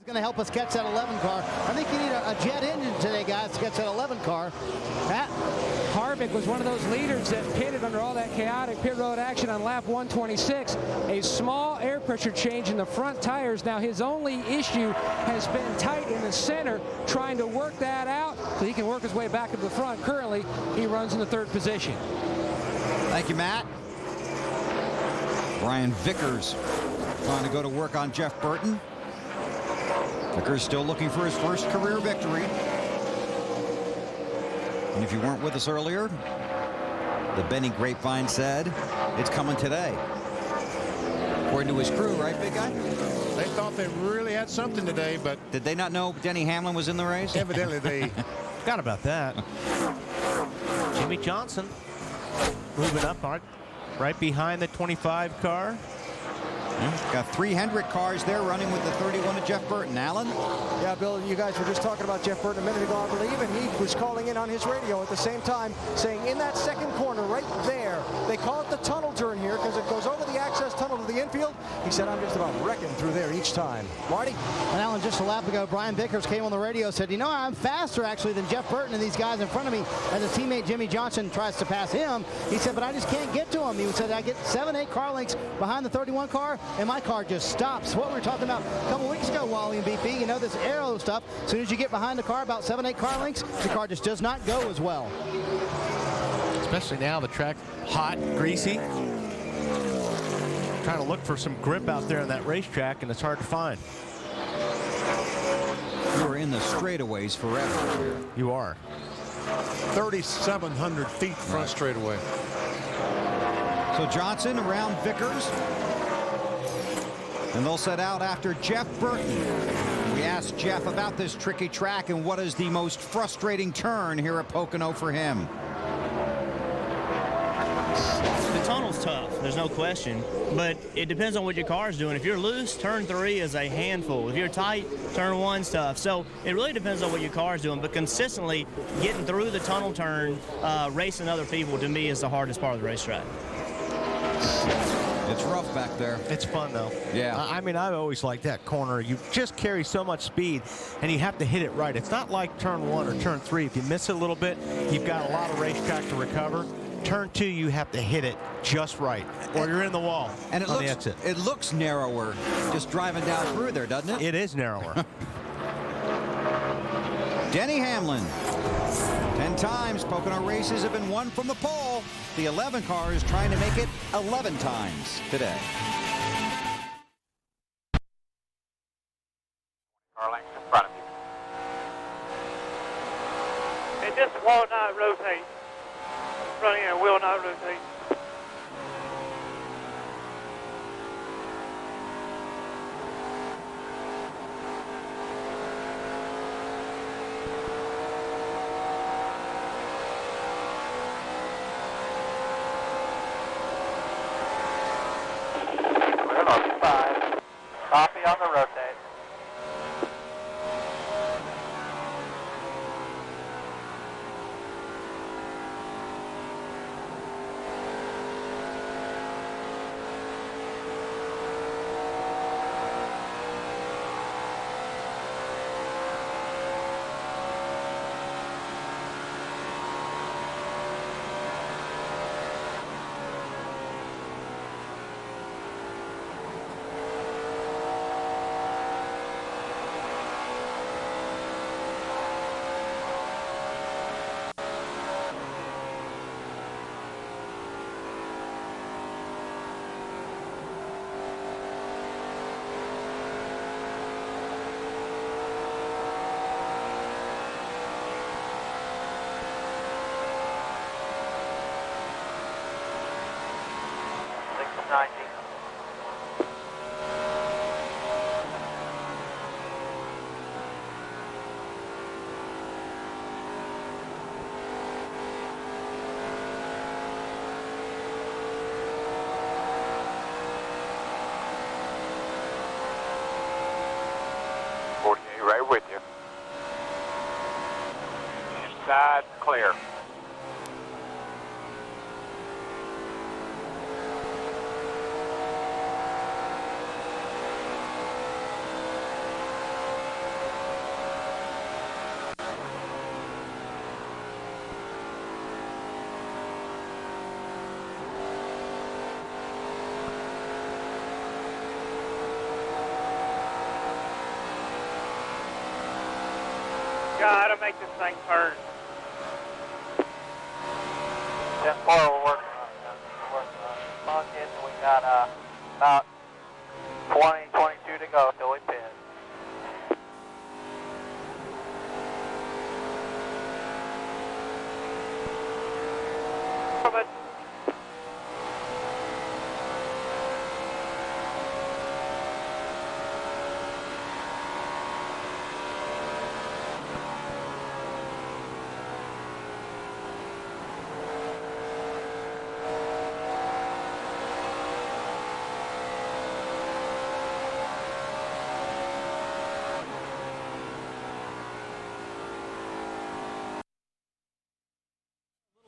Going to help us catch that 11 car. I think you need a jet engine today, guys, to catch that 11 car. Matt Harvick was one of those leaders that pitted under all that chaotic pit road action on lap 126. A small air pressure change in the front tires. Now his only issue has been tight in the center, trying to work that out so he can work his way back to the front. Currently, he runs in the 3rd position. Thank you, Matt. Brian Vickers trying to go to work on Jeff Burton. Vickers still looking for his first career victory. And if you weren't with us earlier, the Benny Grapevine said it's coming today. According to his crew, right, big guy? They thought they really had something today, but... Did they not know Denny Hamlin was in the race? Evidently they... Forgot about that. Jimmy Johnson moving up right behind the 25 car. Got 300 cars there running with the 31 of Jeff Burton. Alan? Yeah, Bill, you guys were just talking about Jeff Burton a minute ago, I believe, and he was calling in on his radio at the same time, saying in that second corner right there, they call it the tunnel turn here because it goes over the access tunnel to the infield. He said, I'm just about wrecking through there each time. Marty? And Alan, just a lap ago, Brian Vickers came on the radio, said, you know, I'm faster actually than Jeff Burton and these guys in front of me as his teammate Jimmy Johnson tries to pass him. He said, but I just can't get to him. He said, I get 7-8 car lengths behind the 31 car, and my car just stops. What we were talking about a couple weeks ago, Wally and BP, you know, this aero stuff, as soon as you get behind the car about 7-8 car lengths, the car just does not go as well. Especially now, the track hot, greasy. Trying to look for some grip out there on that racetrack, and it's hard to find. You are in the straightaways forever. You are. 3,700 feet front straightaway. So Johnson around Vickers. And they'll set out after Jeff Burton. We asked Jeff about this tricky track and what is the most frustrating turn here at Pocono for him. The tunnel's tough, there's no question, but it depends on what your car's doing. If you're loose, turn 3 is a handful. If you're tight, turn 1's tough. So it really depends on what your car's doing, but consistently getting through the tunnel turn, racing other people, to me, is the hardest part of the racetrack. It's rough back there. It's fun, though. Yeah. I mean, I've always liked that corner. You just carry so much speed, and you have to hit it right. It's not like turn 1 or turn 3. If you miss it a little bit, you've got a lot of racetrack to recover. Turn 2, you have to hit it just right, or you're in the wall and it on looks, the exit. It looks narrower just driving down through there, doesn't it? It is narrower. Denny Hamlin. 10 times Pocono races have been won from the pole. The 11 car is trying to make it 11 times today. Car lengths in front of you. It just will not rotate. Running it will not rotate. Copy on the rotate. right with you. Inside clear. Gotta make this thing turn. 10-4, we're working on it. We're working on it. Bucket, we got about 20, 22 to go till we pin.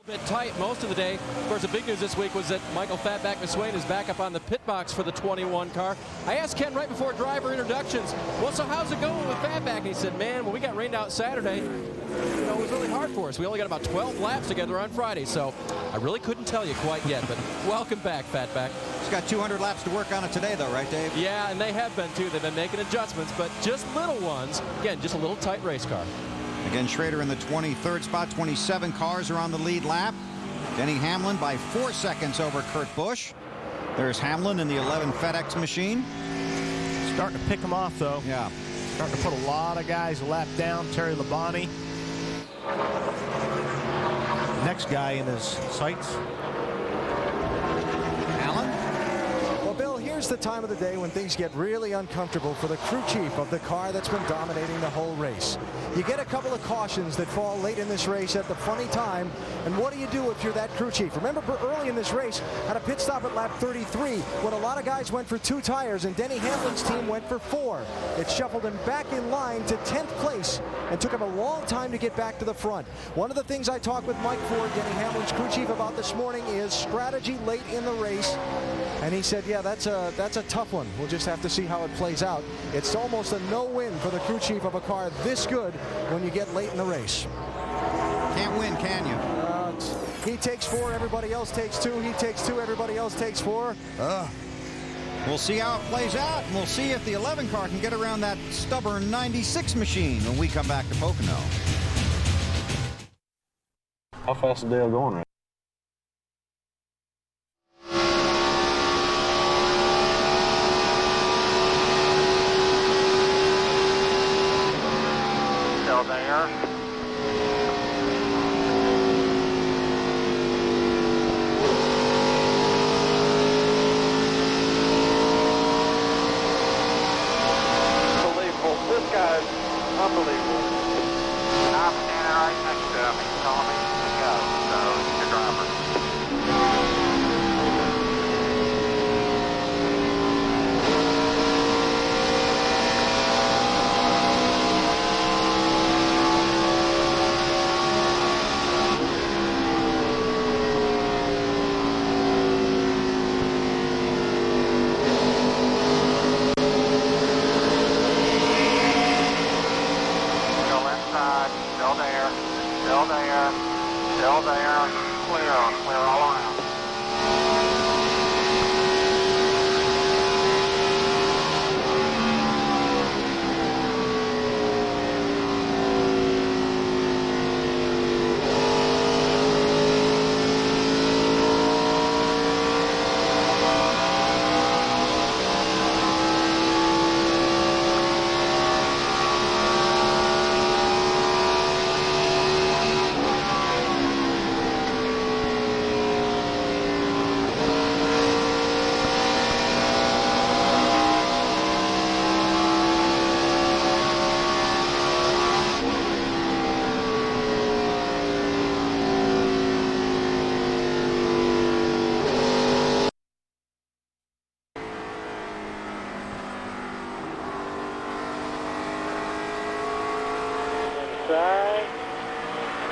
Bit tight most of the day. Of course, the big news this week was that Michael Fatback McSwain is back up on the pit box for the 21 car. I asked Ken right before driver introductions, well, so how's it going with Fatback? And he said, man, when we got rained out Saturday, it was really hard for us. We only got about 12 laps together on Friday, so I really couldn't tell you quite yet, but welcome back, Fatback. He's got 200 laps to work on it today, though, right, Dave? Yeah, and they have been, too. They've been making adjustments, but just little ones. Again, just a little tight race car. Again, Schrader in the 23rd spot. 27 cars are on the lead lap. Denny Hamlin by 4 seconds over Kurt Busch. There's Hamlin in the 11 FedEx machine. Starting to pick them off, though. Yeah. Starting to put a lot of guys a lap down. Terry Labonte. Next guy in his sights. Allen? Well, Bill, here's the time of the day when things get really uncomfortable for the crew chief of the car that's been dominating the whole race. You get a couple of cautions that fall late in this race at the funny time, and what do you do if you're that crew chief? Remember, early in this race, had a pit stop at lap 33 when a lot of guys went for 2 tires, and Denny Hamlin's team went for 4. It shuffled him back in line to 10th place and took him a long time to get back to the front. One of the things I talked with Mike Ford, Denny Hamlin's crew chief, about this morning is strategy late in the race. And he said, yeah, that's a tough one. We'll just have to see how it plays out. It's almost a no-win for the crew chief of a car this good when you get late in the race. Can't win, can you? He takes 4, everybody else takes 2. He takes 2, everybody else takes 4. We'll see how it plays out, and we'll see if the 11 car can get around that stubborn 96 machine when we come back to Pocono. How fast is Dale going right Still there. Unbelievable. This guy's unbelievable. I'm standing right next to him. He's telling me to go. So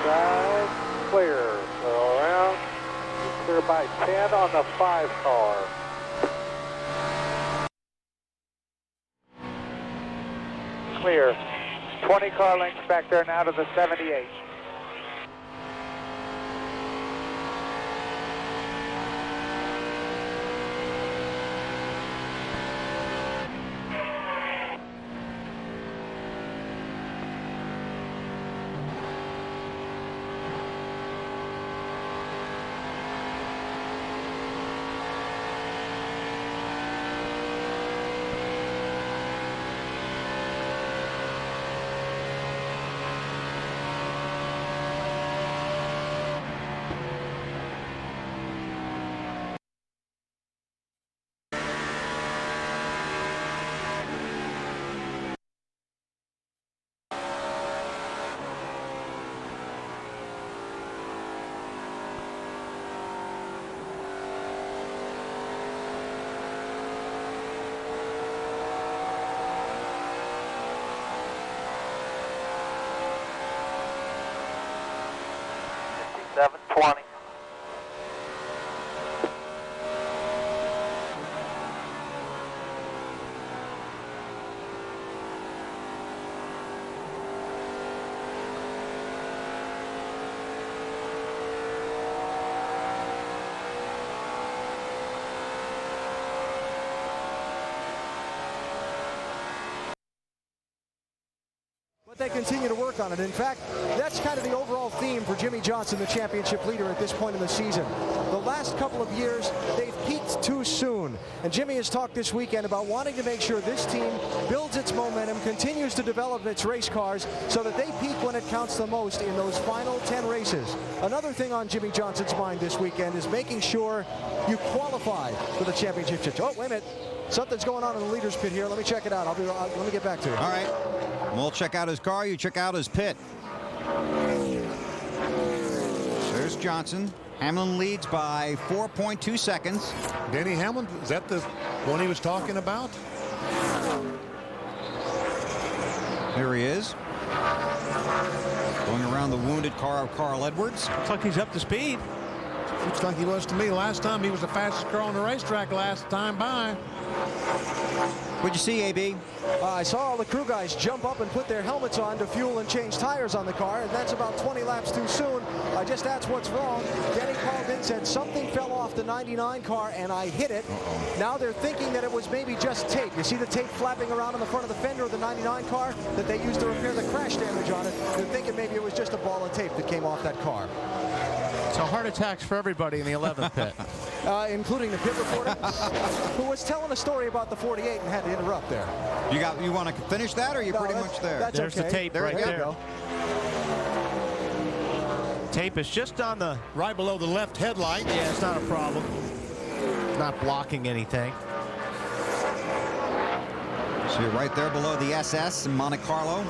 side, clear. So around, clear by 10 on the 5 car. Clear. 20 car lengths back there now to the 78. $7.20. They continue to work on it. In fact, that's kind of the overall theme for Jimmie Johnson, the championship leader at this point in the season. The last couple of years, they've peaked too soon. And Jimmie has talked this weekend about wanting to make sure this team builds its momentum, continues to develop its race cars so that they peak when it counts the most in those final 10 races. Another thing on Jimmie Johnson's mind this weekend is making sure you qualify for the championship. Oh, wait a minute. Something's going on in the leader's pit here. Let me check it out. Let me get back to you. All right. We'll check out his car. You check out his pit. There's Johnson. Hamlin leads by 4.2 seconds. Denny Hamlin, is that the one he was talking about? Here he is. Going around the wounded car of Carl Edwards. Looks like he's up to speed. Looks like he was to me. Last time he was the fastest car on the racetrack last time by. What'd you see, AB? I saw all the crew guys jump up and put their helmets on to fuel and change tires on the car, and that's about 20 laps too soon. I just asked what's wrong. Denny called in, said something fell off the 99 car, and I hit it. Now they're thinking that it was maybe just tape. You see the tape flapping around on the front of the fender of the 99 car that they used to repair the crash damage on it. They're thinking maybe it was just a ball of tape that came off that car. So heart attacks for everybody in the 11th pit. Including the pit reporter, who was telling a story about the 48 and had to interrupt there. You want to finish that, or are you pretty much there? There's okay. the tape right There there. you go. Tape is just on the right below the left headlight. Yeah, it's not a problem. Not blocking anything. So you're right there below the SS in Monte Carlo.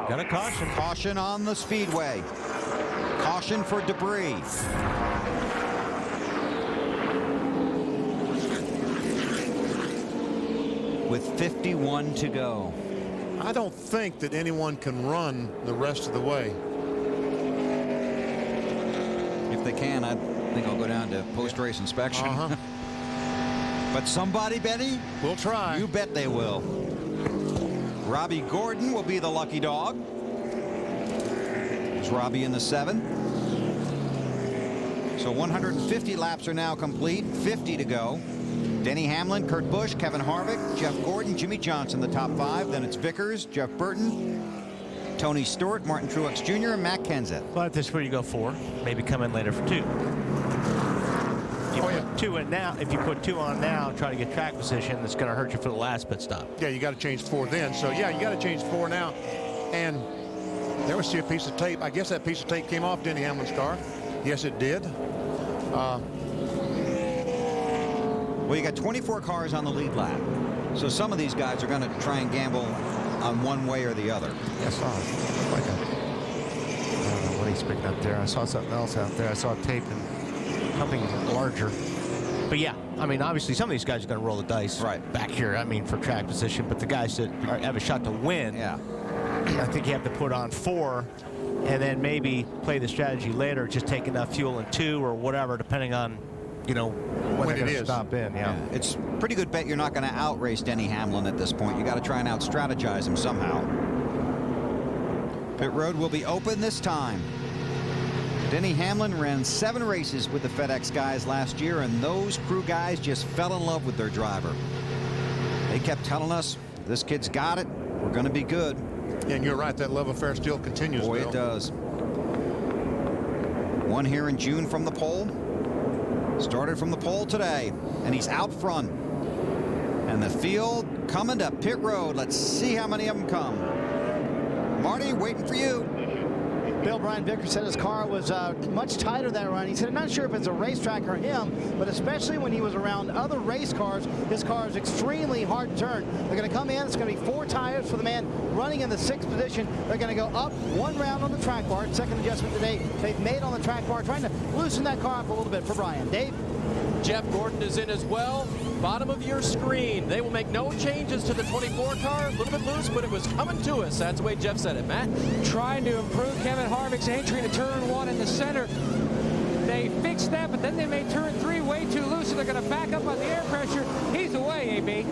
Got a caution. Caution on the speedway. Caution for debris. With 51 to go. I don't think that anyone can run the rest of the way. If they can, I think I'll go down to post-race inspection. But somebody, Benny? We'll try. You bet they will. Robbie Gordon will be the lucky dog. There's Robbie in the 7. So 150 laps are now complete, 50 to go. Denny Hamlin, Kurt Busch, Kevin Harvick, Jeff Gordon, Jimmie Johnson, the top 5. Then it's Vickers, Jeff Burton, Tony Stewart, Martin Truex Jr., and Matt Kenseth. Well, at this where you go 4, maybe come in later for 2. You put 2 in now. If you put 2 on now, try to get track position, that's going to hurt you for the last pit stop. Yeah, you got to change 4 then. So yeah, you got to change 4 now. And there we see a piece of tape. I guess that piece of tape came off Denny Hamlin's car. Yes, it did. Well, you got 24 cars on the lead lap. So some of these guys are going to try and gamble on one way or the other. Yes, I don't know what he's picking up there. I saw something else out there. I saw tape and something larger. But yeah, I mean, obviously some of these guys are going to roll the dice back here, I mean, for track position. But the guys that have a shot to win, I think you have to put on 4 and then maybe play the strategy later, just take enough fuel in 2 or whatever, depending on, you know, when they're going to stop in. Yeah. It's a pretty good bet you're not going to outrace Denny Hamlin at this point. You got to try and out-strategize him somehow. Pit road will be open this time. Denny Hamlin ran 7 races with the FedEx guys last year, and those crew guys just fell in love with their driver. They kept telling us, this kid's got it. We're going to be good. And you're right, that love affair still continues. Boy, Bill. it does. One here in June from the pole. Started from the pole today, and he's out front. And the field coming to pit road. Let's see how many of them come. Marty, waiting for you. Bill Brian Vickers said his car was much tighter that run. He said, I'm not sure if it's a racetrack or him, but especially when he was around other race cars, his car is extremely hard to turn. They're going to come in. It's going to be 4 tires for the man running in the 6th position. They're going to go up 1 round on the track bar. Second adjustment today they've made on the track bar, trying to loosen that car up a little bit for Brian. Dave? Jeff Gordon is in as well. Bottom of your screen. They will make no changes to the 24 car. A little bit loose, but it was coming to us. That's the way Jeff said it. Matt? Trying to improve Kevin Harvick's entry to turn 1 in the center. They fixed that, but then they made turn 3 way too loose, so they're going to back up on the air pressure. He's away, AB.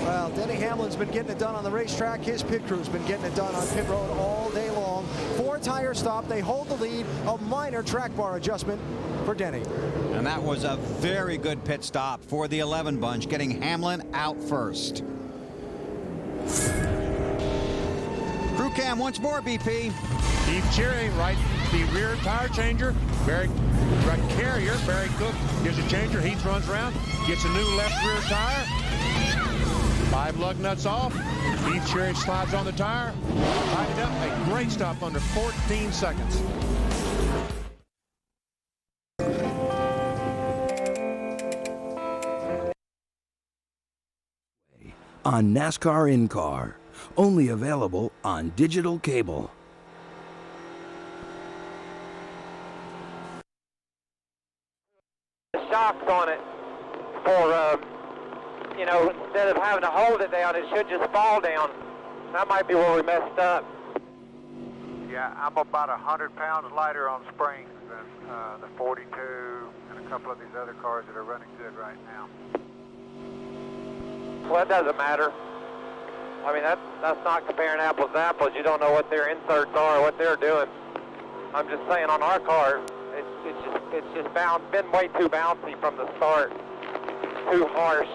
Well, Denny Hamlin's been getting it done on the racetrack. His pit crew's been getting it done on pit road all day long. 4 tire stop. They hold the lead. A minor track bar adjustment for Denny. And that was a very good pit stop for the 11 bunch, getting Hamlin out first. Crew cam once more, BP. Keep cheering, right? The rear tire changer, very right carrier, Barry Cook gives a changer. He runs around, gets a new left rear tire. 5 lug nuts off. Keith Cherry slides on the tire. Tightened up. A great stop under 14 seconds. On NASCAR in-car, only available on digital cable. Shocks on it for, you know, instead of having to hold it down, it should just fall down. That might be where we messed up. Yeah, I'm about 100 pounds lighter on springs than the 42 and a couple of these other cars that are running good right now. Well, it doesn't matter. I mean, that's not comparing apples to apples. You don't know what their inserts are or what they're doing. I'm just saying on our car, it's just been way too bouncy from the start. Too harsh.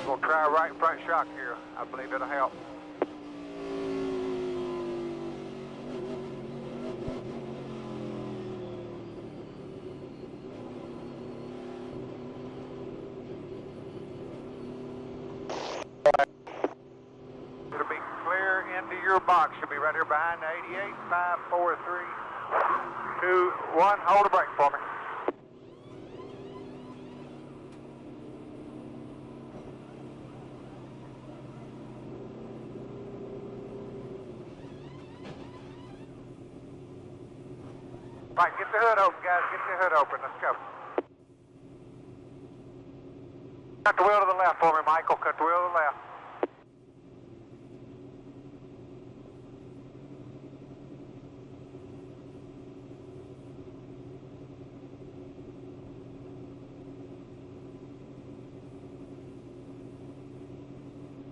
We'll try a right front shock here. I believe it'll help. It'll be clear into your box. You'll be right here behind the 88. 5, 4, 3, 2, 1. Hold the brake for me. Right, get the hood open, guys. Get the hood open. Let's go. Cut the wheel to the left for me, Michael. Cut the wheel to the left.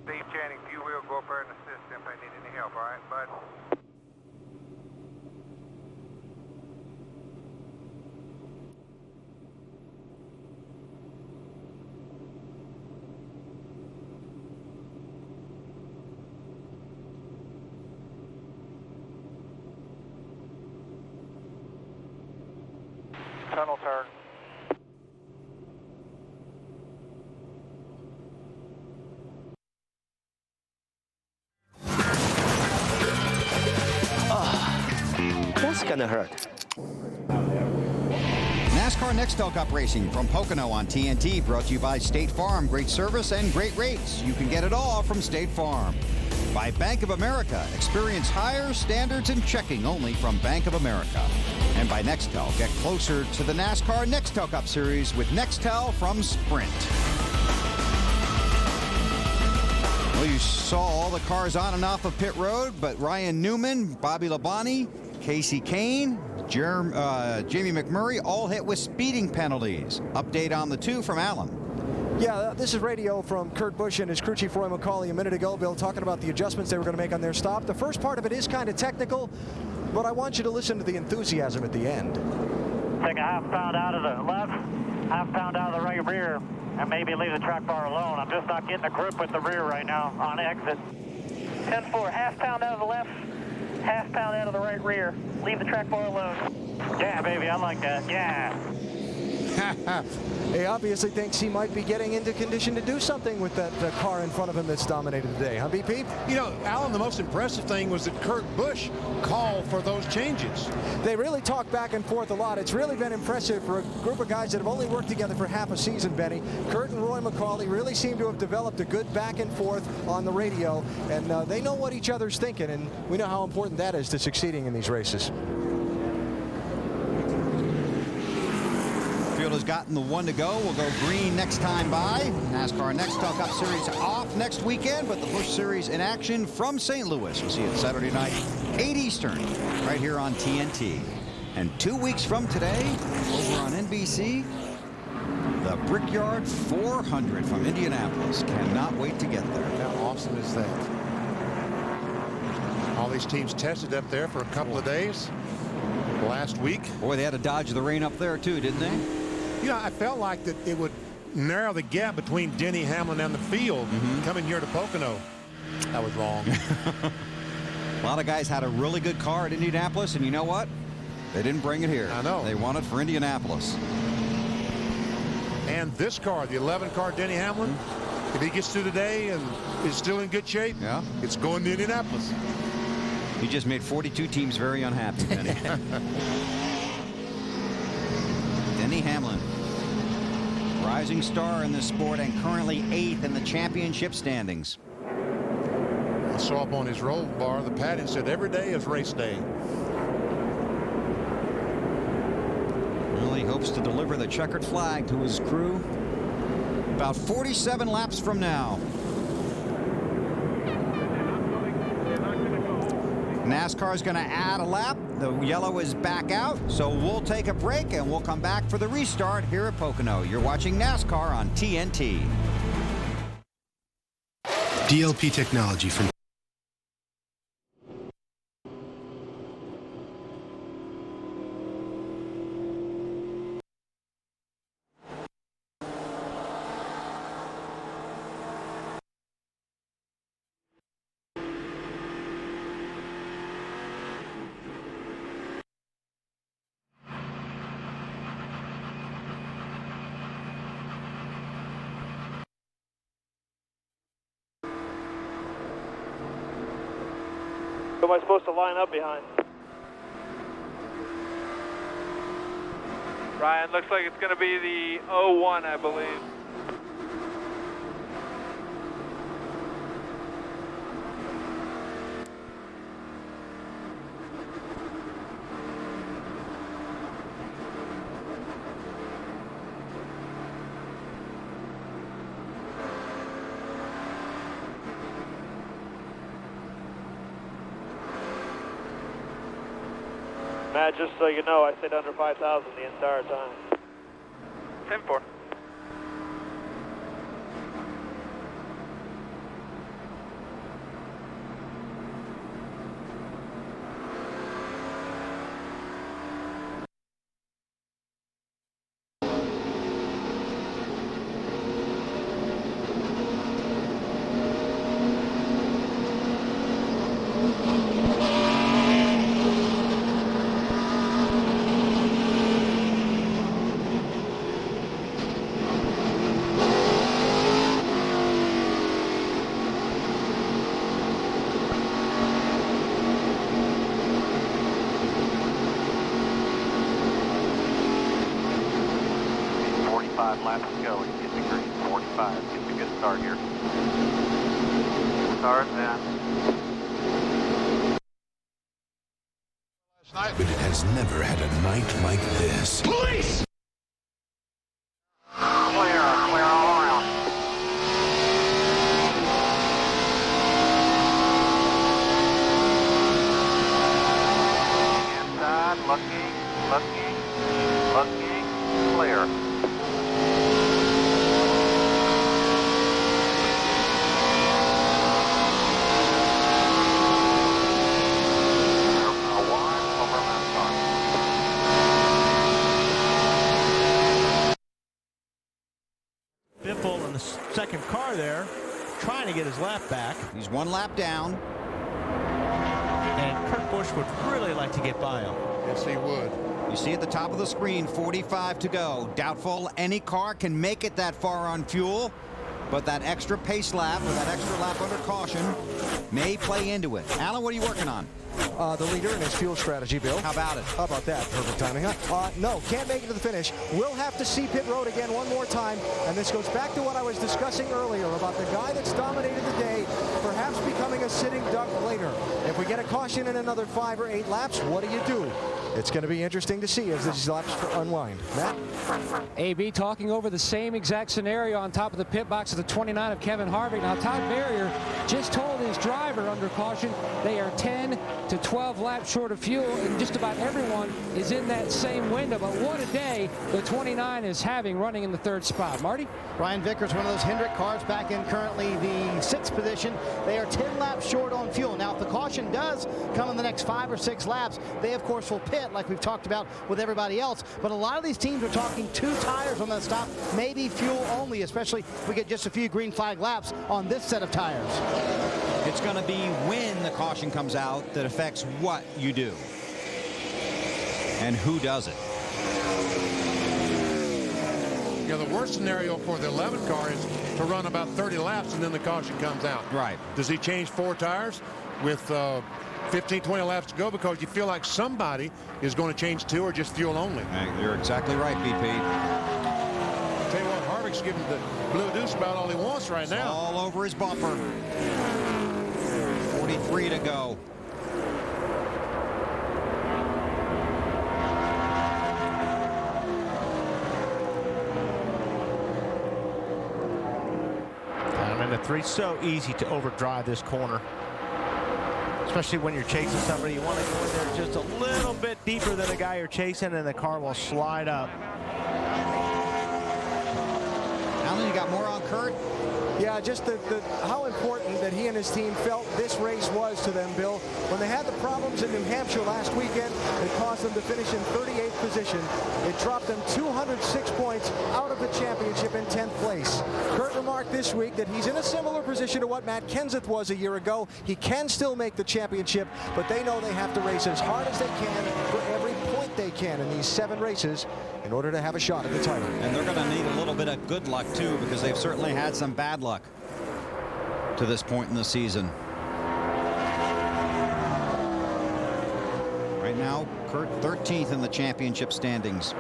Steve Channing, if you will, go up there and assist them if they need any help, all right, bud? Tunnel turn. That's gonna hurt. NASCAR Nextel Cup Racing from Pocono on TNT, brought to you by State Farm. Great service and great rates. You can get it all from State Farm. By Bank of America. Experience higher standards in checking only from Bank of America. And by Nextel. Get closer to the NASCAR Nextel Cup Series with Nextel from Sprint. Well, you saw all the cars on and off of pit road, but Ryan Newman, Bobby Labonte, Casey Kane, Jamie McMurray all hit with speeding penalties. Update on the two from Alan. Yeah, this is radio from Kurt Busch and his crew chief Roy McCauley a minute ago, Bill, talking about the adjustments they were going to make on their stop. The first part of it is kind of technical, but I want you to listen to the enthusiasm at the end. Take a ½ pound out of the left, ½ pound out of the right rear, and maybe leave the track bar alone. I'm just not getting a grip with the rear right now on exit. 10-4, ½ pound out of the left, ½ pound out of the right rear. Leave the track bar alone. Yeah, baby, I like that. Yeah. He obviously thinks he might be getting into condition to do something with that car in front of him that's dominated today. Huh, BP? You know, Alan, the most impressive thing was that Kurt Busch called for those changes. They really talk back and forth a lot. It's really been impressive for a group of guys that have only worked together for half a season, Benny. Kurt and Roy McCauley really seem to have developed a good back and forth on the radio, and they know what each other's thinking, and we know how important that is to succeeding in these races. Field has gotten the one to go. We'll go green next time by. NASCAR Next Talk Cup Series off next weekend, but the Busch Series in action from St. Louis. We'll see it Saturday night, 8 Eastern, right here on TNT. And 2 weeks from today, over on NBC, the Brickyard 400 from Indianapolis. Cannot wait to get there. How awesome is that? All these teams tested up there for a couple of days last week. Boy, they had to dodge the rain up there too, didn't they? You know, I felt like that it would narrow the gap between Denny Hamlin and the field coming here to Pocono. That was wrong. A lot of guys had a really good car at Indianapolis, and you know what? They didn't bring it here. I know. They won it for Indianapolis. And this car, the 11 car Denny Hamlin, if he gets through today and is still in good shape, it's going to Indianapolis. He just made 42 teams very unhappy, Denny. Denny Hamlin, rising star in this sport and currently 8th in the championship standings. I saw up on his roll bar, the padding said every day is race day. Well, he hopes to deliver the checkered flag to his crew about 47 laps from now. NASCAR is going to add a lap. The yellow is back out, so we'll take a break and we'll come back for the restart here at Pocono. You're watching NASCAR on TNT. DLP technology from Who am I supposed to line up behind? Ryan, looks like it's going to be the 01, I believe. Matt, just so you know, I stayed under 5,000 the entire time. 10-4. Laps to go. He's getting the green. 45. Gets a good start here. Start and But it has never had a night like this. Police! clear all around. the second car there, trying to get his lap back. He's one lap down. And Kurt Busch would really like to get by him. Yes, he would. You see at the top of the screen, 45 to go. Doubtful any car can make it that far on fuel, but that extra pace lap or that extra lap under caution may play into it. Alan, what are you working on? The leader in his fuel strategy, Bill. How about it? How about that? Perfect timing, huh? No, can't make it to the finish. We'll have to see pit road again one more time. And this goes back to what I was discussing earlier about the guy that's dominated the day, perhaps becoming a sitting duck later. If we get a caution in another 5 or 8 laps, what do you do? It's going to be interesting to see as these laps unwind. Matt? AB talking over the same exact scenario on top of the pit box of the 29 of Kevin Harvick. Now, Todd Berrier just told his driver under caution they are 10 to 12 laps short of fuel, and just about everyone is in that same window. But what a day the 29 is having running in the 3rd spot. Marty? Ryan Vickers, one of those Hendrick cars, back in currently the 6th position. They are 10 laps short on fuel. Now, if the caution does come in the next 5 or 6 laps, they, of course, will pit like we've talked about with everybody else. But a lot of these teams are talking 2 tires on that stop, maybe fuel only, especially if we get just a few green flag laps on this set of tires. It's going to be when the caution comes out that affects what you do and who does it. Yeah, the worst scenario for the 11 car is to run about 30 laps and then the caution comes out. Right. Does he change 4 tires with 15, 20 laps to go because you feel like somebody is going to change 2 or just fuel only? You're exactly right, BP. I'll tell you what, Harvick's giving the blue deuce about all he wants right now. All over his bumper. 43 to go. I'm in the 3. So easy to overdrive this corner, especially when you're chasing somebody. You want to go in there just a little bit deeper than the guy you're chasing, and the car will slide up. Alan, you got more on Kurt? Yeah, just how important that he and his team felt this race was to them, Bill. When they had the problems in New Hampshire last weekend, it caused them to finish in 38th position. It dropped them 206 points out of the championship in 10th place. Kurt remarked this week that he's in a similar position to what Matt Kenseth was a year ago. He can still make the championship, but they know they have to race as hard as they can for every point they can in these 7 races in order to have a shot at the title. And they're going to need a little bit of good luck, too, because they've certainly had some bad luck to this point in the season. Right now, Kurt 13th in the championship standings.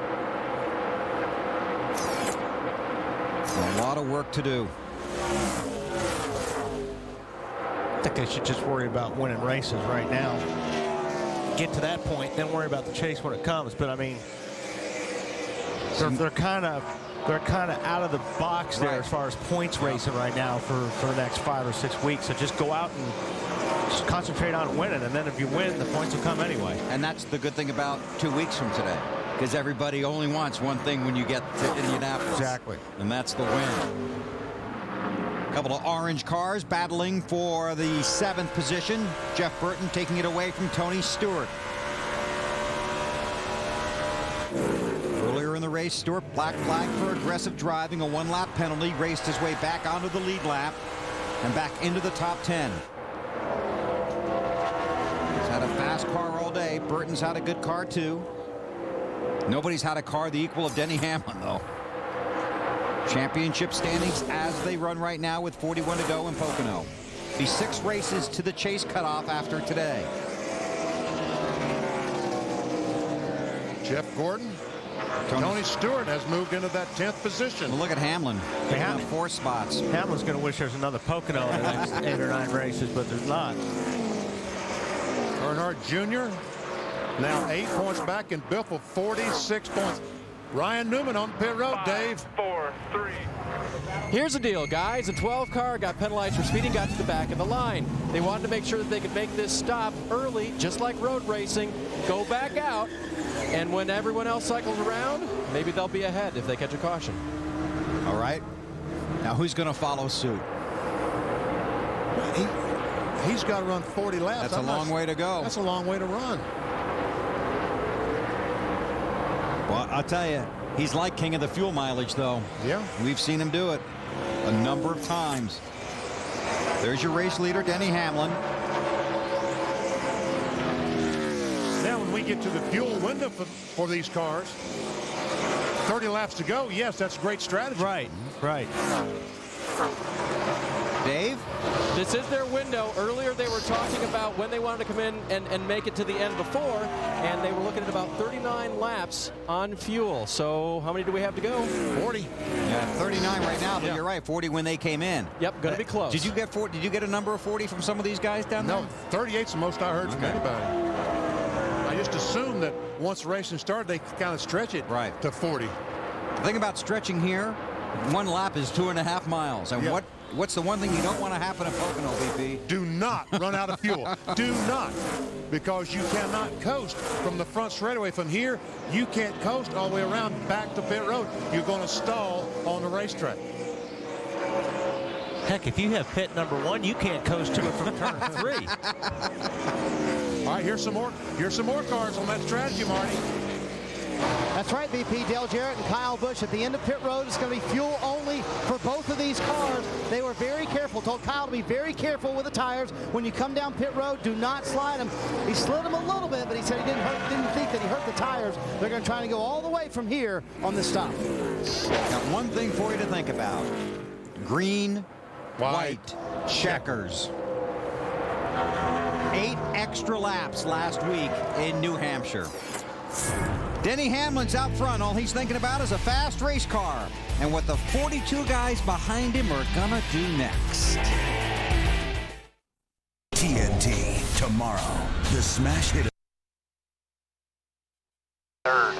A lot of work to do. I think they should just worry about winning races right now. Get to that point, then worry about the chase when it comes. But I mean, they're kind of out of the box there as far as points racing right now for the next 5 or 6 weeks. So just go out and just concentrate on winning, and then if you win, the points will come anyway. And that's the good thing about 2 weeks from today, because everybody only wants one thing when you get to Indianapolis. Exactly. And that's the win. A couple of orange cars battling for the 7th position. Jeff Burton taking it away from Tony Stewart. Earlier in the race, Stewart, black flag for aggressive driving, a 1-lap penalty, raced his way back onto the lead lap and back into the top 10. He's had a fast car all day. Burton's had a good car too. Nobody's had a car the equal of Denny Hamlin, though. Championship standings as they run right now with 41 to go in Pocono. Be 6 races to the chase cutoff after today. Jeff Gordon. Tony Stewart has moved into that 10th position. Well, look at Hamlin. They have 4 spots. Hamlin's going to wish there's another Pocono in the next 8 or 9 races, but there's not. Earnhardt Jr. now 8 points back in Biffle, 46 points. Ryan Newman on pit road, Dave. 4, 3. Here's the deal, guys. The 12 car got penalized for speeding, got to the back of the line. They wanted to make sure that they could make this stop early, just like road racing, go back out, and when everyone else cycles around, maybe they'll be ahead if they catch a caution. All right. Now, who's going to follow suit? He's got to run 40 laps. That's a long way to go. That's a long way to run. Well, I'll tell you, He's like king of the fuel mileage, though. Yeah. We've seen him do it a number of times. There's your race leader, Denny Hamlin. Now, when we get to the fuel window for these cars, 30 laps to go, yes, that's a great strategy. Right, right. Dave? This is their window. Earlier they were talking about when they wanted to come in and make it to the end of the 4, and they were looking at about 39 laps on fuel. So how many do we have to go? 40. Yeah, 39 right now, but you're right, 40 when they came in. Yep, gonna be close. Did you get a number of 40 from some of these guys down there? No, 38's the most I heard from anybody. I just assumed that once racing started, they kind of stretch it to 40. The thing about stretching here, one lap is 2.5 miles. And what's the one thing you don't want to happen at Pocono, VP? Do not run out of fuel. Do not. Because you cannot coast from the front straightaway. From here, you can't coast all the way around back to pit road. You're going to stall on the racetrack. Heck, if you have pit number 1, you can't coast to it from turn 3. All right, here's some more cars on that strategy, Marty. That's right, VP. Dale Jarrett and Kyle Busch at the end of pit road. It's going to be fuel only for both of these cars. They were very careful. Told Kyle to be very careful with the tires. When you come down pit road, do not slide them. He slid them a little bit, but he said he didn't think that he hurt the tires. They're going to try to go all the way from here on this stop. Got one thing for you to think about. Green, white, checkers. 8 extra laps last week in New Hampshire. Denny Hamlin's out front. All he's thinking about is a fast race car and what the 42 guys behind him are gonna do next. TNT tomorrow. The smash hit. Third.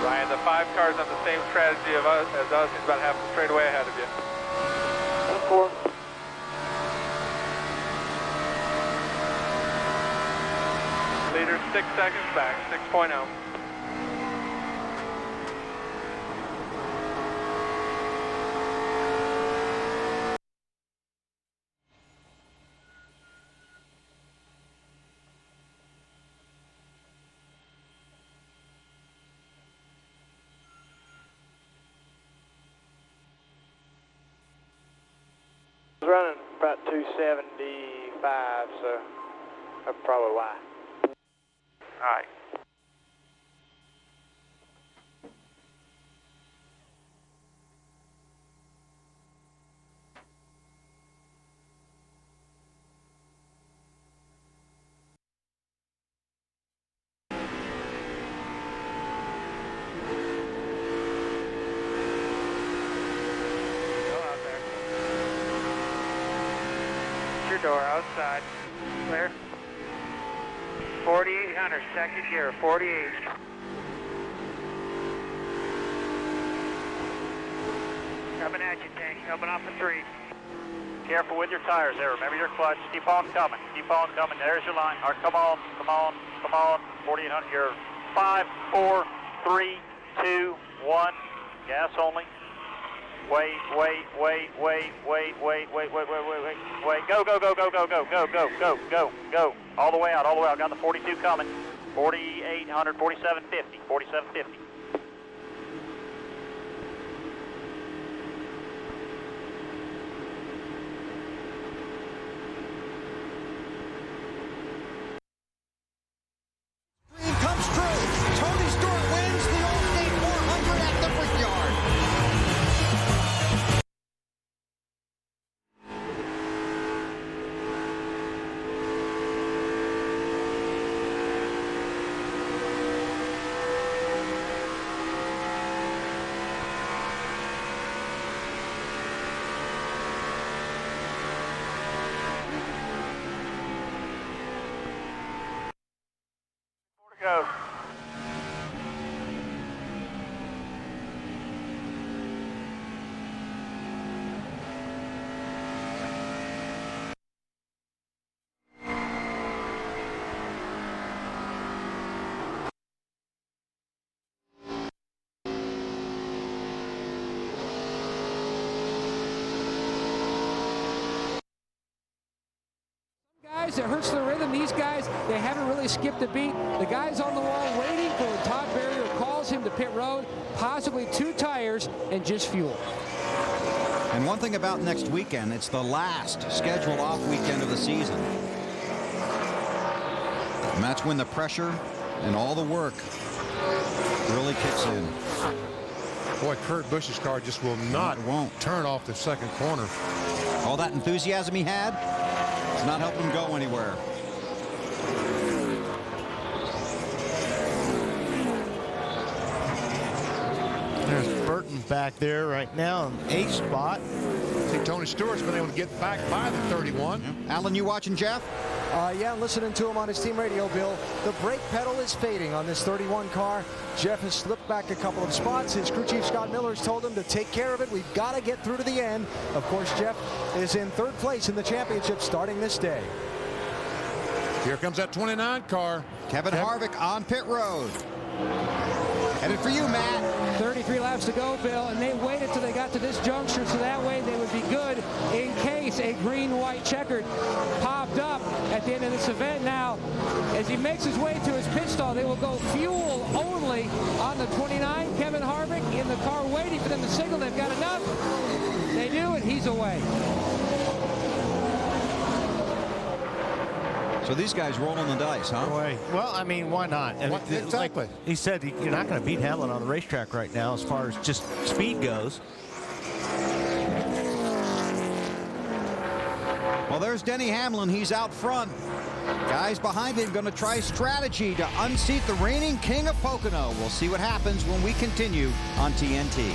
Ryan, the 5 cars on the same strategy as us. He's about half the straightaway ahead of you. 4. Leader 6 seconds back, 6.0. Running about 275, so that's probably why. All right. Door outside. Clear. 4800, second gear, 48. Coming at you, Tank. Coming off the 3. Careful with your tires there. Remember your clutch. Keep on coming. Keep on coming. There's your line. All right, come on, come on, come on. 4800. You're 5, 4, 3, 2, 1. Gas only. Wait. Go. All the way out. Got the 42 coming. 4800, 4750, 4750. Comes true. Tony Stewart wins the Allstate 400 at the Brickyard. Guys, it hurts the rhythm. These guys, they haven't really skipped a beat. The guy's on the wall waiting for when Todd Berrier calls him to pit road, possibly 2 tires and just fuel. And one thing about next weekend, it's the last scheduled off weekend of the season. And that's when the pressure and all the work really kicks in. Boy, Kurt Busch's car just will not turn off the second corner. All that enthusiasm he had, it's not helping him go anywhere. There's Burton back there right now in the 8th spot. See, Tony Stewart's been able to get back by the 31. Alan, you watching, Jeff? Yeah, listening to him on his team radio, Bill. The brake pedal is fading on this 31 car. Jeff has slipped back a couple of spots. His crew chief, Scott Miller, has told him to take care of it. We've got to get through to the end. Of course, Jeff is in 3rd place in the championship starting this day. Here comes that 29 car. Kevin Harvick on pit road. Headed for you, Matt. 33 laps to go, Bill, and they waited till they got to this juncture so that way they would be good in case a green-white checkered popped up at the end of this event. Now, as he makes his way to his pit stall, they will go fuel only on the 29. Kevin Harvick in the car waiting for them to signal they've got enough. They do, and he's away. So these guys rolling the dice, huh? Well, I mean, why not? And exactly. Like he said, you're not going to beat Hamlin on the racetrack right now as far as just speed goes. Well, there's Denny Hamlin. He's out front. Guys behind him going to try strategy to unseat the reigning king of Pocono. We'll see what happens when we continue on TNT.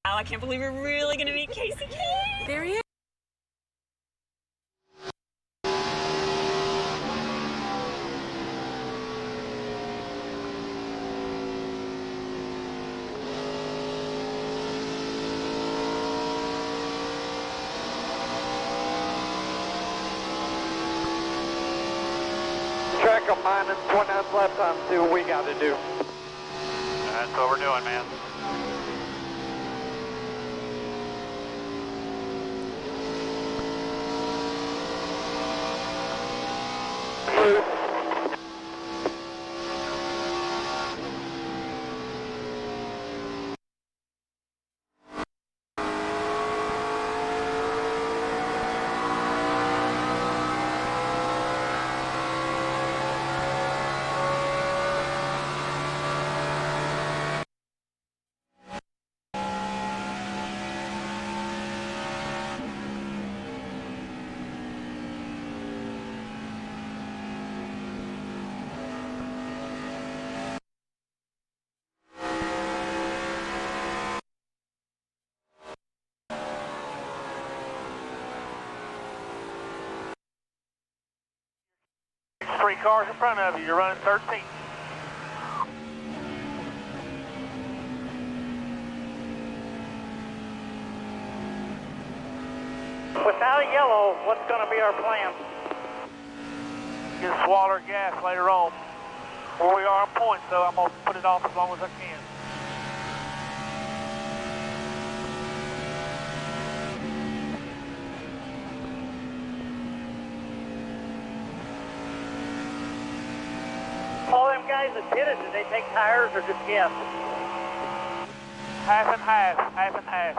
Oh, I can't believe we're really going to meet Casey Kane. There he is. Track a minus 29 lap time, see what we got to do. That's what we're doing, man. Three cars in front of you. You're running 13th. Without a yellow, what's going to be our plan? Get smaller gas later on. Where we are on points, though, I'm going to put it off as long as I can. All them guys that pitted, did they take tires or just gas? Half and half, half and half.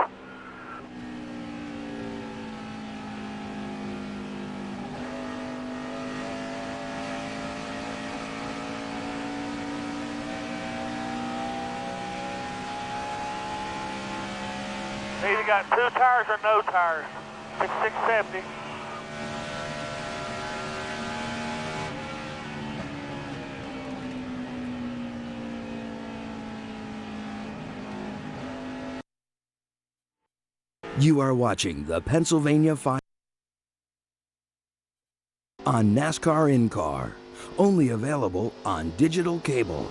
They either got 2 tires or no tires. It's 670. You are watching the Pennsylvania 5 on NASCAR in-car, only available on digital cable.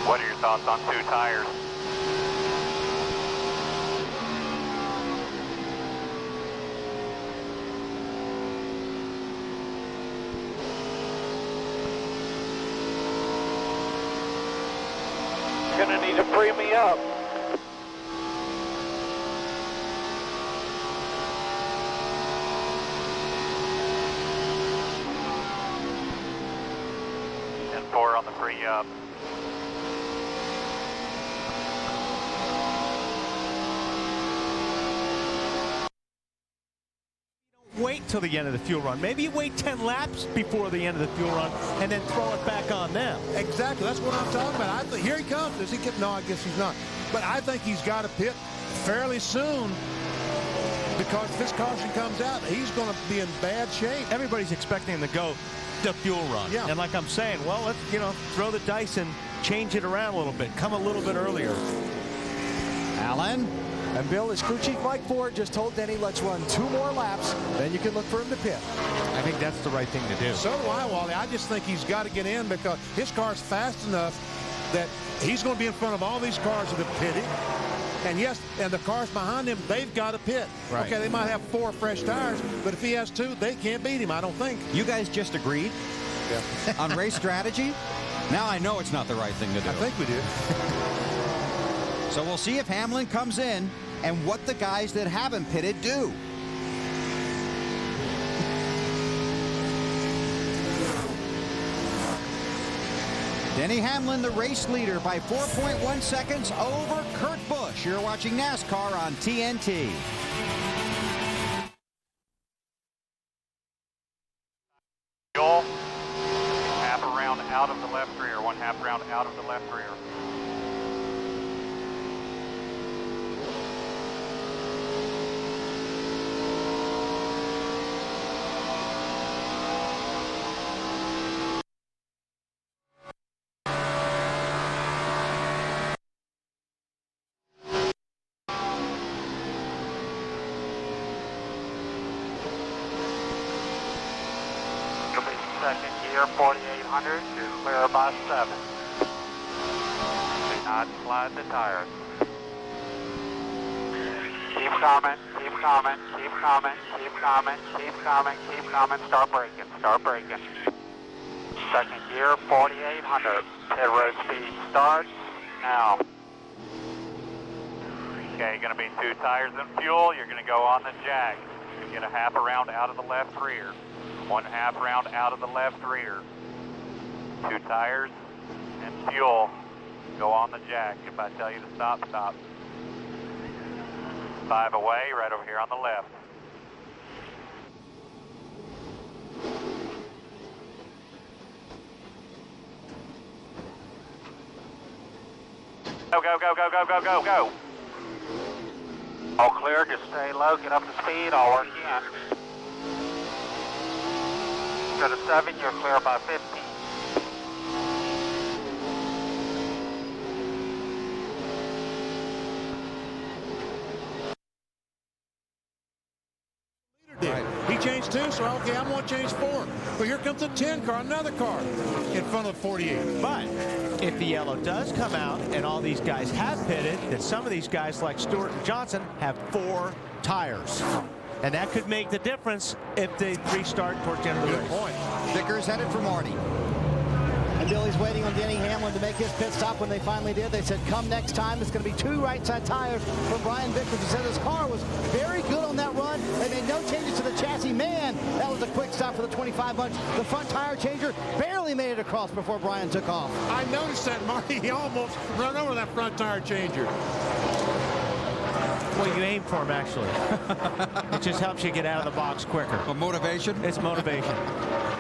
What are your thoughts on 2 tires? gonna need to free me up. And 4 on the free up. Wait till the end of the fuel run. Maybe you wait 10 laps before the end of the fuel run and then throw it back on them. Exactly. That's what I'm talking about. Here he comes. Does he get? No, I guess he's not. But I think he's got to pit fairly soon, because if this caution comes out, he's going to be in bad shape. Everybody's expecting him to go the fuel run. Yeah. And like I'm saying, well, let's, throw the dice and change it around a little bit. Come a little bit earlier. Allen. And Bill, as crew chief Mike Ford just told Denny, let's run 2 more laps, then you can look for him to pit. I think that's the right thing to do. So do I, Wally. I just think he's got to get in, because his car's fast enough that he's going to be in front of all these cars that have pitted. And yes, and the cars behind him, they've got to pit. Right. Okay, they might have 4 fresh tires, but if he has 2, they can't beat him, I don't think. You guys just agreed on race strategy? Now I know it's not the right thing to do. I think we did. So we'll see if Hamlin comes in and what the guys that haven't pitted do. Denny Hamlin, the race leader, by 4.1 seconds over Kurt Busch. You're watching NASCAR on TNT. Fuel. Half a round out of the left rear. 1/2 round out of the left rear. Second gear, 4800, you're clear by 7. Do not slide the tires. Keep coming, keep coming, keep coming, keep coming, keep coming, keep coming, start braking, start braking. Second gear, 4800, pit road speed starts now. Okay, going to be 2 tires and fuel, you're going to go on the jack. You get a half a round out of the left rear. 1/2 round out of the left rear. 2 tires and fuel. Go on the jack. If I tell you to stop, stop. 5 away, right over here on the left. Go, go, go, go, go, go, go, go. All clear, just stay low, get up to speed, I'll work you in. Go to 7, you're clear by 15. He changed 2, so okay, I'm going to change 4. But here comes the 10 car, another car in front of the 48. But if the yellow does come out and all these guys have pitted, then some of these guys like Stewart and Johnson have 4 tires. And that could make the difference if they restart towards the end of the race. Good point. Vickers headed for Marty. And Billy's waiting on Denny Hamlin to make his pit stop. When they finally did, they said, come next time. It's going to be 2 right side tires for Brian Vickers. He said his car was very good on that run. They made no changes to the chassis. Man, that was a quick stop for the 25 bunch. The front tire changer barely made it across before Brian took off. I noticed that, Marty. He almost ran over that front tire changer. Well, you aim for him, actually. It just helps you get out of the box quicker. A motivation? It's motivation.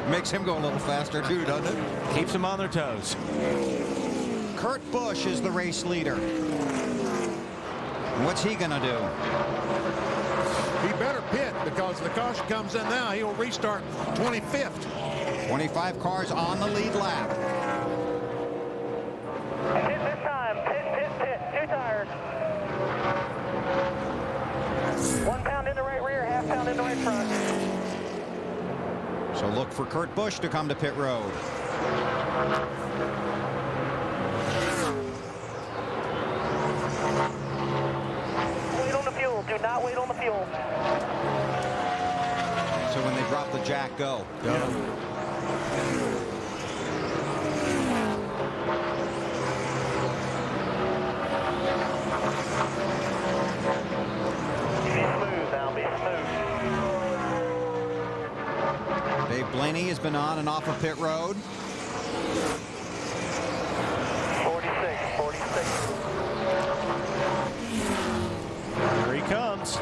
Makes him go a little faster, too, doesn't it? Keeps them on their toes. Kurt Busch is the race leader. What's he going to do? He better pit, because if the caution comes in now, he'll restart 25th. 25 cars on the lead lap. Pit this time. Pit. 2 tires. 1 pound in the right rear, 1/2 pound in the right front. So look for Kurt Busch to come to pit road. Wait on the fuel. Do not wait on the fuel. So when they drop the jack, go. been on and off of pit road. 46. Here he comes.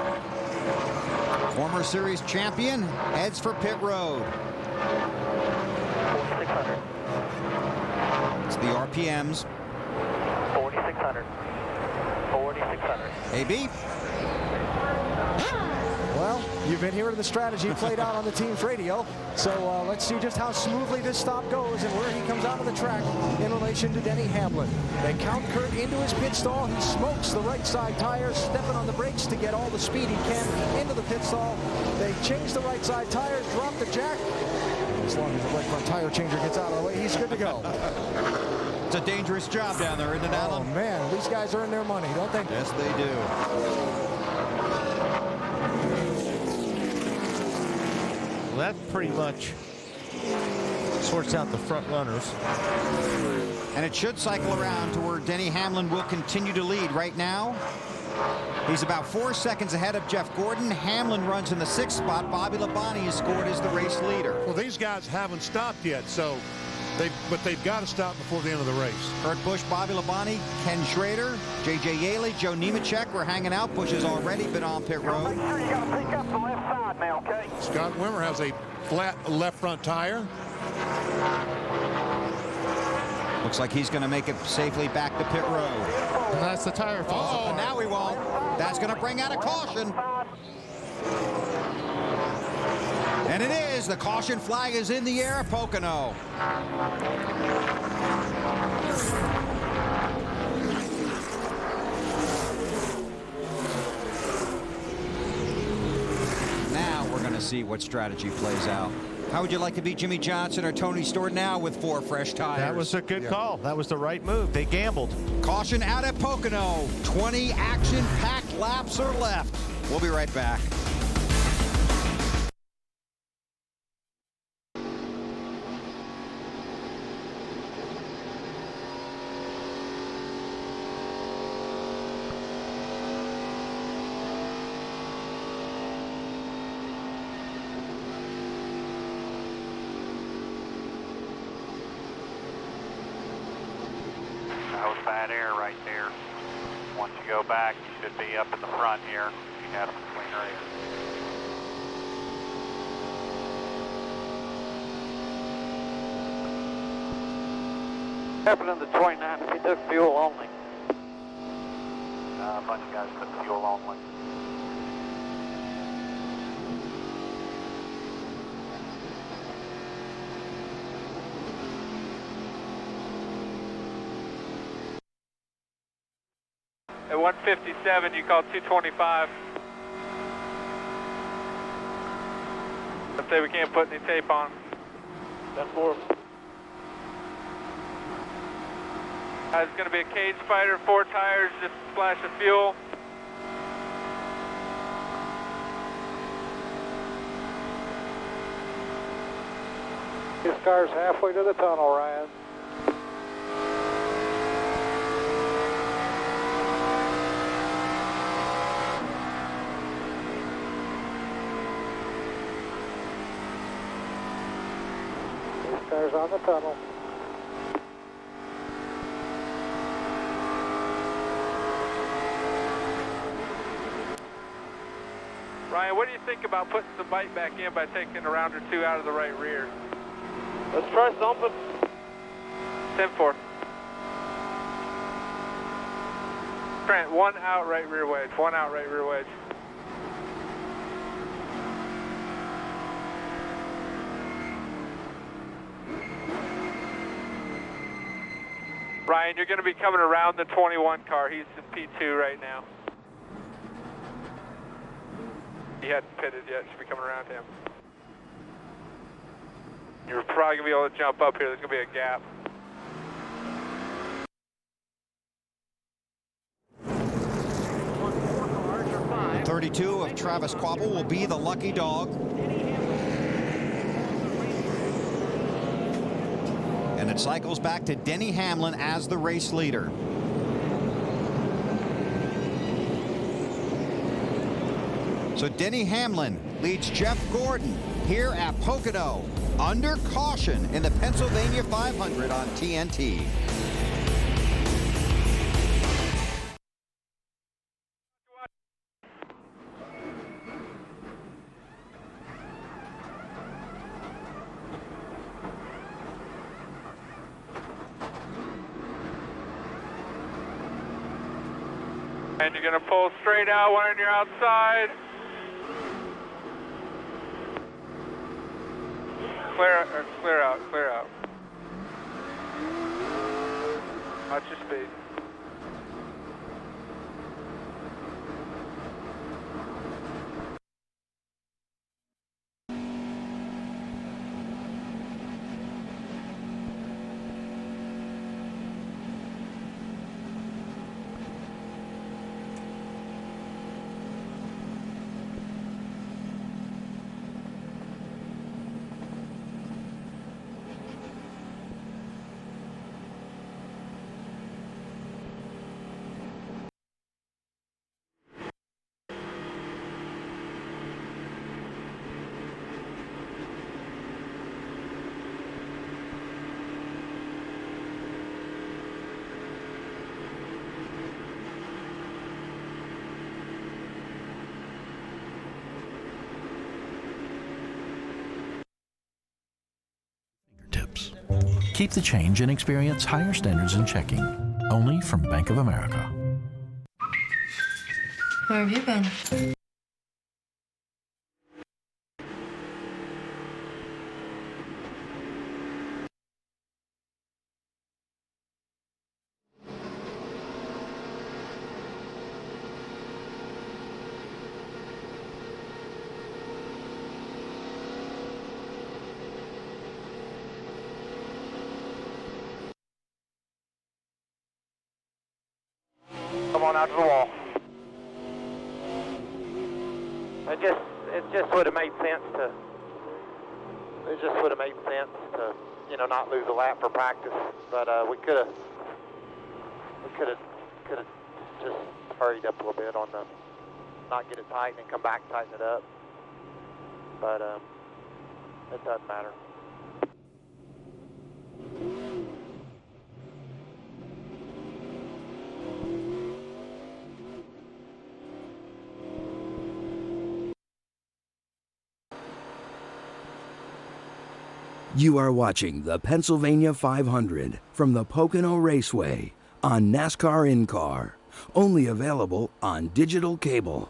Former series champion heads for pit road. 4,600. It's the RPMs. 4,600. 4,600. AB. Well, you've been hearing the strategy played out on the team's radio. So let's see just how smoothly this stop goes and where he comes out of the track in relation to Denny Hamlin. They count Kurt into his pit stall. He smokes the right side tires, stepping on the brakes to get all the speed he can into the pit stall. They change the right side tires, drop the jack. As long as the right front tire changer gets out of the way, he's good to go. It's a dangerous job down there, isn't it, Alan? Oh, man, these guys earn their money, don't they? Yes, they do. That pretty much sorts out the front runners. And it should cycle around to where Denny Hamlin will continue to lead. Right now, he's about 4 seconds ahead of Jeff Gordon. Hamlin runs in the 6th spot. Bobby Labonte is scored as the race leader. Well, these guys haven't stopped yet, so they've got to stop before the end of the race. Kurt Busch, Bobby Labonte, Ken Schrader, J.J. Yaley, Joe Nemechek were hanging out. Busch has already been on pit road. Make sure you got to pick up the left side now, okay? Scott Wimmer has a flat left front tire. Looks like he's going to make it safely back to pit road. And that's the tire falls Oh, apart. now he won't. That's going to bring out a caution. And it is. The caution flag is in the air at Pocono. Now we're going to see what strategy plays out. How would you like to be Jimmy Johnson or Tony Stewart now with 4 fresh tires? That was a good call. That was the right move. They gambled. Caution out at Pocono. 20 action-packed laps are left. We'll be right back. That was bad air right there. Once you go back, you should be up in the front here. You had some cleaner air. Happened in the 29 if he took fuel only. A bunch of guys put fuel only. At 157, you call 225. Let's say we can't put any tape on. That's 4. It's going to be a cage fighter, 4 tires, just a splash of fuel. His car's halfway to the tunnel, Ryan. His car's on the tunnel. Ryan, what do you think about putting some bite back in by taking a round or 2 out of the right rear? Let's try something. 10-4. Trent, 1 out right rear wedge. 1 out right rear wedge. Ryan, you're going to be coming around the 21 car. He's in P2 right now. He hadn't pitted yet. Should be coming around him. You're probably going to be able to jump up here. There's going to be a gap. The 32 of Travis Quabble will be the lucky dog. And it cycles back to Denny Hamlin as the race leader. So Denny Hamlin leads Jeff Gordon here at Pocono under caution in the Pennsylvania 500 on TNT. And you're going to pull straight out when you're outside. Clear out. Watch your speed. Keep the change and experience higher standards in checking. Only from Bank of America. Where have you been? Come on out to the wall. It just would have made sense to. It just would have made sense to, not lose a lap for practice. But we could have just hurried up a little bit on the, not get it tight and then come back and tighten it up. But it doesn't matter. You are watching the Pennsylvania 500 from the Pocono Raceway on NASCAR In-Car. Only available on digital cable.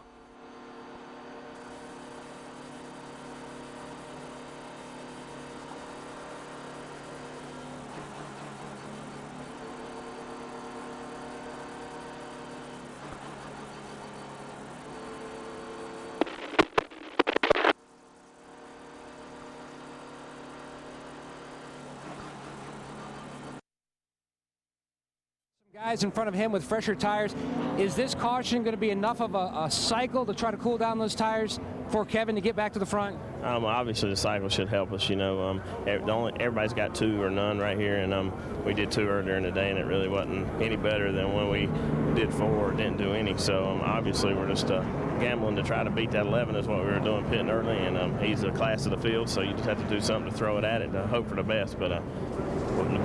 Guys in front of him with fresher tires. Is this caution going to be enough of a cycle to try to cool down those tires for Kevin to get back to the front? Obviously the cycle should help us. Everybody's got 2 or none right here, and we did 2 earlier in the day, and it really wasn't any better than when we did 4 or didn't do any. So obviously we're just gambling to try to beat that 11 is what we were doing pitting early, and he's the class of the field, so you just have to do something to throw it at it to hope for the best. But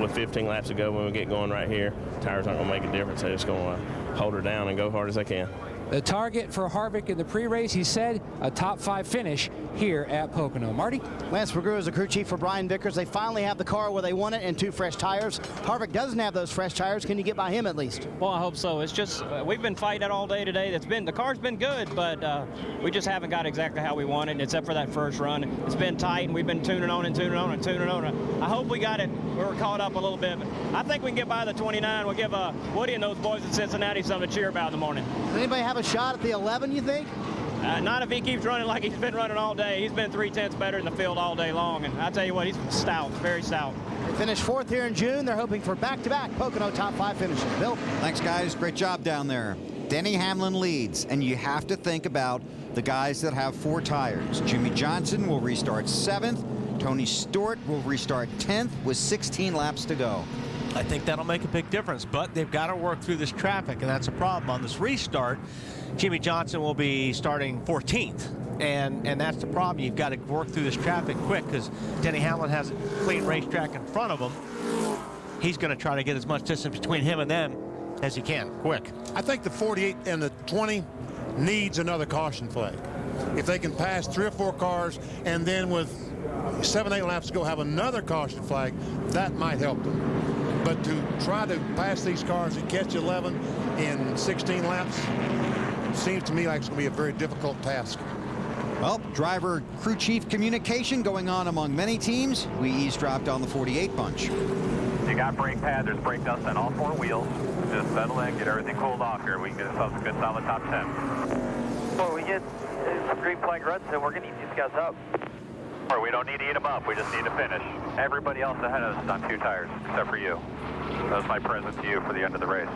with 15 laps to go when we get going right here, tires aren't going to make a difference. They're just going to hold her down and go hard as they can. The target for Harvick in the pre-race, he said, a top 5 finish here at Pocono. Marty? Lance McGrew is the crew chief for Brian Vickers. They finally have the car where they want it and 2 fresh tires. Harvick doesn't have those fresh tires. Can you get by him at least? Well, I hope so. It's just we've been fighting it all day today. The car's been good, but we just haven't got exactly how we want it, except for that first run. It's been tight, and we've been tuning on. I hope we got it. We were caught up a little bit, but I think we can get by the 29. We'll give Woody and those boys in Cincinnati something to cheer about in the morning. Does anybody have a shot at the 11, you think? Not if he keeps running like he's been running all day. He's been 3/10 better in the field all day long, and I tell you what, he's stout, very stout. They finished 4th here in June. They're hoping for back-to-back Pocono top 5 finishes. Bill? Thanks, guys. Great job down there. Denny Hamlin leads, and you have to think about the guys that have 4 tires. Jimmy Johnson will restart 7th. Tony Stewart will restart 10th with 16 laps to go. I think that'll make a big difference, but they've got to work through this traffic, and that's a problem. On this restart, Jimmy Johnson will be starting 14th. And that's the problem. You've got to work through this traffic quick because Denny Hamlin has a clean racetrack in front of him. He's going to try to get as much distance between him and them as he can, quick. I think the 48 and the 20 needs another caution flag. If they can pass 3 or 4 cars and then with 7-8 laps to go have another caution flag, that might help them. But to try to pass these cars and catch 11 in 16 laps seems to me like it's going to be a very difficult task. Well, driver crew chief communication going on among many teams. We eavesdropped on the 48 bunch. You got brake pad, there's brake dust on all 4 wheels. Just settle in, get everything cooled off here. We can get ourselves a good solid top 10. Well, we get some green flag runs, and we're going to eat these guys up. Or we don't need to eat them up, we just need to finish. Everybody else ahead of us is on 2 tires, except for you. That was my present to you for the end of the race.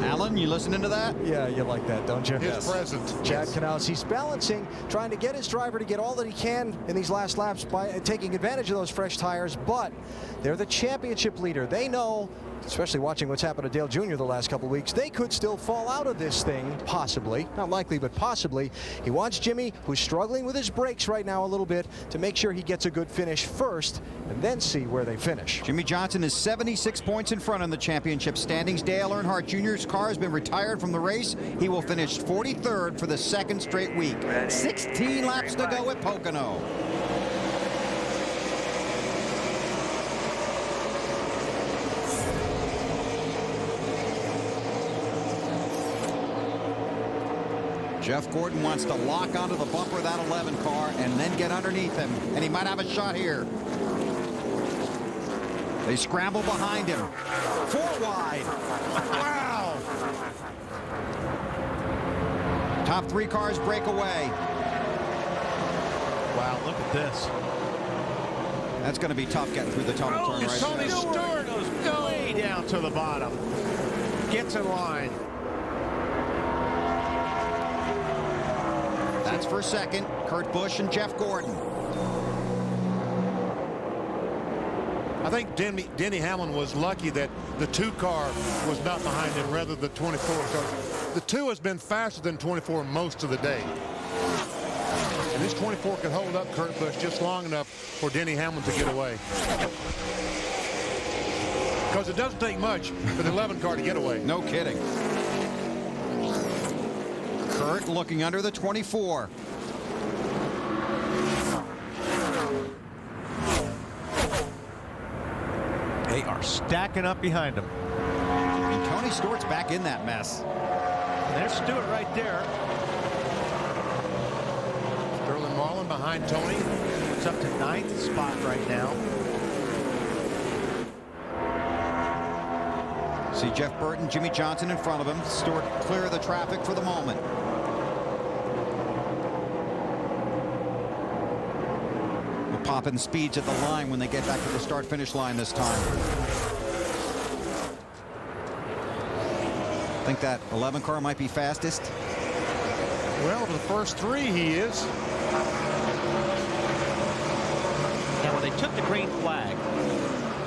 Alan, you listening to that? Yeah, you like that, don't you? His present. Chad Knaus, he's balancing, trying to get his driver to get all that he can in these last laps by taking advantage of those fresh tires, but they're the championship leader. They know, especially watching what's happened to Dale Jr. the last couple of weeks, they could still fall out of this thing, possibly. Not likely, but possibly. He wants Jimmy, who's struggling with his brakes right now a little bit, to make sure he gets a good finish first, and then see where they finish. Jimmy Johnson is 76 points in front in the championship standings. Dale Earnhardt Jr.'s car has been retired from the race. He will finish 43rd for the 2nd straight week. 16 laps to go at Pocono. Jeff Gordon wants to lock onto the bumper of that 11 car and then get underneath him, and he might have a shot here. They scramble behind him. 4 wide. Wow. Top 3 cars break away. Wow, look at this. That's going to be tough getting through the tunnel turn right Tony there. Stewart goes way down to the bottom. Gets in line. That's for second. Kurt Busch and Jeff Gordon. I think Denny Hamlin was lucky that the 2 car was not behind him rather than the 24. Because the 2 has been faster than 24 most of the day. And this 24 could hold up Kurt Busch just long enough for Denny Hamlin to get away. Because it doesn't take much for the 11 car to get away. No kidding. Kurt looking under the 24. They are stacking up behind him. And Tony Stewart's back in that mess. And there's Stewart right there. Sterling Marlin behind Tony. It's up to 9th spot right now. See Jeff Burton, Jimmy Johnson in front of him. Stewart clear of the traffic for the moment. We'll pop in speeds at the line when they get back to the start-finish line this time. Think that 11 car might be fastest? Well, for the first 3, he is. Now, when they took the green flag,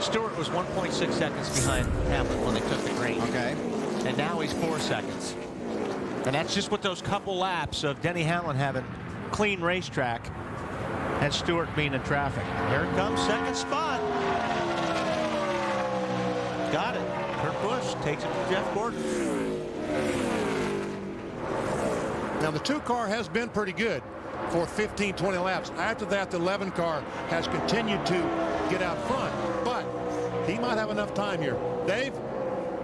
Stewart was 1.6 seconds behind Hamlin when they took the green. Okay. And now he's 4 seconds. And that's just with those couple laps of Denny Hamlin having clean racetrack and Stewart being in traffic. Here it comes, 2nd spot. Got it. Kurt Busch takes it to Jeff Gordon. Now, the 2 car has been pretty good for 15, 20 laps. After that, the 11 car has continued to get out front, but he might have enough time here. Dave?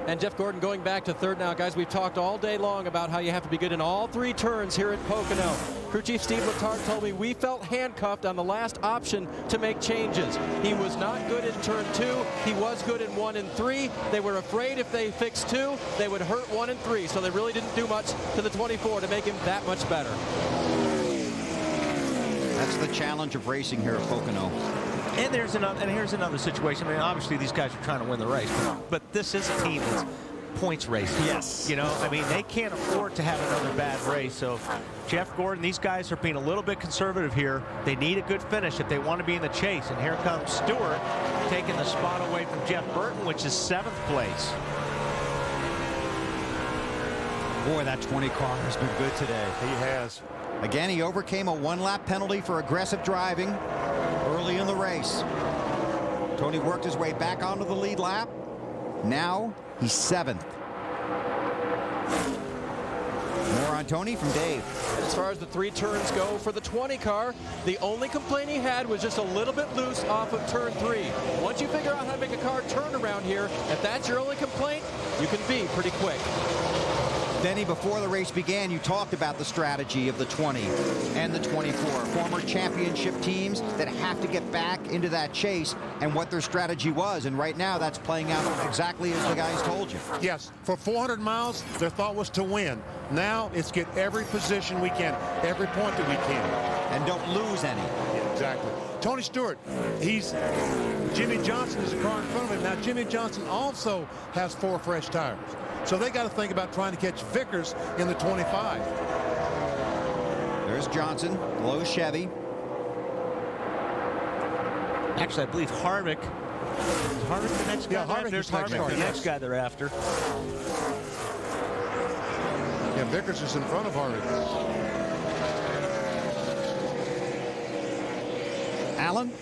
And Jeff Gordon going back to 3rd now. Guys, we've talked all day long about how you have to be good in all 3 turns here at Pocono. Crew Chief Steve Letarte told me we felt handcuffed on the last option to make changes. He was not good in turn 2. He was good in 1 and 3. They were afraid if they fixed 2, they would hurt 1 and 3. So they really didn't do much to the 24 to make him that much better. That's the challenge of racing here at Pocono. And here's another situation. I mean, obviously these guys are trying to win the race, but this is a team that's points racing. Yes. You know, I mean, they can't afford to have another bad race. So Jeff Gordon, these guys are being a little bit conservative here. They need a good finish if they want to be in the chase. And here comes Stewart taking the spot away from Jeff Burton, which is 7th place. Boy, that 20 car has been good today. He has. Again, he overcame a 1-lap penalty for aggressive driving early in the race. Tony worked his way back onto the lead lap. Now he's 7th. More on Tony from Dave. As far as the 3 turns go for the 20 car, the only complaint he had was just a little bit loose off of turn 3. Once you figure out how to make a car turn around here, if that's your only complaint, you can be pretty quick. Denny, before the race began, you talked about the strategy of the 20 and the 24, former championship teams that have to get back into that chase and what their strategy was. And right now, that's playing out exactly as the guys told you. Yes, for 400 miles, their thought was to win. Now it's get every position we can, every point that we can. And don't lose any. Yeah, exactly. Tony Stewart, Jimmy Johnson is the car in front of him. Now, Jimmy Johnson also has 4 fresh tires. So they got to think about trying to catch Vickers in the 25. There's Johnson, low Chevy. Actually, I believe Harvick. Is Harvick the next guy? Yeah, Harvick There's is next Harvick, car, the yes. next guy they're after. Yeah, Vickers is in front of Harvick. Allen?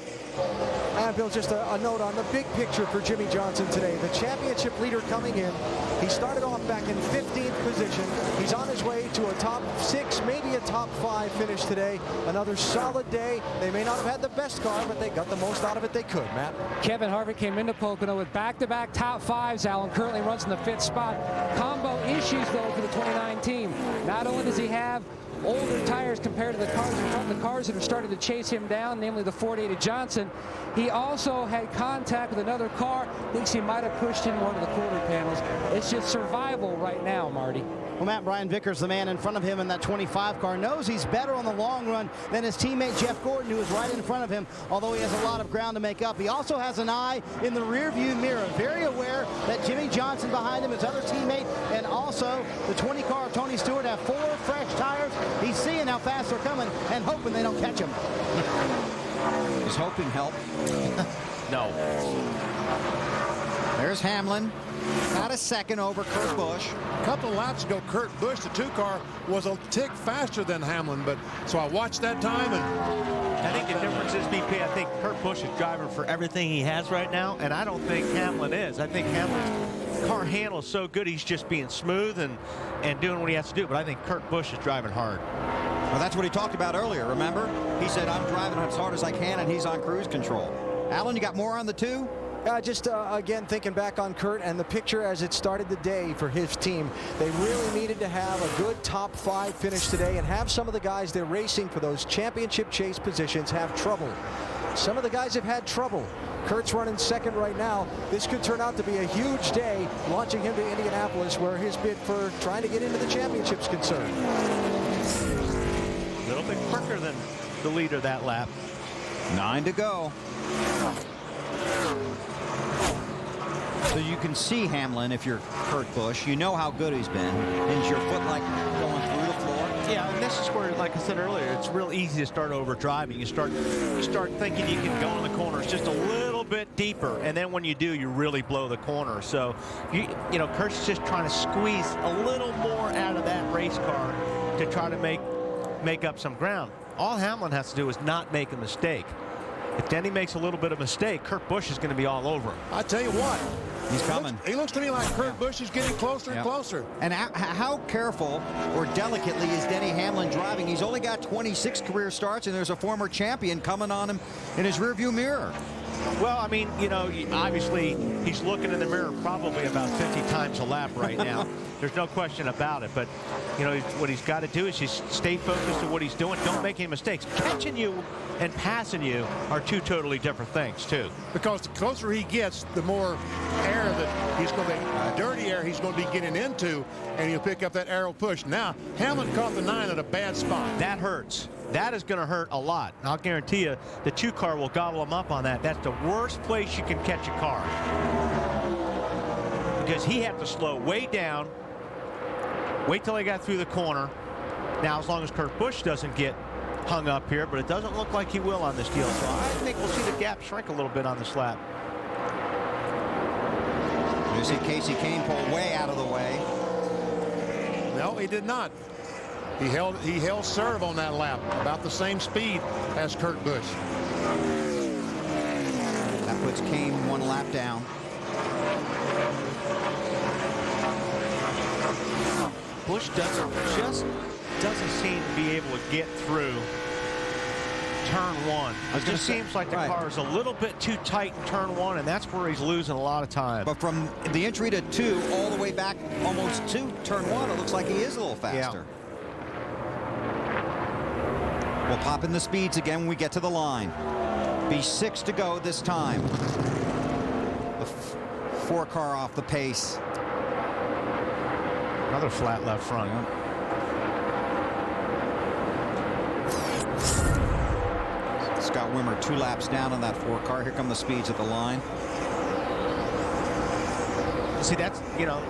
And Bill, just a note on the big picture for Jimmy Johnson today. The championship leader coming in. He started off back in 15th position. He's on his way to a top 6, maybe a top 5 finish today. Another solid day. They may not have had the best car, but they got the most out of it they could, Matt. Kevin Harvick came into Pocono with back-to-back top 5s. Allen currently runs in the 5th spot. Combo issues, though, for the 29 team. Not only does he have older tires compared to the cars in front, the cars that are starting to chase him down, namely the Ford to Johnson. He also had contact with another car. Thinks he might have pushed in one of the quarter panels. It's just survival right now, Marty. Well, Matt, Brian Vickers, the man in front of him in that 25 car, knows he's better on the long run than his teammate Jeff Gordon, who is right in front of him, although he has a lot of ground to make up. He also has an eye in the rearview mirror, very aware that Jimmy Johnson behind him, his other teammate, and also the 20 car of Tony Stewart have 4 fresh tires. He's seeing how fast they're coming and hoping they don't catch him. Is hoping help? No. There's Hamlin. About a second over Kurt Busch. A couple of laps ago, Kurt Busch, the 2 car, was a tick faster than Hamlin, but so I watched that time, and I think the difference is, BP, I think Kurt Busch is driving for everything he has right now, and I don't think Hamlin is. I think Hamlin's car handle is so good, he's just being smooth and doing what he has to do, but I think Kurt Busch is driving hard. Well, that's what he talked about earlier, remember? He said, I'm driving as hard as I can, and he's on cruise control. Alan, you got more on the 2? Again, thinking back on Kurt and the picture as it started the day for his team, they really needed to have a good top 5 finish today and have some of the guys they're racing for those championship chase positions have trouble. Some of the guys have had trouble. Kurt's running second right now. This could turn out to be a huge day, launching him to Indianapolis, where his bid for trying to get into the championship's concerned. A little bit quicker than the leader that lap. 9 to go. So you can see Hamlin if you're Kurt Busch. You know how good he's been. Is your foot like going through the floor? Yeah, and this is where, like I said earlier, it's real easy to start over driving. You start thinking you can go in the corners just a little bit deeper, and then when you do, you really blow the corner. So you know, Kurt's just trying to squeeze a little more out of that race car to try to make up some ground. All Hamlin has to do is not make a mistake. If Denny makes a little bit of mistake, Kurt Busch is going to be all over him. I tell you what, he's coming. He looks to me like Kurt Busch is getting closer and closer. And how careful or delicately is Denny Hamlin driving? He's only got 26 career starts, and there's a former champion coming on him in his rearview mirror. Well, I mean, you know, obviously he's looking in the mirror probably about 50 times a lap right now. There's no question about it. But, you know, what he's got to do is just stay focused on what he's doing. Don't make any mistakes. Catching you and passing you are 2 totally different things, too. Because the closer he gets, the more air that he's going to be, dirty air he's going to be getting into, and he'll pick up that arrow push. Now, Hamlin caught the 9 at a bad spot. That hurts. That is going to hurt a lot. I'll guarantee you the 2 car will gobble him up on that. That's the worst place you can catch a car. Because he had to slow way down, wait till he got through the corner. Now, as long as Kurt Busch doesn't get hung up here, but it doesn't look like he will on this deal. So I think we'll see the gap shrink a little bit on this lap. You see Casey Kane pull way out of the way. No, he did not. He held serve on that lap, about the same speed as Kurt Busch. That puts Kane 1 lap down. Busch doesn't seem to be able to get through turn 1. It just seems like the car is a little bit too tight in turn 1, and that's where he's losing a lot of time. But from the entry to 2 all the way back almost to turn 1, it looks like he is a little faster. We'll pop in the speeds again when we get to the line. B6 to go this time. The 4 car off the pace. Another flat left front. Scott Wimmer 2 laps down on that 4 car. Here come the speeds at the line. See, that's, you know,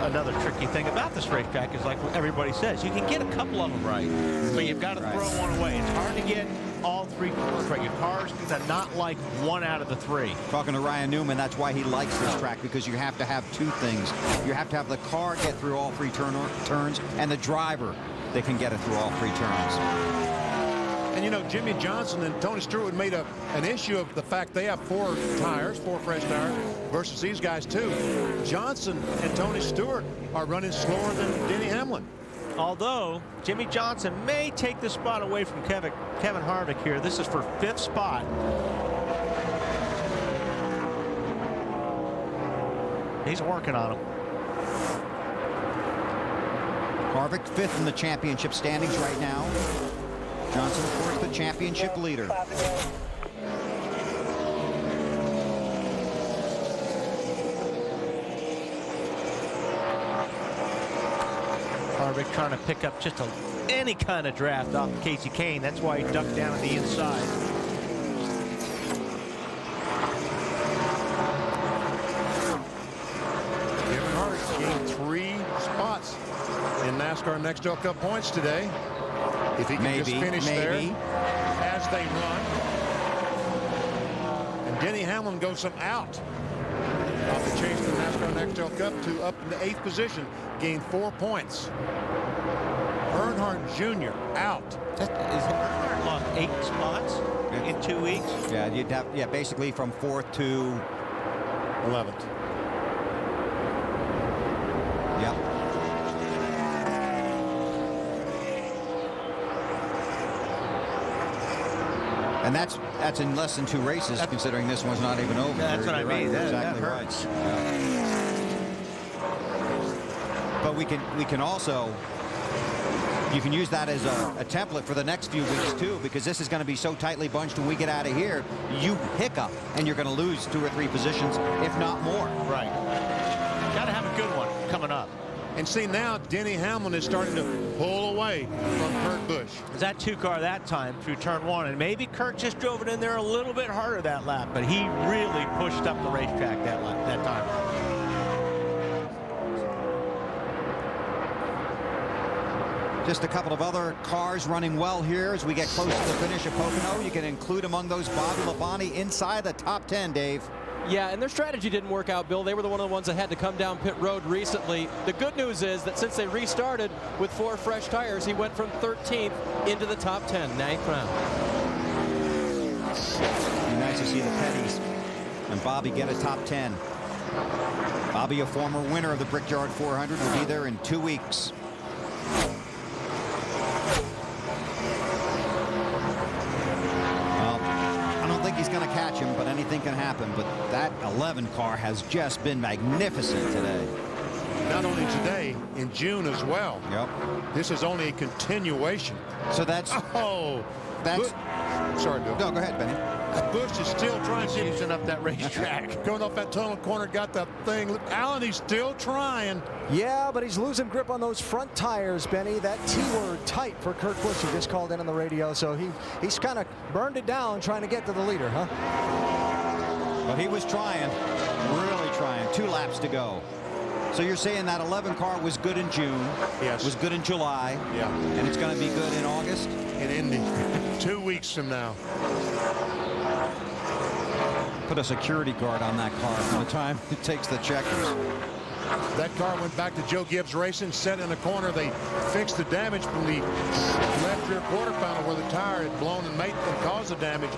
another tricky thing about this racetrack is, like everybody says, you can get a couple of them right, but you've got to throw one away. It's hard to get all 3 cars right. Your cars do not like 1 out of the 3. Talking to Ryan Newman, that's why he likes this track, because you have to have 2 things. You have to have the car get through all 3 turns, and the driver that can get it through all 3 turns. And you know, Jimmy Johnson and Tony Stewart made an issue of the fact they have 4 fresh tires, versus these guys 2. Johnson and Tony Stewart are running slower than Denny Hamlin. Although Jimmy Johnson may take the spot away from Kevin Harvick here. This is for 5th spot. He's working on him. Harvick 5th in the championship standings right now. Johnson, of course, the championship leader. Harvick trying to pick up just any kind of draft off of Casey Kane. That's why he ducked down on the inside. Earnhardt gained 3 spots in NASCAR Next Gen Cup points today. If he can just finish there as they run. And Denny Hamlin goes out off the chase to the NASCAR Next Gen Cup to up in the 8th position, gained 4 points. Earnhardt Jr. out. Is Earnhardt lost 8 spots in 2 weeks? Yeah, you'd have, basically from 4th to 11th. Yep. And that's in less than 2 races, considering this one's not even over. That's what I mean. Right. That Exactly hurts. right. Yeah. But we can also, you can use that as a template for the next few weeks too, because this is going to be so tightly bunched when we get out of here. You hiccup and you're going to lose 2 or 3 positions, if not more. Right. Got to have a good one coming up. And see, now Denny Hamlin is starting to pull away from Kurt Busch. Was that 2 car that time through turn 1, and maybe Kurt just drove it in there a little bit harder that lap, but he really pushed up the racetrack that time. Just a couple of other cars running well here as we get close to the finish of Pocono. You can include among those Bobby Labonte inside the top 10, Dave. Yeah, and their strategy didn't work out, Bill. They were one of the ones that had to come down pit road recently. The good news is that since they restarted with 4 fresh tires, he went from 13th into the top 10, 9th round. Be nice to see the Petties and Bobby get a top 10. Bobby, a former winner of the Brickyard 400, will be there in 2 weeks. He's going to catch him, but anything can happen. But that 11 car has just been magnificent today. Not only today, in June as well. Yep. This is only a continuation. So that's... That's... Sorry, Bill. No, go ahead, Benny. Busch is still trying to... using up that racetrack. Going off that tunnel corner, got that thing. Allen, he's still trying. Yeah, but he's losing grip on those front tires, Benny. That T-word tight for Kurt Busch, who just called in on the radio. So he's kind of burned it down trying to get to the leader, huh? But he was trying, really trying. 2 laps to go. So you're saying that 11 car was good in June. Yes. Was good in July. Yeah. And it's going to be good in August. In Indy. 2 weeks from now. Put a security guard on that car from the time it takes the checkers. That car went back to Joe Gibbs Racing, set in the corner. They fixed the damage from the left rear quarter panel where the tire had blown and caused the damage.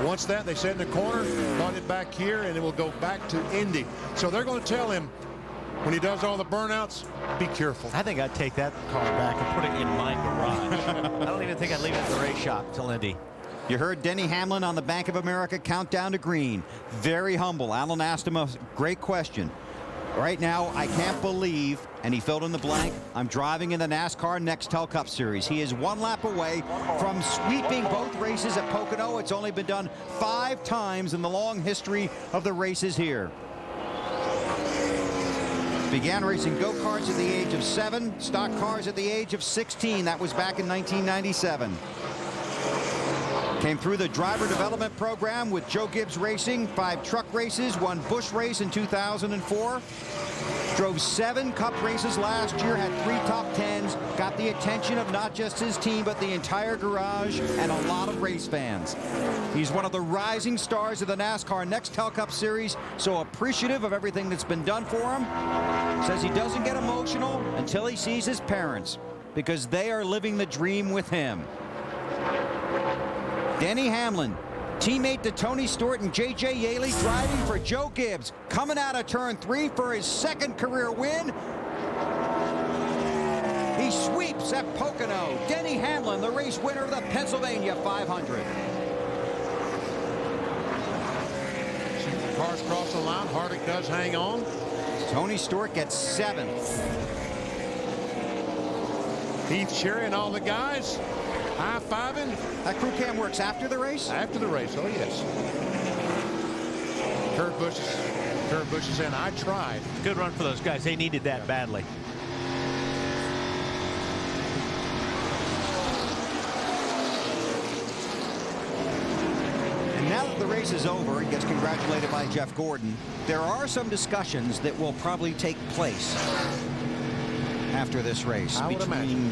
Once that, they set in the corner, brought it back here, and it will go back to Indy. So they're going to tell him when he does all the burnouts, be careful. I think I'd take that car back and put it in my garage. I don't even think I'd leave it at the race shop till Indy. You heard Denny Hamlin on the Bank of America countdown to green. Very humble. Alan asked him a great question. Right now, I can't believe, and he filled in the blank, I'm driving in the NASCAR Nextel Cup Series. He is 1 lap away from sweeping both races at Pocono. It's only been done 5 times in the long history of the races here. Began racing go-karts at the age of 7, stock cars at the age of 16. That was back in 1997. Came through the driver development program with Joe Gibbs Racing, 5 truck races, 1 Busch race in 2004. Drove 7 Cup races last year, had 3 top 10s, got the attention of not just his team, but the entire garage and a lot of race fans. He's one of the rising stars of the NASCAR Nextel Cup Series, so appreciative of everything that's been done for him. Says he doesn't get emotional until he sees his parents, because they are living the dream with him. Denny Hamlin, teammate to Tony Stewart and J.J. Yaley, driving for Joe Gibbs, coming out of turn 3 for his 2nd career win. He sweeps at Pocono. Denny Hamlin, the race winner of the Pennsylvania 500. Cars cross the line. Harvick does hang on. Tony Stewart gets 7th. Heath Cherry and all the guys high-fiving. That crew cam works after the race? After the race, oh yes. Kurt Busch is saying, I tried. Good run for those guys. They needed that badly. And now that the race is over, he gets congratulated by Jeff Gordon. There are some discussions that will probably take place after this race between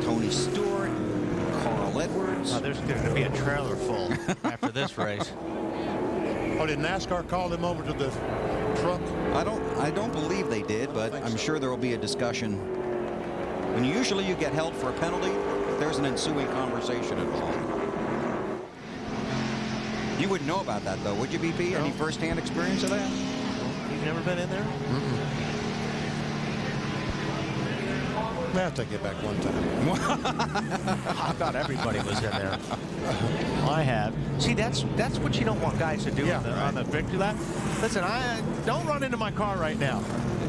Tony Stewart, Carl Edwards. There's going to be a trailer full after this race. Oh, did NASCAR call them over to the truck? I don't believe they did, but I'm sure there will be a discussion. And usually you get held for a penalty, there's an ensuing conversation involved. You wouldn't know about that, though, would you, BP? Any first-hand experience of that? You've never been in there? I have to get back one time. I thought everybody was in there. I have. See, that's what you don't want guys to do on the victory lap. Listen, I don't run into my car right now.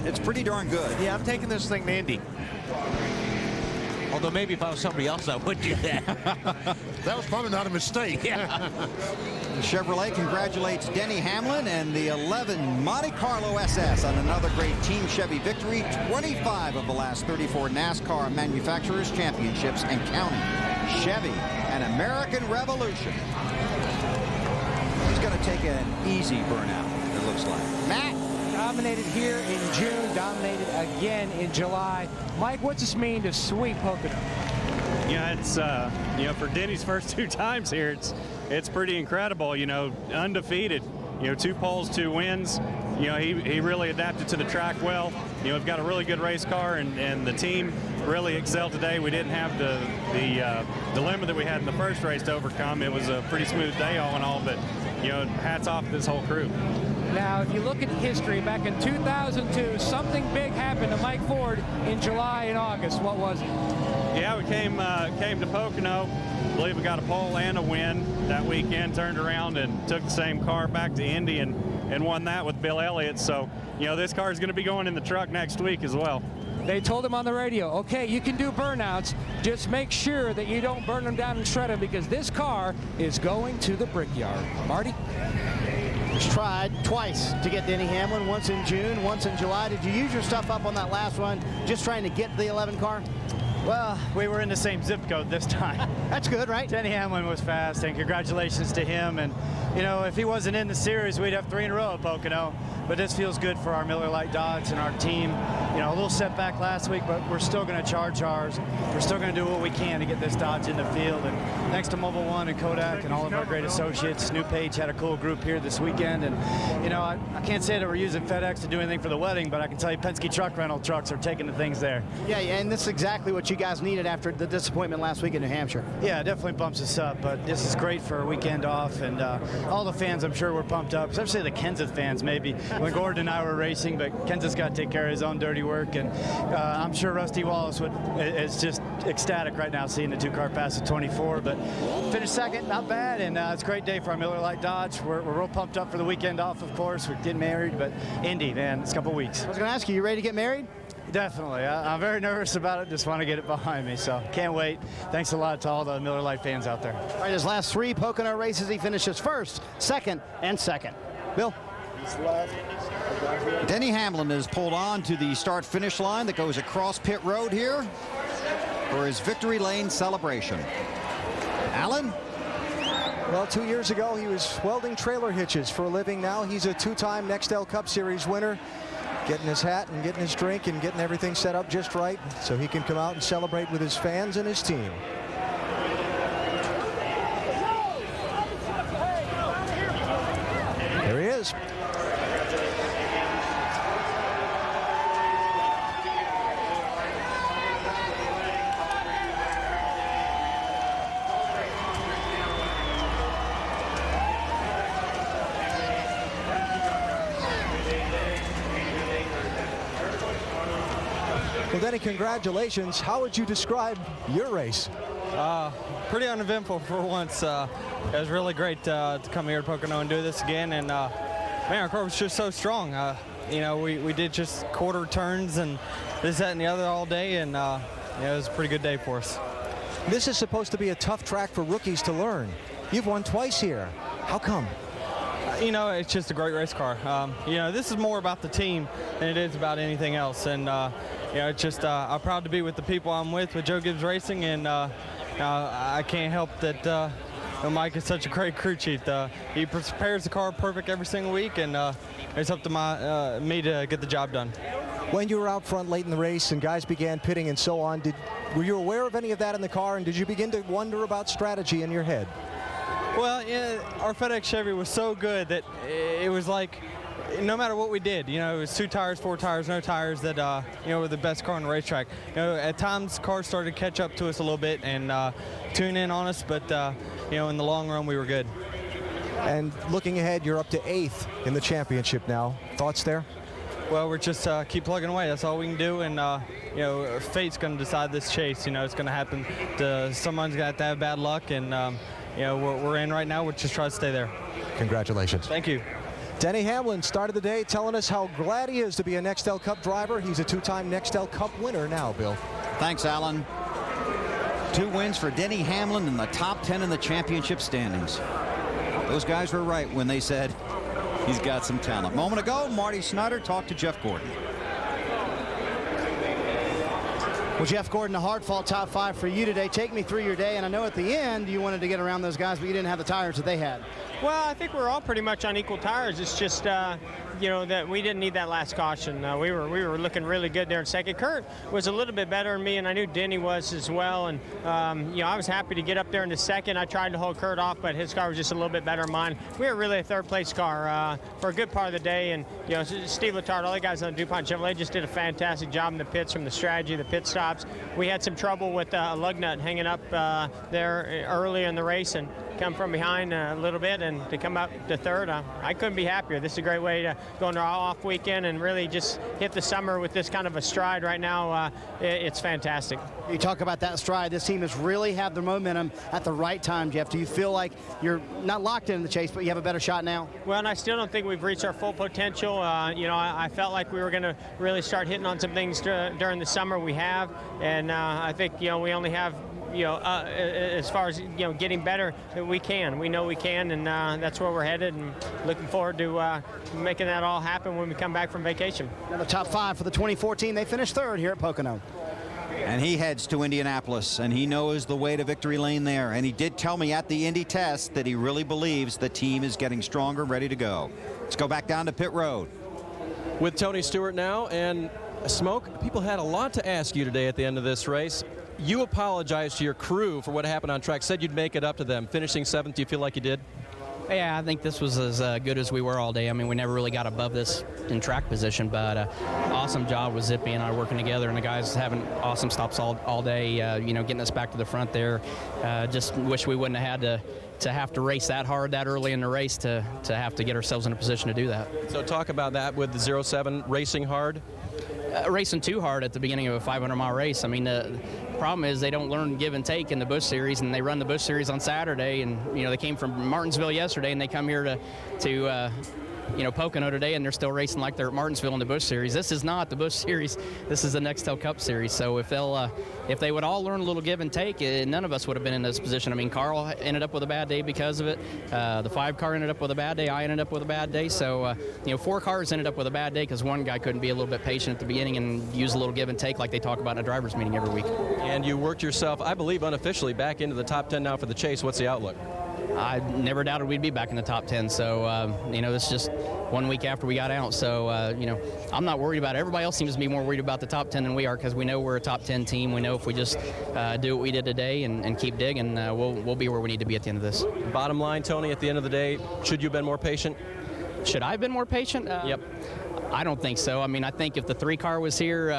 It's pretty darn good. Yeah, I'm taking this thing to Indy. Although maybe if I was somebody else, I would do that. That was probably not a mistake. Yeah. Chevrolet congratulates Denny Hamlin and the 11 Monte Carlo SS on another great Team Chevy victory. 25 of the last 34 NASCAR Manufacturers Championships and counting. Chevy, an American revolution. He's going to take an easy burnout, it looks like. Matt? Dominated here in June, dominated again in July. Mike, what's this mean to sweep Pocono? Yeah, it's for Denny's first 2 times here, it's pretty incredible. Undefeated. 2 poles, 2 wins. He really adapted to the track well. We've got a really good race car, and the team really excelled today. We didn't have the dilemma that we had in the first race to overcome. It was a pretty smooth day all in all, but hats off to this whole crew. Now, if you look at history, back in 2002, something big happened to Mike Ford in July and August. What was it? Yeah, we came to Pocono. I believe we got a pole and a win that weekend, turned around and took the same car back to Indy and won that with Bill Elliott. So, this car is going to be going in the truck next week as well. They told him on the radio, okay, you can do burnouts. Just make sure that you don't burn them down and shred them, because this car is going to the brickyard. Marty? Tried twice to get Denny Hamlin, once in June, once in July. Did you use your stuff up on that last one just trying to get the 11 car? Well, we were in the same zip code this time. That's good, right? Denny Hamlin was fast, and congratulations to him. And, if he wasn't in the series, we'd have 3 in a row at Pocono. but this feels good for our Miller Lite Dodge and our team. You know, a little setback last week, but we're still going to charge ours. We're still going to do what we can to get this Dodge in the field. And thanks to Mobile One and Kodak and all of our great associates, New Page had a cool group here this weekend. And, you know, I can't say that we're using FedEx to do anything for the wedding, but I can tell you Penske truck rental trucks are taking the things there. Yeah, and this is exactly what you guys needed after the disappointment last week in New Hampshire. Yeah, it definitely bumps us up, but this is great for a weekend off. And all the fans, I'm sure, were pumped up, especially the Kenseth fans maybe. When Gordon and I were racing, but Kenseth's got to take care of his own dirty work. And I'm sure Rusty Wallace is just ecstatic right now seeing the 2-car pass at 24. But finished second, not bad, and it's a great day for our Miller Lite Dodge. We're real pumped up for the weekend off, of course. We're getting married, but Indy, man, it's a couple weeks. I was going to ask you ready to get married? Definitely. I'm very nervous about it. Just want to get it behind me, so can't wait. Thanks a lot to all the Miller Lite fans out there. All right, his last 3 Pocono races, he finishes first, second, and second. Bill? Denny Hamlin is pulled on to the start-finish line that goes across pit road here for his victory lane celebration. Alan? Well, 2 years ago, he was welding trailer hitches for a living. Now he's a 2-time Nextel Cup Series winner, getting his hat and getting his drink and getting everything set up just right so he can come out and celebrate with his fans and his team. There he is. Well, Denny, congratulations. How would you describe your race? Pretty uneventful for once. It was really great to come here to Pocono and do this again. And man, our car was just so strong. You know, we did just quarter turns and this, that, and the other all day, and yeah, it was a pretty good day for us. This is supposed to be a tough track for rookies to learn. You've won twice here. How come? You know, it's just a great race car. You know, this is more about the team than it is about anything else. And you know, it's just I'm proud to be with the people I'm with Joe Gibbs Racing, and I can't help that Mike is such a great crew chief. He prepares the car perfect every single week, and it's up to me to get the job done. When you were out front late in the race and guys began pitting and so on, were you aware of any of that in the car, and did you begin to wonder about strategy in your head? Well, yeah, our FedEx Chevy was so good that it was like, no matter what we did, you know, it was 2 tires, 4 tires, no tires, that, you know, were the best car on the racetrack. You know, at times, cars started to catch up to us a little bit and tune in on us, but, you know, in the long run, we were good. And looking ahead, you're up to 8th in the championship now. Thoughts there? Well, we're just keep plugging away. That's all we can do, and, you know, fate's going to decide this chase. You know, it's going to happen. Someone's got to have bad luck, and, you know, we're in right now. We're just trying to stay there. Congratulations. Thank you. Denny Hamlin started the day telling us how glad he is to be a Nextel Cup driver. He's a 2-time Nextel Cup winner now, Bill. Thanks, Alan. 2 wins for Denny Hamlin in the top 10 in the championship standings. Those guys were right when they said he's got some talent. A moment ago, Marty Snyder talked to Jeff Gordon. Well, Jeff Gordon, a hard-fought top 5 for you today. Take me through your day, and I know at the end you wanted to get around those guys, but you didn't have the tires that they had. Well, I think we're all pretty much on equal tires. It's just, you know, that we didn't need that last caution. We were looking really good there in second. Kurt was a little bit better than me, and I knew Denny was as well. And you know, I was happy to get up there in the second. I tried to hold Kurt off, but his car was just a little bit better than mine. We were really a third-place car for a good part of the day. And you know, Steve Letard, all the guys on DuPont Chevrolet just did a fantastic job in the pits, from the strategy, the pit stops. We had some trouble with a lug nut hanging up there early in the race, and come from behind a little bit, and to come up to third, I couldn't be happier. This is a great way to go into our off weekend and really just hit the summer with this kind of a stride right now. It's fantastic. You talk about that stride. This team has really had the momentum at the right time, Jeff. Do you feel like you're not locked in the chase, but you have a better shot now? Well, and I still don't think we've reached our full potential. You know, I felt like we were going to really start hitting on some things during the summer. We have, and I think, you know, we only have, you know, as far as, you know, getting better, we can. We know we can, and that's where we're headed, and looking forward to making that all happen when we come back from vacation. Now the top 5 for the 2014, they finished 3rd here at Pocono. And he heads to Indianapolis, and he knows the way to victory lane there. And he did tell me at the Indy test that he really believes the team is getting stronger, ready to go. Let's go back down to pit road. with Tony Stewart now. And Smoke, people had a lot to ask you today at the end of this race. You apologized to your crew for what happened on track, said you'd make it up to them. Finishing 7th, do you feel like you did? Yeah, I think this was as good as we were all day. I mean, we never really got above this in track position, but awesome job with Zippy and I working together, and the guys having awesome stops all day, getting us back to the front there. Just wish we wouldn't have had to have to race that hard that early in the race to have to get ourselves in a position to do that. So talk about that with the 07 racing hard. Racing too hard at the beginning of a 500-mile race. I mean, the problem is they don't learn give and take in the Busch Series, and they run the Busch Series on Saturday, and they came from Martinsville yesterday, and they come here to Pocono today, and they're still racing like they're at Martinsville in the Busch Series. This is not the Busch Series. This is the Nextel Cup Series. So if they would all learn a little give and take, none of us would have been in this position. I mean, Carl ended up with a bad day because of it. The 5 car ended up with a bad day. I ended up with a bad day. So 4 cars ended up with a bad day because one guy couldn't be a little bit patient at the beginning and use a little give and take like they talk about in a driver's meeting every week. And you worked yourself, I believe, unofficially back into the top 10 now for the chase. What's the outlook? I never doubted we'd be back in the top 10. So, this is just 1 week after we got out. So, I'm not worried about it. Everybody else seems to be more worried about the top 10 than we are because we know we're a top 10 team. We know if we just do what we did today and keep digging, we'll be where we need to be at the end of this. Bottom line, Tony, at the end of the day, should you have been more patient? Should I have been more patient? Yep. I don't think so. I mean, I think if the 3 car was here,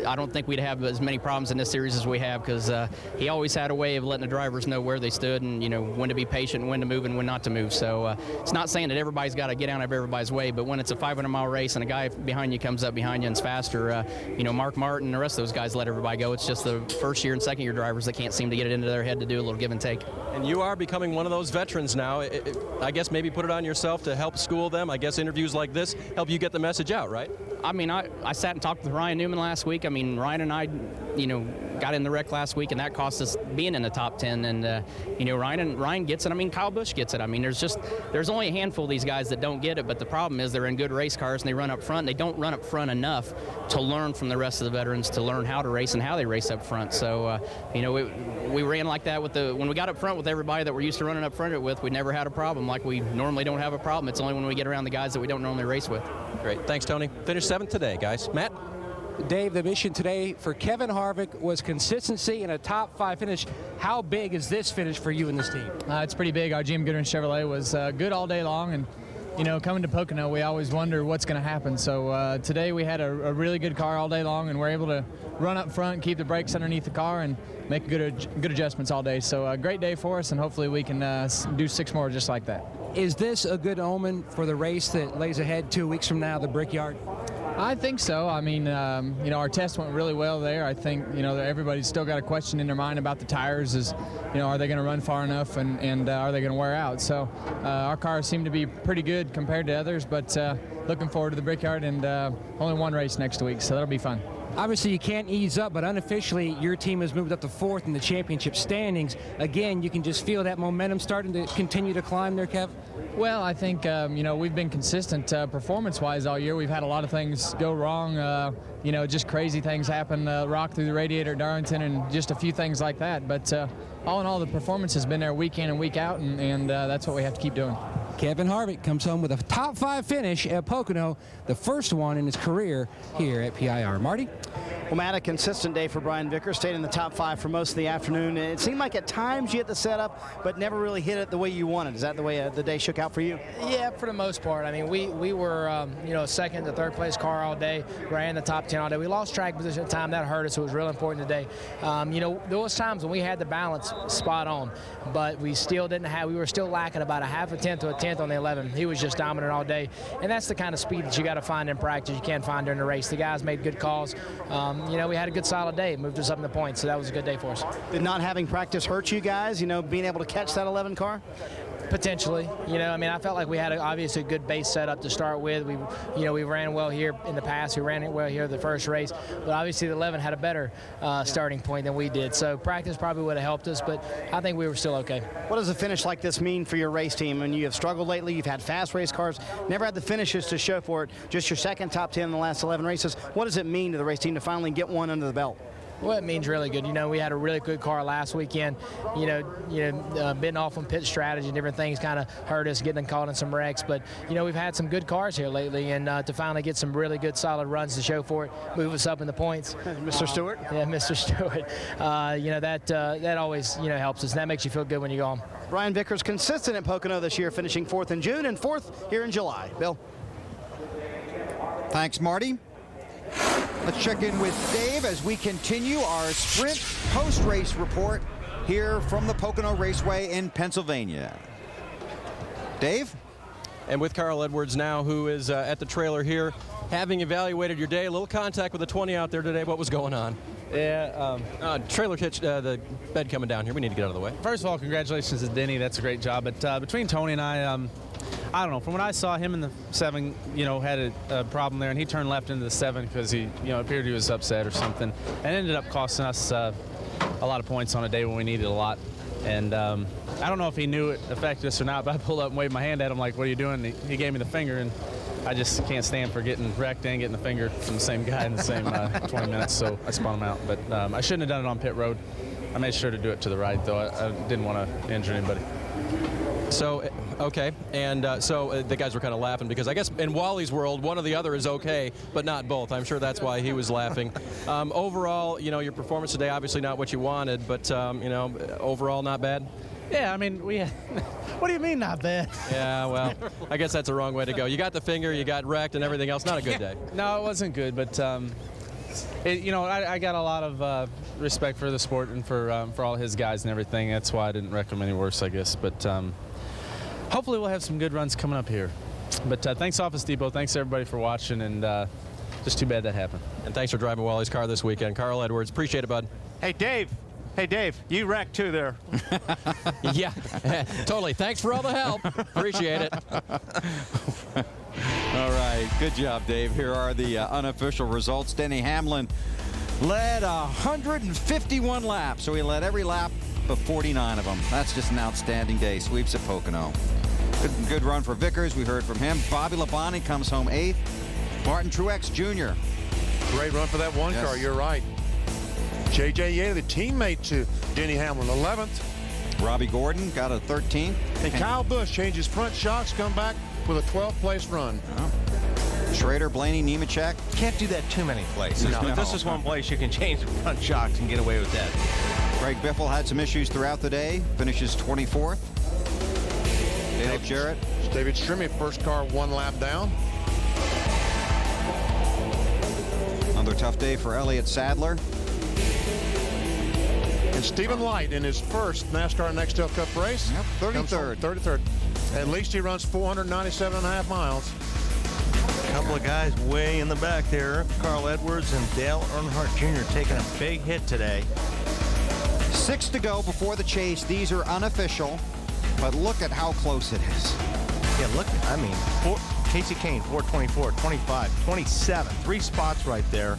I don't think we'd have as many problems in this series as we have because he always had a way of letting the drivers know where they stood and, when to be patient, when to move and when not to move. So it's not saying that everybody's got to get out of everybody's way, but when it's a 500-mile race and a guy behind you comes up behind you and it's faster, Mark Martin and the rest of those guys let everybody go. It's just the first-year and second-year drivers that can't seem to get it into their head to do a little give and take. And you are becoming one of those veterans now. I guess maybe put it on yourself to help school them. I guess interviews like this help you get the message out, right? I mean, I sat and talked with Ryan Newman last week. I mean, Ryan and I, got in the wreck last week, and that cost us being in the top 10. And, Ryan gets it. I mean, Kyle Busch gets it. I mean, there's only a handful of these guys that don't get it, but the problem is they're in good race cars, and they run up front. They don't run up front enough to learn from the rest of the veterans, to learn how to race and how they race up front. So, we ran like that when we got up front with everybody that we're used to running up front with, we never had a problem. Like we normally don't have a problem. It's only when we get around the guys that we don't normally race with. Great. Thanks, Tony. Finish 7th today, guys. Matt? Dave, the mission today for Kevin Harvick was consistency in a top 5 finish. How big is this finish for you and this team? It's pretty big. Our GM Goodwin Chevrolet was good all day long, and coming to Pocono, we always wonder what's going to happen. So today we had a really good car all day long, and we're able to run up front and keep the brakes underneath the car and make good adjustments all day. So a great day for us, and hopefully we can do 6 more just like that. Is this a good omen for the race that lays ahead 2 weeks from now, the Brickyard? I think so. I mean, our test went really well there. I think, everybody's still got a question in their mind about the tires is, are they going to run far enough and are they going to wear out? So our cars seem to be pretty good compared to others, but looking forward to the Brickyard and only 1 race next week, so that'll be fun. Obviously, you can't ease up, but unofficially, your team has moved up to 4th in the championship standings. Again, you can just feel that momentum starting to continue to climb there, Kev? Well, I think, we've been consistent performance-wise all year. We've had a lot of things go wrong, just crazy things happen, rock through the radiator at Darlington and just a few things like that. But all in all, the performance has been there week in and week out, and that's what we have to keep doing. Kevin Harvick comes home with a top 5 finish at Pocono, the first one in his career here at PIR. Marty? Well, Matt, a consistent day for Brian Vickers, stayed in the top 5 for most of the afternoon. It seemed like at times you hit the setup, but never really hit it the way you wanted. Is that the way the day shook out for you? Yeah, for the most part. I mean, we were, second to third place car all day, ran the top 10 all day. We lost track position at the time. That hurt us. It was real important today. There was times when we had the balance spot on, but we still didn't have, we were still lacking about a half a tenth to a tenth on the 11. He was just dominant all day, and that's the kind of speed that you got to find in practice. You can't find during the race. The guys made good calls. We had a good solid day. It moved us up in the points, so that was a good day for us. Did not having practice hurt you guys, being able to catch that 11 car? Potentially, I felt like we had obviously a good base setup to start with. We ran well here in the past. We ran it well here the first race, but obviously the 11 had a better starting point than we did. So practice probably would have helped us, but I think we were still okay. What does a finish like this mean for your race team? And you have struggled lately. You've had fast race cars, never had the finishes to show for it. Just your second top 10 in the last 11 races. What does it mean to the race team to finally get one under the belt? Well, it means really good. You know, we had a really good car last weekend. Been off on pit strategy and different things kind of hurt us, getting caught in some wrecks. But, we've had some good cars here lately, and to finally get some really good, solid runs to show for it, move us up in the points. Mr. Stewart? Yeah, Mr. Stewart. That always, helps us. That makes you feel good when you go home. Brian Vickers consistent at Pocono this year, finishing 4th in June and 4th here in July. Bill? Thanks, Marty. Let's check in with Dave as we continue our sprint post-race report here from the Pocono Raceway in Pennsylvania. Dave? And with Carl Edwards now, who is at the trailer here, having evaluated your day, a little contact with the 20 out there today. What was going on? Yeah. Trailer hitch, the bed coming down here. We need to get out of the way. First of all, congratulations to Denny. That's a great job. But between Tony and I don't know. From when I saw him in the 7, had a problem there, and he turned left into the 7 because he, appeared he was upset or something, and ended up costing us a lot of points on a day when we needed a lot. And I don't know if he knew it affected us or not, but I pulled up and waved my hand at him like, "What are you doing?" And he gave me the finger, and I just can't stand for getting wrecked and getting the finger from the same guy in the same 20 minutes, so I spun him out. But I shouldn't have done it on pit road. I made sure to do it to the right, though. I didn't want to injure anybody. So, okay, and so the guys were kind of laughing because I guess in Wally's world, one or the other is okay, but not both. I'm sure that's why he was laughing. Overall, your performance today, obviously not what you wanted, but, overall not bad? Yeah, I mean, what do you mean not bad? Yeah, well, I guess that's the wrong way to go. You got the finger, you got wrecked, and everything else. Not a good day. No, it wasn't good, but, I got a lot of respect for the sport and for all his guys and everything. That's why I didn't wreck them any worse, I guess. But hopefully we'll have some good runs coming up here. But thanks, Office Depot. Thanks, everybody, for watching, and just too bad that happened. And thanks for driving Wally's car this weekend. Carl Edwards, appreciate it, bud. Hey, Dave, you wrecked too there. Yeah, totally. Thanks for all the help. Appreciate it. All right, good job, Dave. Here are the unofficial results. Denny Hamlin led 151 laps, so he led every lap but 49 of them. That's just an outstanding day. Sweeps at Pocono. Good run for Vickers. We heard from him. Bobby Labonte comes home 8th. Martin Truex Jr. Great run for that one car. You're right. J.J. Yates, the teammate to Denny Hamlin, 11th. Robbie Gordon got a 13th. And Kyle Busch changes front shocks, come back with a 12th place run. Schrader, Blaney, Nemechek. Can't do that too many places. No. But this is one place you can change the front shocks and get away with that. Greg Biffle had some issues throughout the day. Finishes 24th. Dale Jarrett. David Strimmy, first car 1 lap down. Another tough day for Elliott Sadler. And Stephen Leicht in his first NASCAR Nextel Cup race. Yep, 33rd. 33rd. At least he runs 497.5 miles. A couple of guys way in the back there. Carl Edwards and Dale Earnhardt Jr. taking a big hit today. 6 to go before the chase. These are unofficial, but look at how close it is. Yeah, look, Casey Kane, 424, 25, 27. 3 spots right there.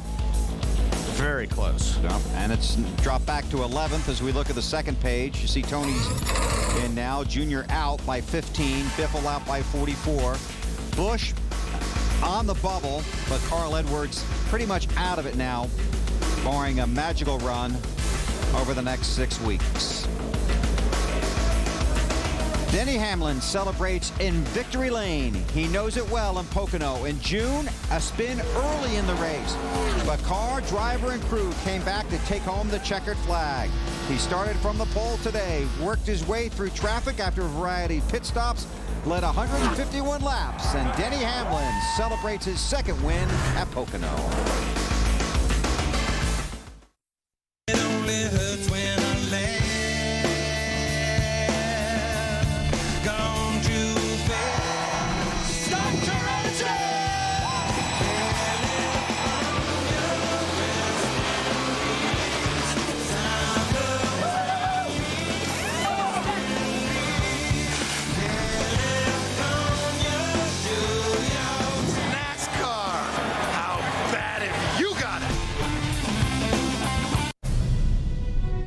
Very close. And it's dropped back to 11th as we look at the second page. You see Tony's in now. Junior out by 15. Biffle out by 44. Busch on the bubble, but Carl Edwards pretty much out of it now, barring a magical run over the next 6 weeks. Denny Hamlin celebrates in victory lane. He knows it well in Pocono. In June, a spin early in the race, but car, driver, and crew came back to take home the checkered flag. He started from the pole today, worked his way through traffic after a variety of pit stops, led 151 laps, and Denny Hamlin celebrates his second win at Pocono.